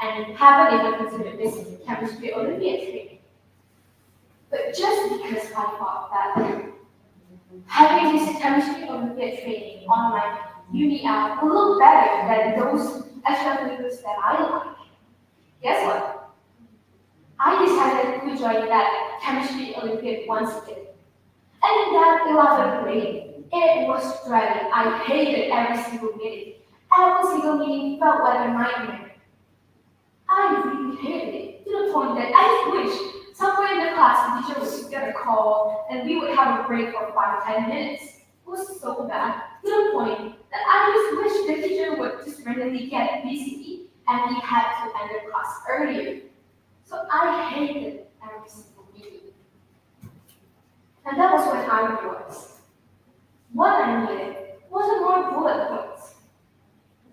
and haven't even considered this chemistry Olympiad training. But just because I thought that having this chemistry Olympiad training on my uni app will look better than those extracurriculars that I like, guess what? I decided to join that chemistry Olympiad once again. And in that 11th grade, it was dreaded. I hated every single meeting. Every single meeting felt like a nightmare. I really hated it, to the point that I wish somewhere in the class the teacher would get a call and we would have a break for 5-10 minutes. It was so bad, to the point that I just wish the teacher would just randomly get busy and we had to end the class earlier. So I hated every single meeting. And that was when I realized what I needed wasn't more bullet points.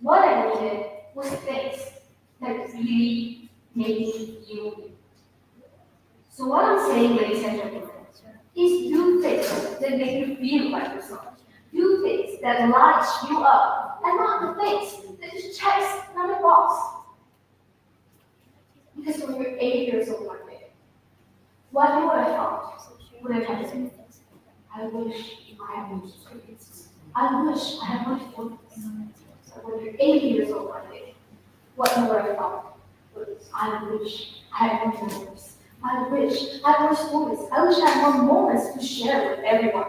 What I needed was things that really made me feel good. So what I'm saying, ladies and gentlemen, is do things that make you feel like yourself. Do things that light you up, and not the things that just checks another box. Because when you're 8 years old one day, what you would have thought would have happened. I wish I had more experience. I wish I had more focus. So when you're 8 years old one day, what you would have thought was, I wish I had more memories. I wish I had more stories. I wish I had more moments to share with everyone.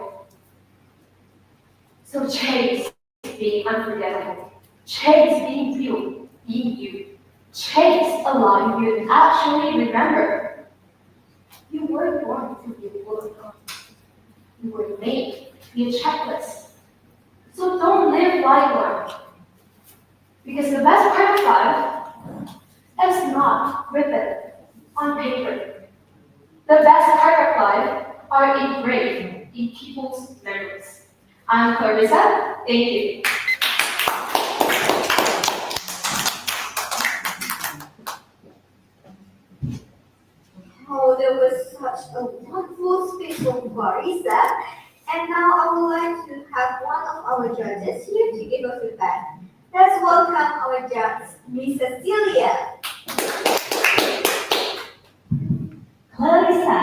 So chase being unforgettable. Chase being real, being you. Chase a life you actually remember. You weren't born to be a bullet point. You were made to be a checklist. So don't live like one. Because the best part of life is not written on paper. The best part of life are engraved in people's memories. I'm Clarissa. Thank you. Oh, there was such a wonderful speech from Marisa. And now I would like to have one of our judges here to give us feedback. Let's welcome our judge, Miss Cecilia. Clarissa.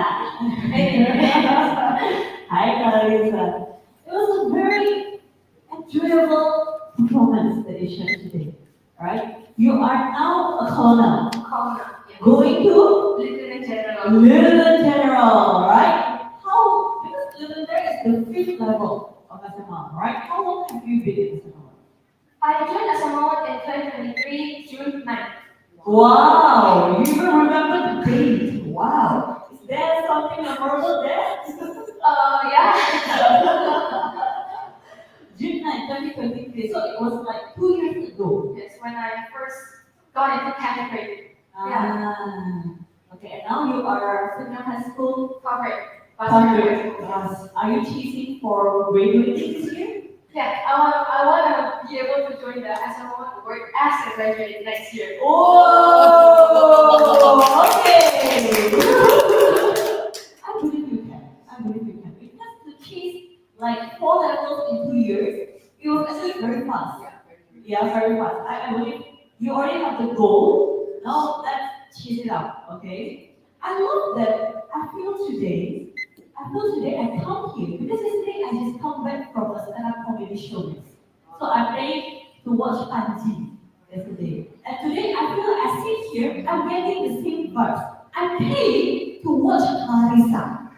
Hi, Clarissa. It was a very enjoyable performance that you shared today. Right? You are now a colonel. Going to Lieutenant General. Lieutenant General, right? How, because Lieutenant is the 5th level of SMA, right? How long have you been in SMA? I joined SMO in 2023, June 9th. Wow, you even remember the date. Wow. Is there something memorable there? Yeah. June 9, 2023. So it was like 2 years ago. Yes, when I first got into category. Ah. Okay, and now you are senior high school. Correct. Are you chasing for graduating this year? Yeah, I want to be able to join the SMO work as a graduate next year. Oh, okay. I believe you can. I believe you can. Because to chase like 4 levels in 2 years, it was actually very fast. Yeah, very fast. I believe you already have the goal. Now let's chase it out, okay? I love that I feel today I come here because yesterday I just come back from a stand-up comedy show. So I paid to watch Panji yesterday. And today I feel like I sit here, I'm getting the same vibes. I paid to watch Harisa.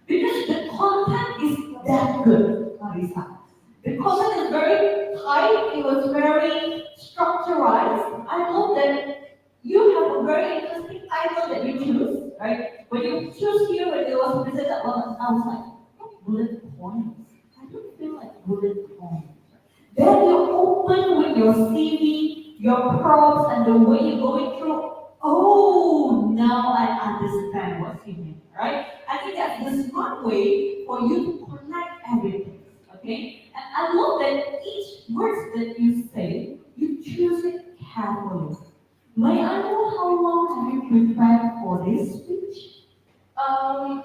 Because the content is that good, Harisa. The content is very tight, it was very structurized. I know that you have a very interesting title that you choose, right? When you choose here, when it was presented, well, I was like, bullet points. I don't feel like bullet points. Then you open with your CV, your prompts, and the way you're going through. Oh, now I understand what you mean, right? I think that's the smart way for you to connect everything, okay? And I love that each word that you say, you choose it carefully. May I know how long have you prepared for this speech?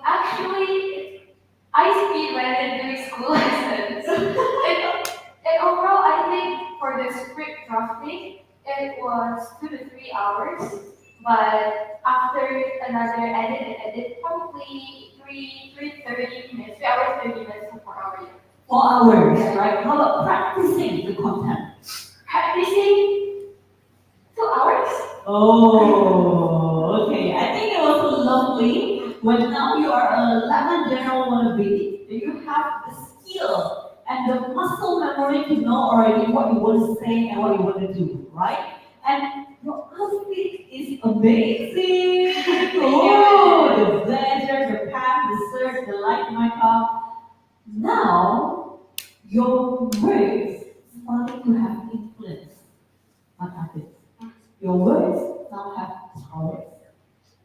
Actually, I speed when I'm doing school lessons. And overall, I think for the script drafting, it was 2 to 3 hours. But after another edit, probably 3 hours 30 minutes to 4 hours. 4 hours, right? How about practicing the content? Practicing 2 hours. Oh, okay. I think it was lovely when now you are a lemon general wannabe, that you have the skill and the muscle memory to know already what you want to say and what you want to do, right? And your outfit is amazing. Oh, the blazer, the pants, the shirt, the light makeup. Now, your words starting to have influence on others. Your words now have power.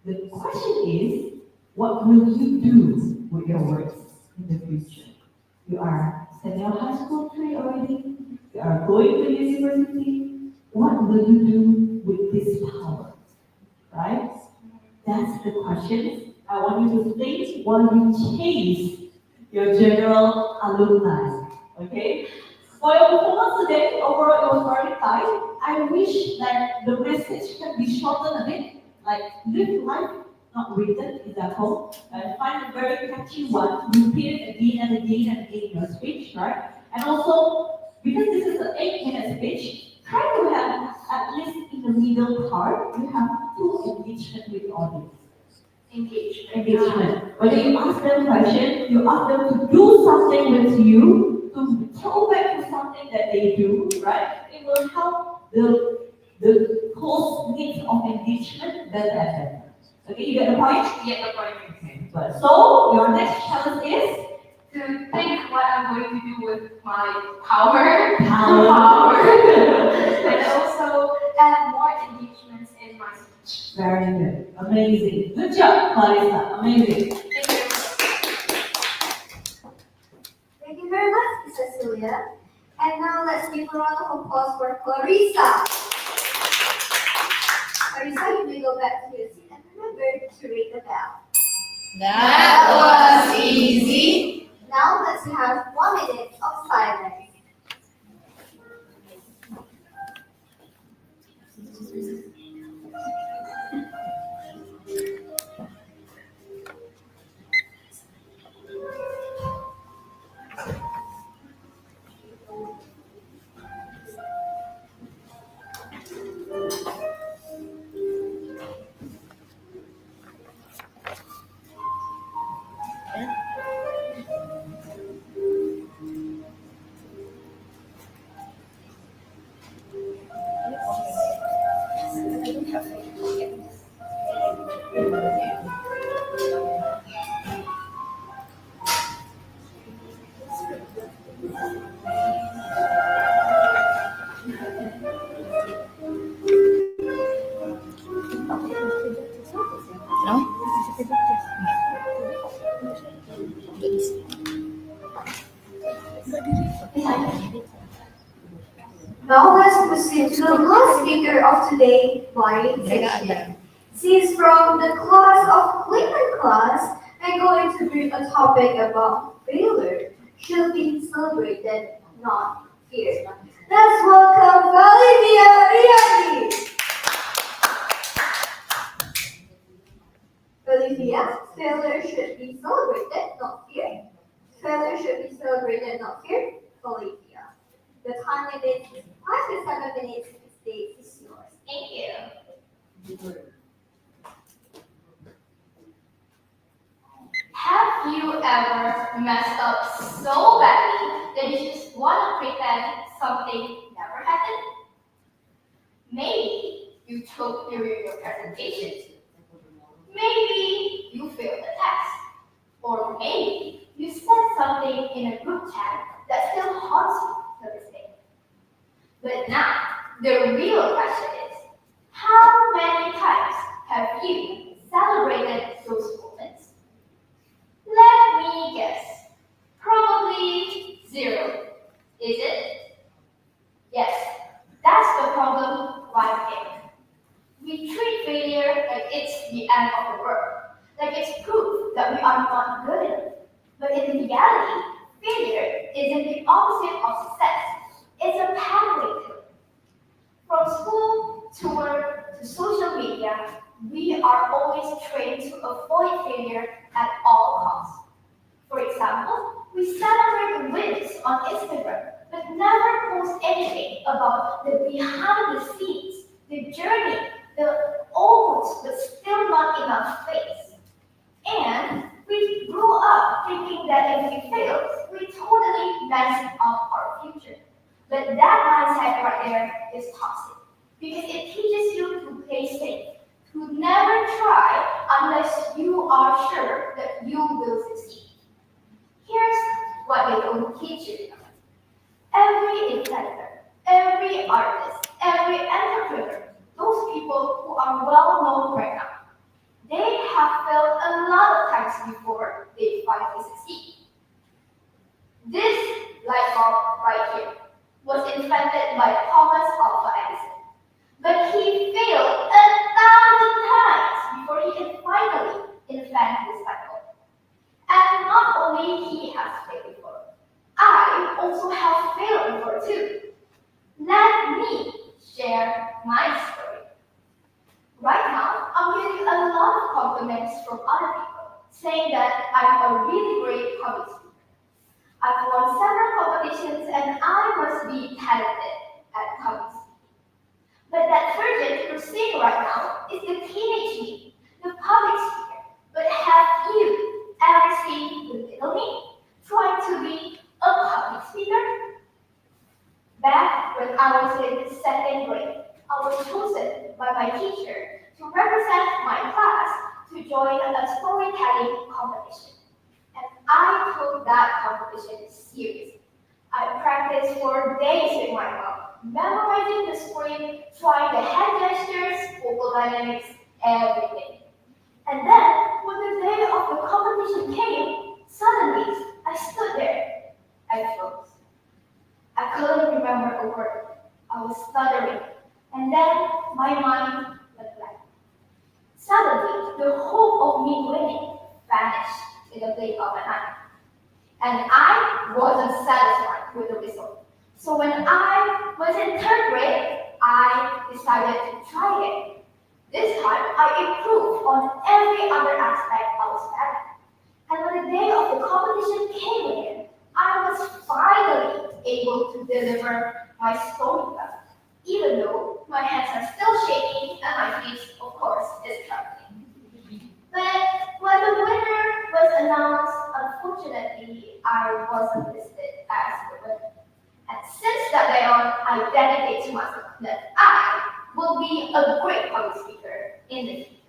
The question is, what will you do with your words in the future? You are senior high school trade already. You are going to university. What will you do with this power? Right? That's the question. I want you to think while you chase your general alumni. Okay? For your performance today, overall it was very tight. I wish that the message can be shortened a bit, like live life, not written, is at home. Find a very catchy one, repeat it again and again and again in your speech, right? And also, because this is an 8-minute speech, try to have at least in the middle part, you have two engagement with the audience. Engagement. Whether you ask them questions, you ask them to do something with you, to throw back to something that they do, right? It will help the close needs of engagement better and better. Okay, you get the point? Get the point. Okay. But so your next challenge is To think what I'm going to do with my power, power. and also add more engagements in my speech. Very good. Amazing. Good job, Clarissa. Amazing. Thank you. Thank you very much, Miss Cecilia. And now let's give a round of applause for Clarissa. Clarissa, you may go back to your seat and remember to ring the bell. That was easy. Now let's have 1 minute of silence. No? Now let's proceed to the last speaker of today, Mari Sesi. She is from the class of Clayton class and going to bring a topic about failure should be celebrated, not feared. Let's welcome Olivia Riani. Olivia, failure should be celebrated, not feared. Failure should be celebrated, not feared. Olivia. The time limit is 5 to 7 minutes. The stage is yours. Thank you. Have you ever messed up so badly that you just want to pretend something never happened? Maybe you choked during your presentation. Maybe you failed a test. Or maybe you said something in a group chat that still haunts you to this day. But now, the real question is, how many times have you celebrated those moments? Let me guess. Probably 0. Is it? Yes, that's the problem right there. We treat failure like it's the end of the world, like it's proof that we are not good enough. But in reality, failure isn't the opposite of success. It's a pathway to it. From school to work to social media, we are always trained to avoid failure at all costs. For example, we celebrate wins on Instagram, but never post anything about the behind the scenes, the journey, the almost but still not enough phase. And we grew up thinking that if we fail, we totally mess up our future. But that mindset right there is toxic because it teaches you to play safe, to never try unless you are sure that you will succeed. Here's what they don't teach you. Every inventor, every artist, every entrepreneur, those people who are well known right now, they have failed a lot of times before they finally succeed. This light bulb right here was invented by Thomas Alva Edison, but he failed 1,000 times before he can finally invent this light bulb. And not only he has failed before, I also have failed before too. Let me share my story. Right now, I'm getting a lot of compliments from other people saying that I'm a really great public speaker. I've won several competitions and I must be talented at public speaking. But that version you're seeing right now is the teenage me, the public speaker. But have you ever seen the little me trying to be a public speaker? Back when I was in second grade, I was chosen by my teacher to represent my class to join a storytelling competition. And I took that competition seriously. I practiced for days with my mom, memorizing the story, trying the hand gestures, vocal dynamics, everything. And then, when the day of the competition came, suddenly I stood there. I froze. I couldn't remember a word. I was stuttering. And then my mind went blank. Suddenly, the hope of me winning vanished in the blink of an eye. And I wasn't satisfied with the result. So when I was in third grade, I decided to try again. This time, I improved on every other aspect I was bad at. And when the day of the competition came again, I was finally able to deliver my story well, even though my hands are still shaking and my face, of course, is trembling. But when the winner was announced, unfortunately, I wasn't listed as the winner. And since that day on, I dedicate to myself that I will be a great public speaker in the future.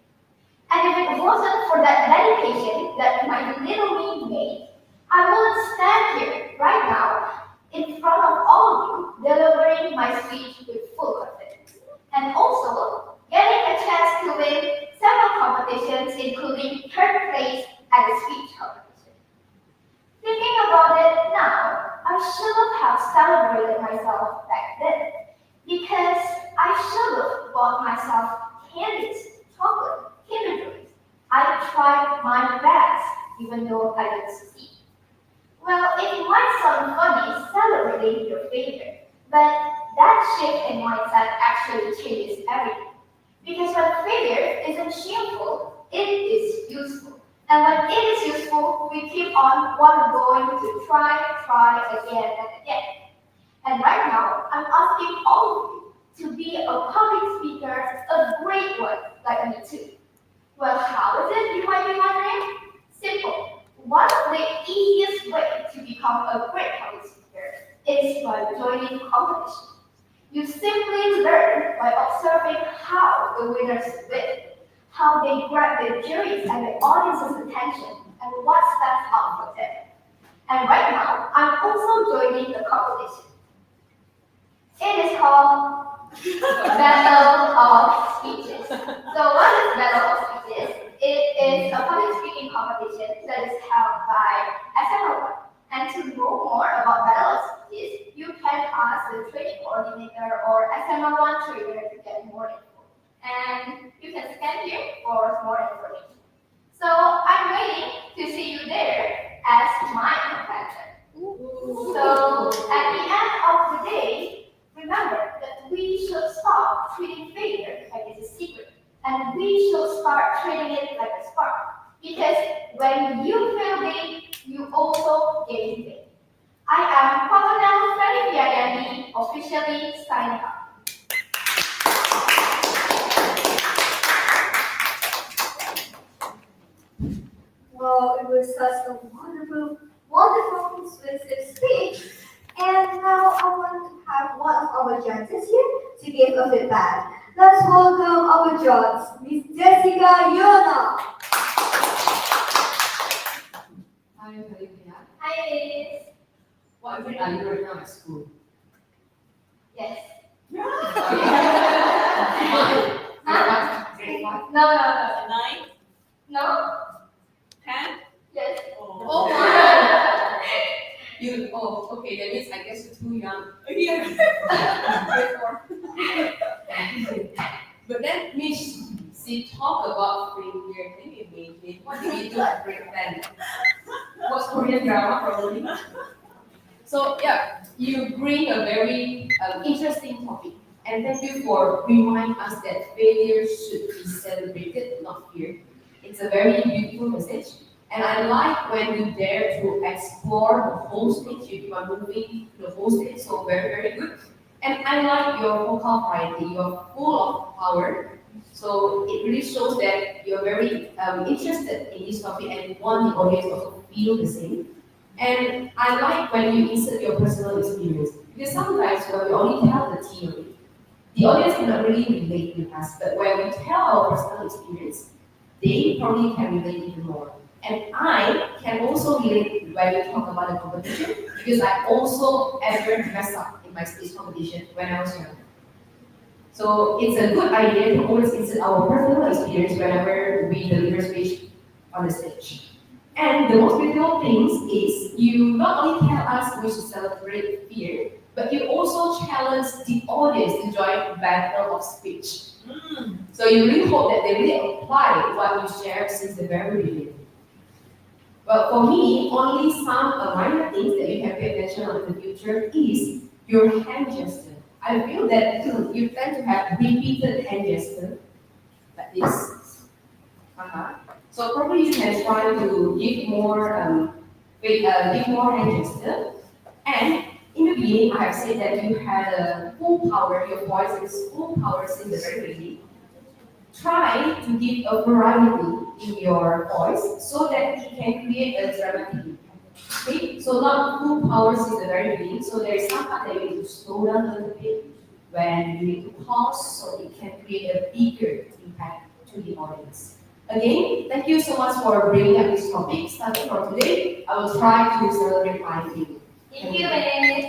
And if it wasn't for that dedication that my little me made, I wouldn't stand here right now in front of all of you delivering my speech with full confidence. And also getting a chance to win several competitions, including third place at the speech competition. Thinking about it now, I shouldn't have celebrated myself back then because I should have bought myself candies, chocolate, Kinder Joys. I tried my best even though I didn't succeed. Well, it might sound funny celebrating your failure, but that shift in mindset actually changes everything. Because when failure isn't shameful, it is useful. And when it is useful, we keep on going to try again and again. And right now, I'm asking all of you to be a public speaker, a great one, like me too. Well, how is it, you might be wondering? Simple. One of the easiest way to become a great public speaker is by joining competition. You simply learn by observing how the winners win, how they grab the jury's and the audience's attention, and what stands out for them. And right now, I'm also joining the competition. It is called Battle of Speeches. So what is Battle of Speeches? It is a public speaking competition that is held by SML1. And to know more about Battle of Speeches, you can ask the training coordinator or SML1 trainer to get more info. And you can scan here for more information. So I'm waiting to see you there as my competitor. So at the end of the day, remember that we should stop treating failure like it's a secret, and we should start treating it like a spark. Because when you fail big, you also gain big. I am Colonel Freddy Viagandi, officially signing up. Well, it was such a wonderful, persuasive speech. And now I want to have one of our judges here to give a feedback. Let's welcome our judge, Miss Jessica Yona. Hi, Olivia. Hi, ladies. What grade are you right now at school? Yes. Grade 5? No. 9, No? 10. Yes. Oh my! Okay, that means I guess you're too young. Grade 4. But then Miss she talked about failure. Can you imagine? What did we do at grade 10? Was Korean drama probably. So yeah, you bring a very interesting topic. And thank you for reminding us that failure should be celebrated, not feared. It's a very beautiful message. And I like when you dare to explore the whole stage. You are moving the whole stage, so very, very good. And I like your vocal variety. You're full of power. So it really shows that you're very interested in this topic and want the audience also feel the same. And I like when you insert your personal experience. Because sometimes when we only tell the theory, the audience cannot really relate with us. But when we tell our personal experience, they probably can relate even more. And I can also relate when we talk about the competition because I also ever dressed up in my speech competition when I was young. So it's a good idea to always insert our personal experience whenever we deliver speech on the stage. And the most beautiful thing is you not only tell us we should celebrate fear, but you also challenge the audience to join battle of speech. So you really hope that they really apply what you shared since the very beginning. Well, for me, only some minor things that you can pay attention on in the future is your hand gesture. I feel that you tend to have repeated hand gesture like this. So probably you can try to give more, give more hand gesture. And in the beginning, I have said that you had a full power. Your voice is full power since the very beginning. Try to give a variety in your voice so that it can create a dramatic impact. Okay, so not full power since the very beginning. So there is some part that you need to slow down a little bit when you need to pause so it can create a bigger impact to the audience. Again, thank you so much for bringing up this topic. Starting from today, I will try to celebrate my failure. Thank you, Miss.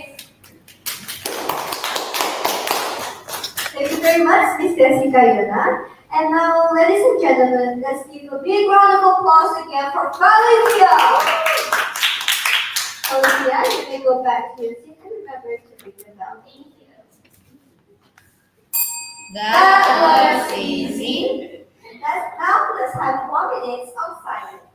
Thank you very much, Miss Jessica Yona. And now, ladies and gentlemen, let's give a big round of applause again for Valencia. Olivia, you may go back to your seat and remember to ring the bell. Thank you. That was easy. Let's have 1 minute of silence.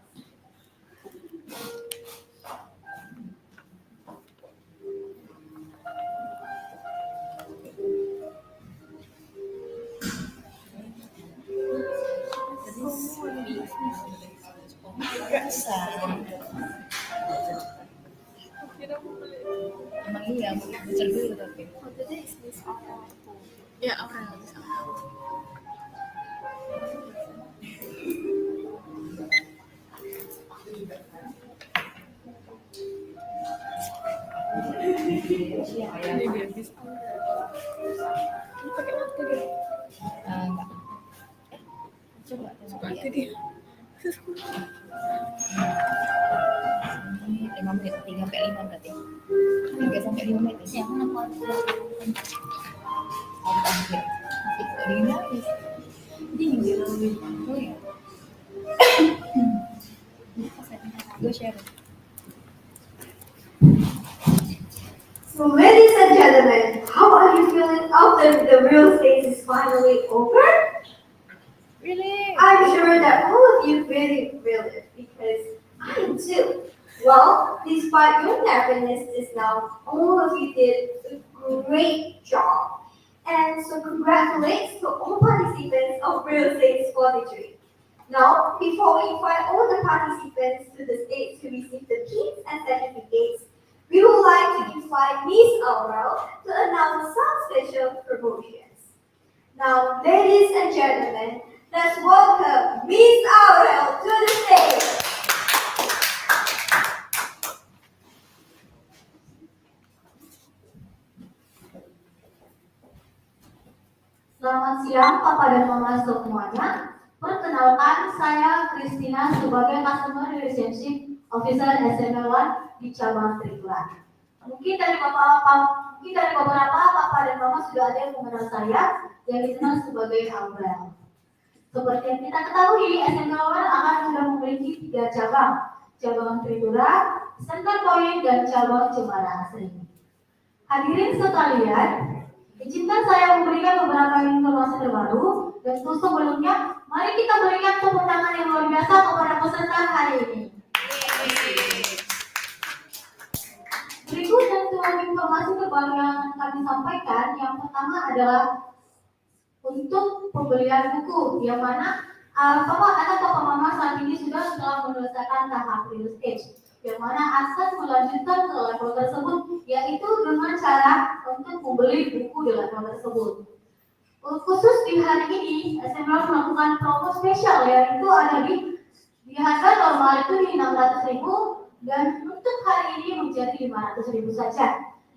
Emang iya, belajar dulu tapi. Oh, today is Miss Aurel. Ya, Aurel bisa. Ini dia Miss Aurel. Ini pakai waktu dia. Enggak. Coba ke dia. Ini 5 menit, 3 sampai 5 berarti. 3 sampai 5 menit. Yang mana Dingin habis. Dingin dia lebih. Oh ya. Gue share. So, ladies and gentlemen, how are you feeling after the real stage is finally over? Really? I'm sure that all of you really feel it because I am too. Well, despite your nervousness just now, all of you did a great job. And so congratulations to all participants of Real Stage 43. Now, before we invite all the participants to the stage to receive the keys and certificates, we would like to invite Miss Aurel to announce some special promotions. Now, ladies and gentlemen, let's welcome Miss Aurel to the stage. Selamat siang Papa dan Mama semuanya. Perkenalkan, saya Christina sebagai Customer Relationship Officer SML1 di cabang Triglan. Mungkin dari beberapa Papa dan Mama sudah ada yang mengenal saya yang dikenal sebagai Aurel. Seperti yang kita ketahui, SML1 akan sudah memiliki 3 cabang, cabang Trigura, Center Point, dan cabang Cemara Asri. Hadirin sekalian, izinkan saya memberikan beberapa informasi terbaru dan untuk sebelumnya, mari kita berikan tepuk tangan yang luar biasa kepada peserta hari ini. Berikut dan informasi terbaru yang kami sampaikan. Yang pertama adalah untuk pembelian buku, yang mana Papa Mama saat ini telah menyelesaikan tahap real stage, yang mana akses melanjutkan ke level tersebut yaitu dengan cara untuk membeli buku di level tersebut. Khusus di hari ini, SML melakukan promo spesial yaitu ada di harga normal itu di 600.000 dan untuk hari ini menjadi 500.000 saja.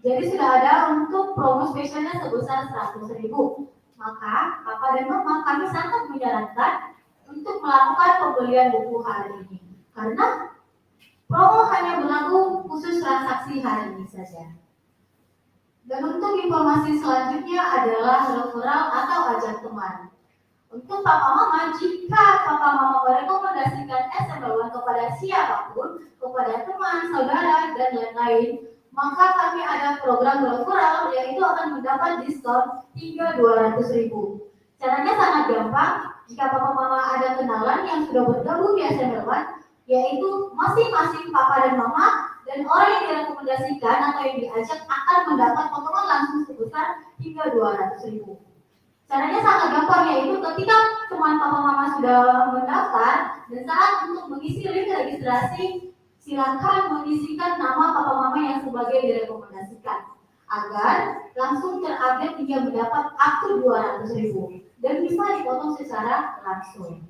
Jadi sudah ada untuk promo spesialnya sebesar 100.000. Maka Papa dan Mama kami sangat menyarankan untuk melakukan pembelian buku hari ini karena promo hanya berlaku khusus transaksi hari ini saja. Dan untuk informasi selanjutnya adalah referral atau ajak teman. Untuk Papa Mama, jika Papa Mama merekomendasikan SML1 kepada siapapun, kepada teman, saudara, dan lain-lain, maka kami ada program referral yaitu akan mendapat diskon hingga 200.000. Caranya sangat gampang. Jika Papa Mama ada kenalan yang sudah bergabung di SML1, yaitu masing-masing Papa dan Mama dan orang yang direkomendasikan atau yang diajak akan mendapat potongan langsung sebesar hingga 200.000. Caranya sangat gampang, yaitu ketika teman Papa Mama sudah mendaftar dan saat untuk mengisi link registrasi, silakan mengisikan nama Papa Mama yang sebagai direkomendasikan agar langsung terupdate hingga mendapat up to 200.000 dan bisa dipotong secara langsung.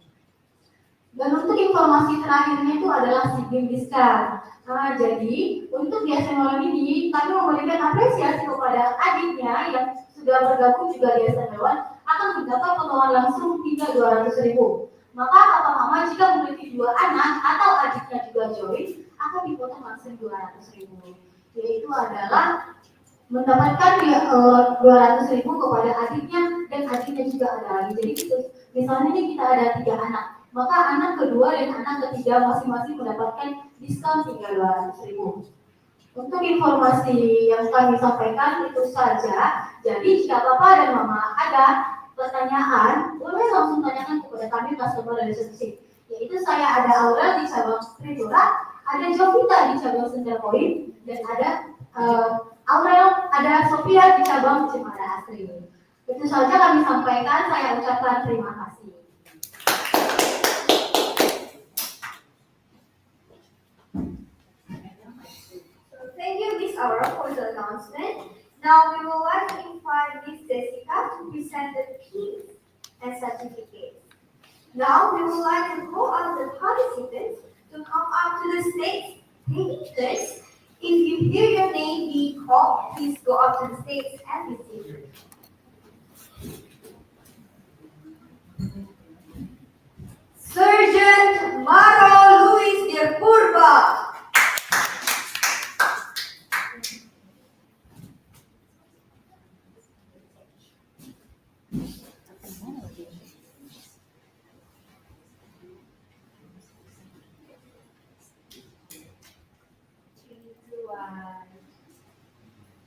Dan untuk informasi terakhirnya itu adalah SIGIM diskon. Nah, jadi untuk di SML ini kami memberikan apresiasi kepada adiknya yang sudah bergabung juga di SML akan mendapat potongan langsung hingga 200.000. Maka Papa Mama jika memiliki 2 anak atau adiknya juga join akan dipotong langsung 200.000. Yaitu adalah mendapatkan 200.000 kepada adiknya dan adiknya juga ada lagi. Jadi misalnya ini kita ada 3 anak. Maka anak kedua dan anak ketiga masing-masing mendapatkan diskon hingga 200.000. Untuk informasi yang kami sampaikan itu saja. Jadi jika Papa dan Mama ada pertanyaan, boleh langsung tanyakan kepada kami customer dari Sesi. Yaitu saya ada Aurel di cabang Tribura, ada Jovita di cabang Sendal Point, dan ada Aurel, ada Sophia di cabang Cemara Asri. Itu saja kami sampaikan, saya ucapkan terima kasih. Thank you, Miss Aura, for the announcement. Now we would like to invite Miss Jessica to present the pins and certificates. Now we would like to call on the participants to come up to the stage, taking turns. If you hear your name being called, please go up to the stage and receive it. Sergeant Maro Luis de Purba.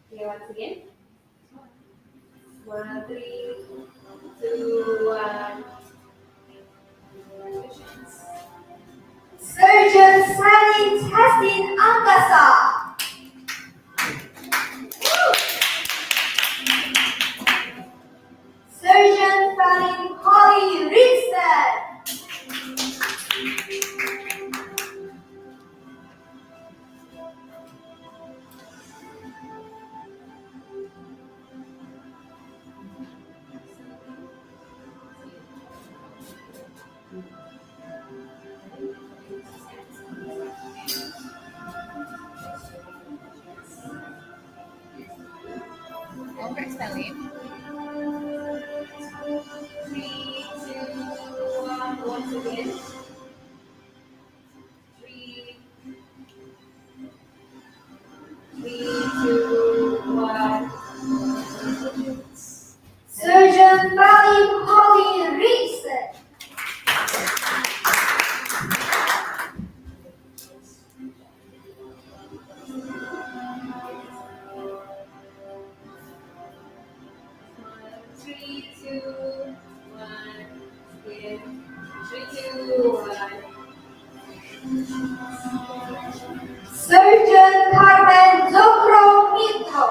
Okay, once again. 1, 3, 2, 1. Surgeon Sanin Testin Angkasa. Surgeon Sanin Holly Rinsen. Over spelling. 3, 2, 1. Once again. 3, 2, 1. Surgeon Sanin Holly Rinsen. Surgeon Carmen Zokro Mitro.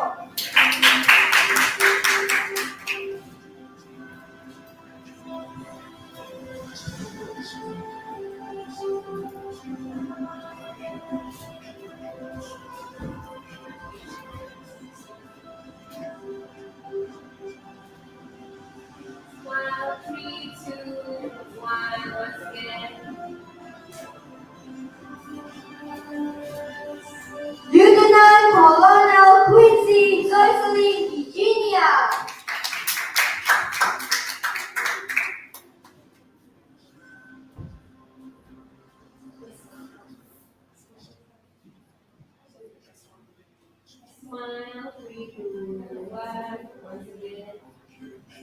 Smile, 3, 2, 1. Once again. Lieutenant Colonel Quincy Joycelyn Virginia. Smile, 3, 2, 1. Once again.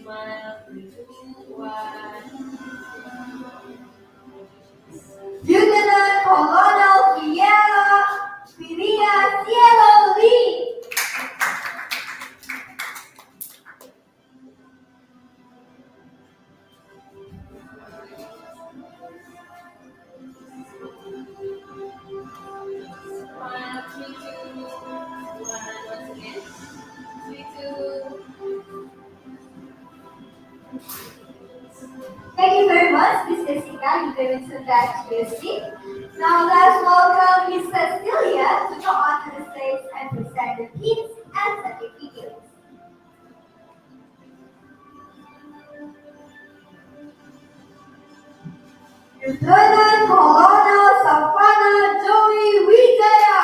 Smile, 3, 2, 1. Lieutenant Colonel Filia Cielo Lee. Smile, 3, 2, 1. Once again. 3, 2. Thank you very much, Miss Jessica. You can return back to your seat. Now let's welcome Miss Cecilia to come onto the stage and present the pins and certificates. Lieutenant Colonel Savannah Joey Wijaya.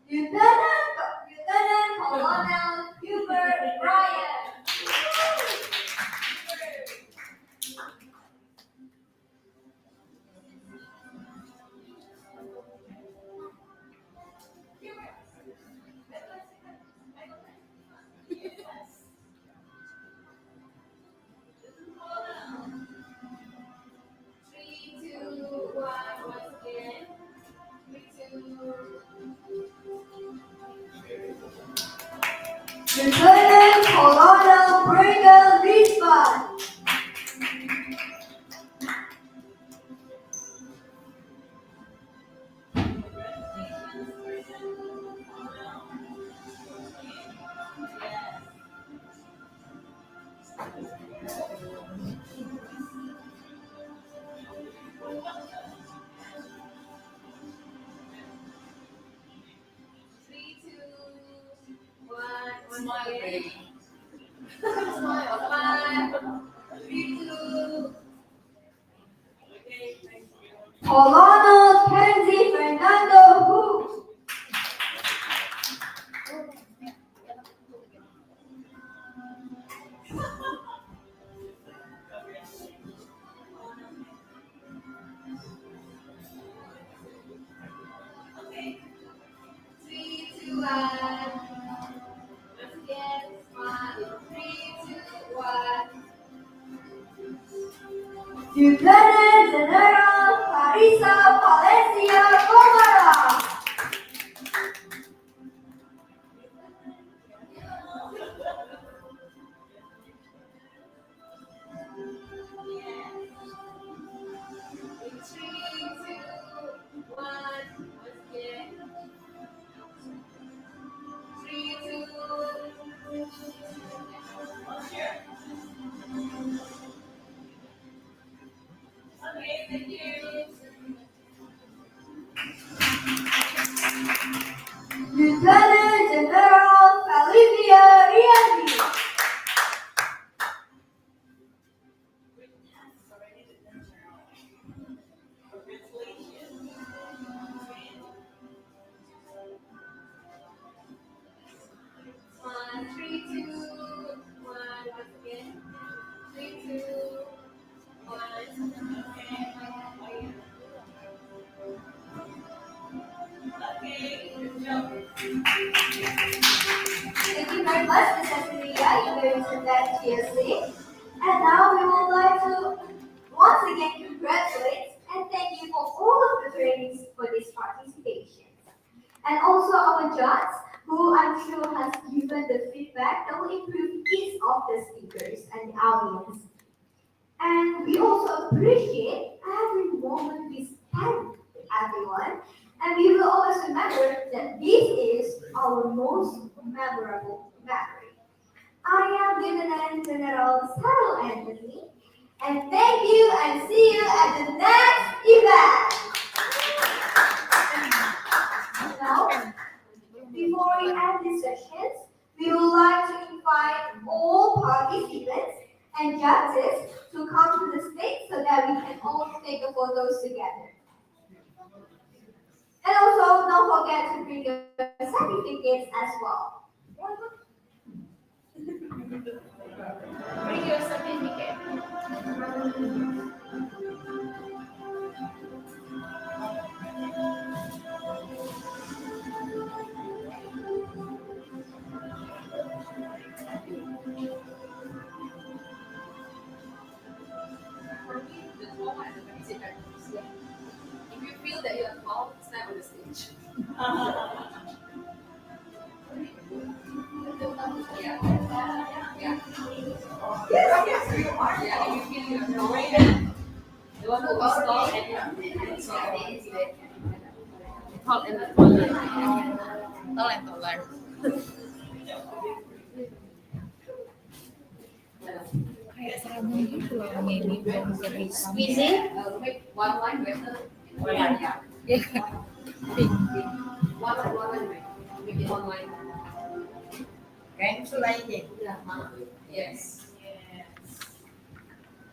Lieutenant Colonel Hubert Bryan. Lieutenant Colonel Brigadier Lisbon. Three, two, one, smile, baby. Smile, smile. 3, 2. Colonel Kenzie Fernando Hu. Okay. 3, 2, 1. Once again, smile. 3, 2, 1. Lieutenant General Clarissa Valencia Gomara. In 3, 2, 1. Once again. 3, 2. Okay, thank you. Lieutenant General Olivia Riani. One, 3, 2, 1. Once again. 3, 2, 1. Okay, good job. Thank you very much, Ms. Cecilia. You very much that TSA. And now we would like to once again congratulate and thank you for all of the trainings for this participation. And also our judge, who I'm sure has given the feedback that will improve each of the speakers and the audience. And we also appreciate every moment we spend with everyone. And we will always remember that this is our most memorable memory. I am Lieutenant General Sarah Anthony. And thank you and see you at the next event. Now, before we end these sessions, we would like to invite all participants and judges to come to the stage so that we can all take the photos together. And also, don't forget to bring your certificates as well. Bring your certificate. For me, the trauma is the music I use. If you feel that you're tall, stand on the stage. Yeah. Yeah. Yes, you are. Yeah, if you feel you're tall. The one who is tall and tall and taller. Tall and taller. Kayak seragam gitu loh ini belum dari Squeezing, make one line better. Oh yeah. ya One line, make it one line. Kan selain Yes.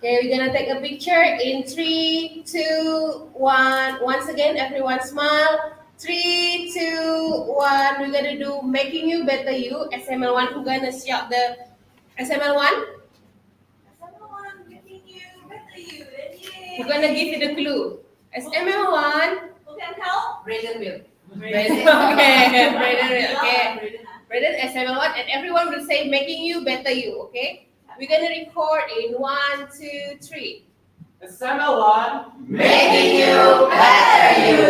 Okay, we're gonna take a picture in 3, 2, 1. Once again, everyone smile. 3, 2, 1. We're gonna do making you better you. SML1, who gonna shout the SML1? We're gonna give you the clue. SML1. Who can help? Braden will. Okay, Braden will. Okay. Braden SML1, and everyone will say making you better you. Okay. We're gonna record in 1, 2, 3. SML1. Making you better you.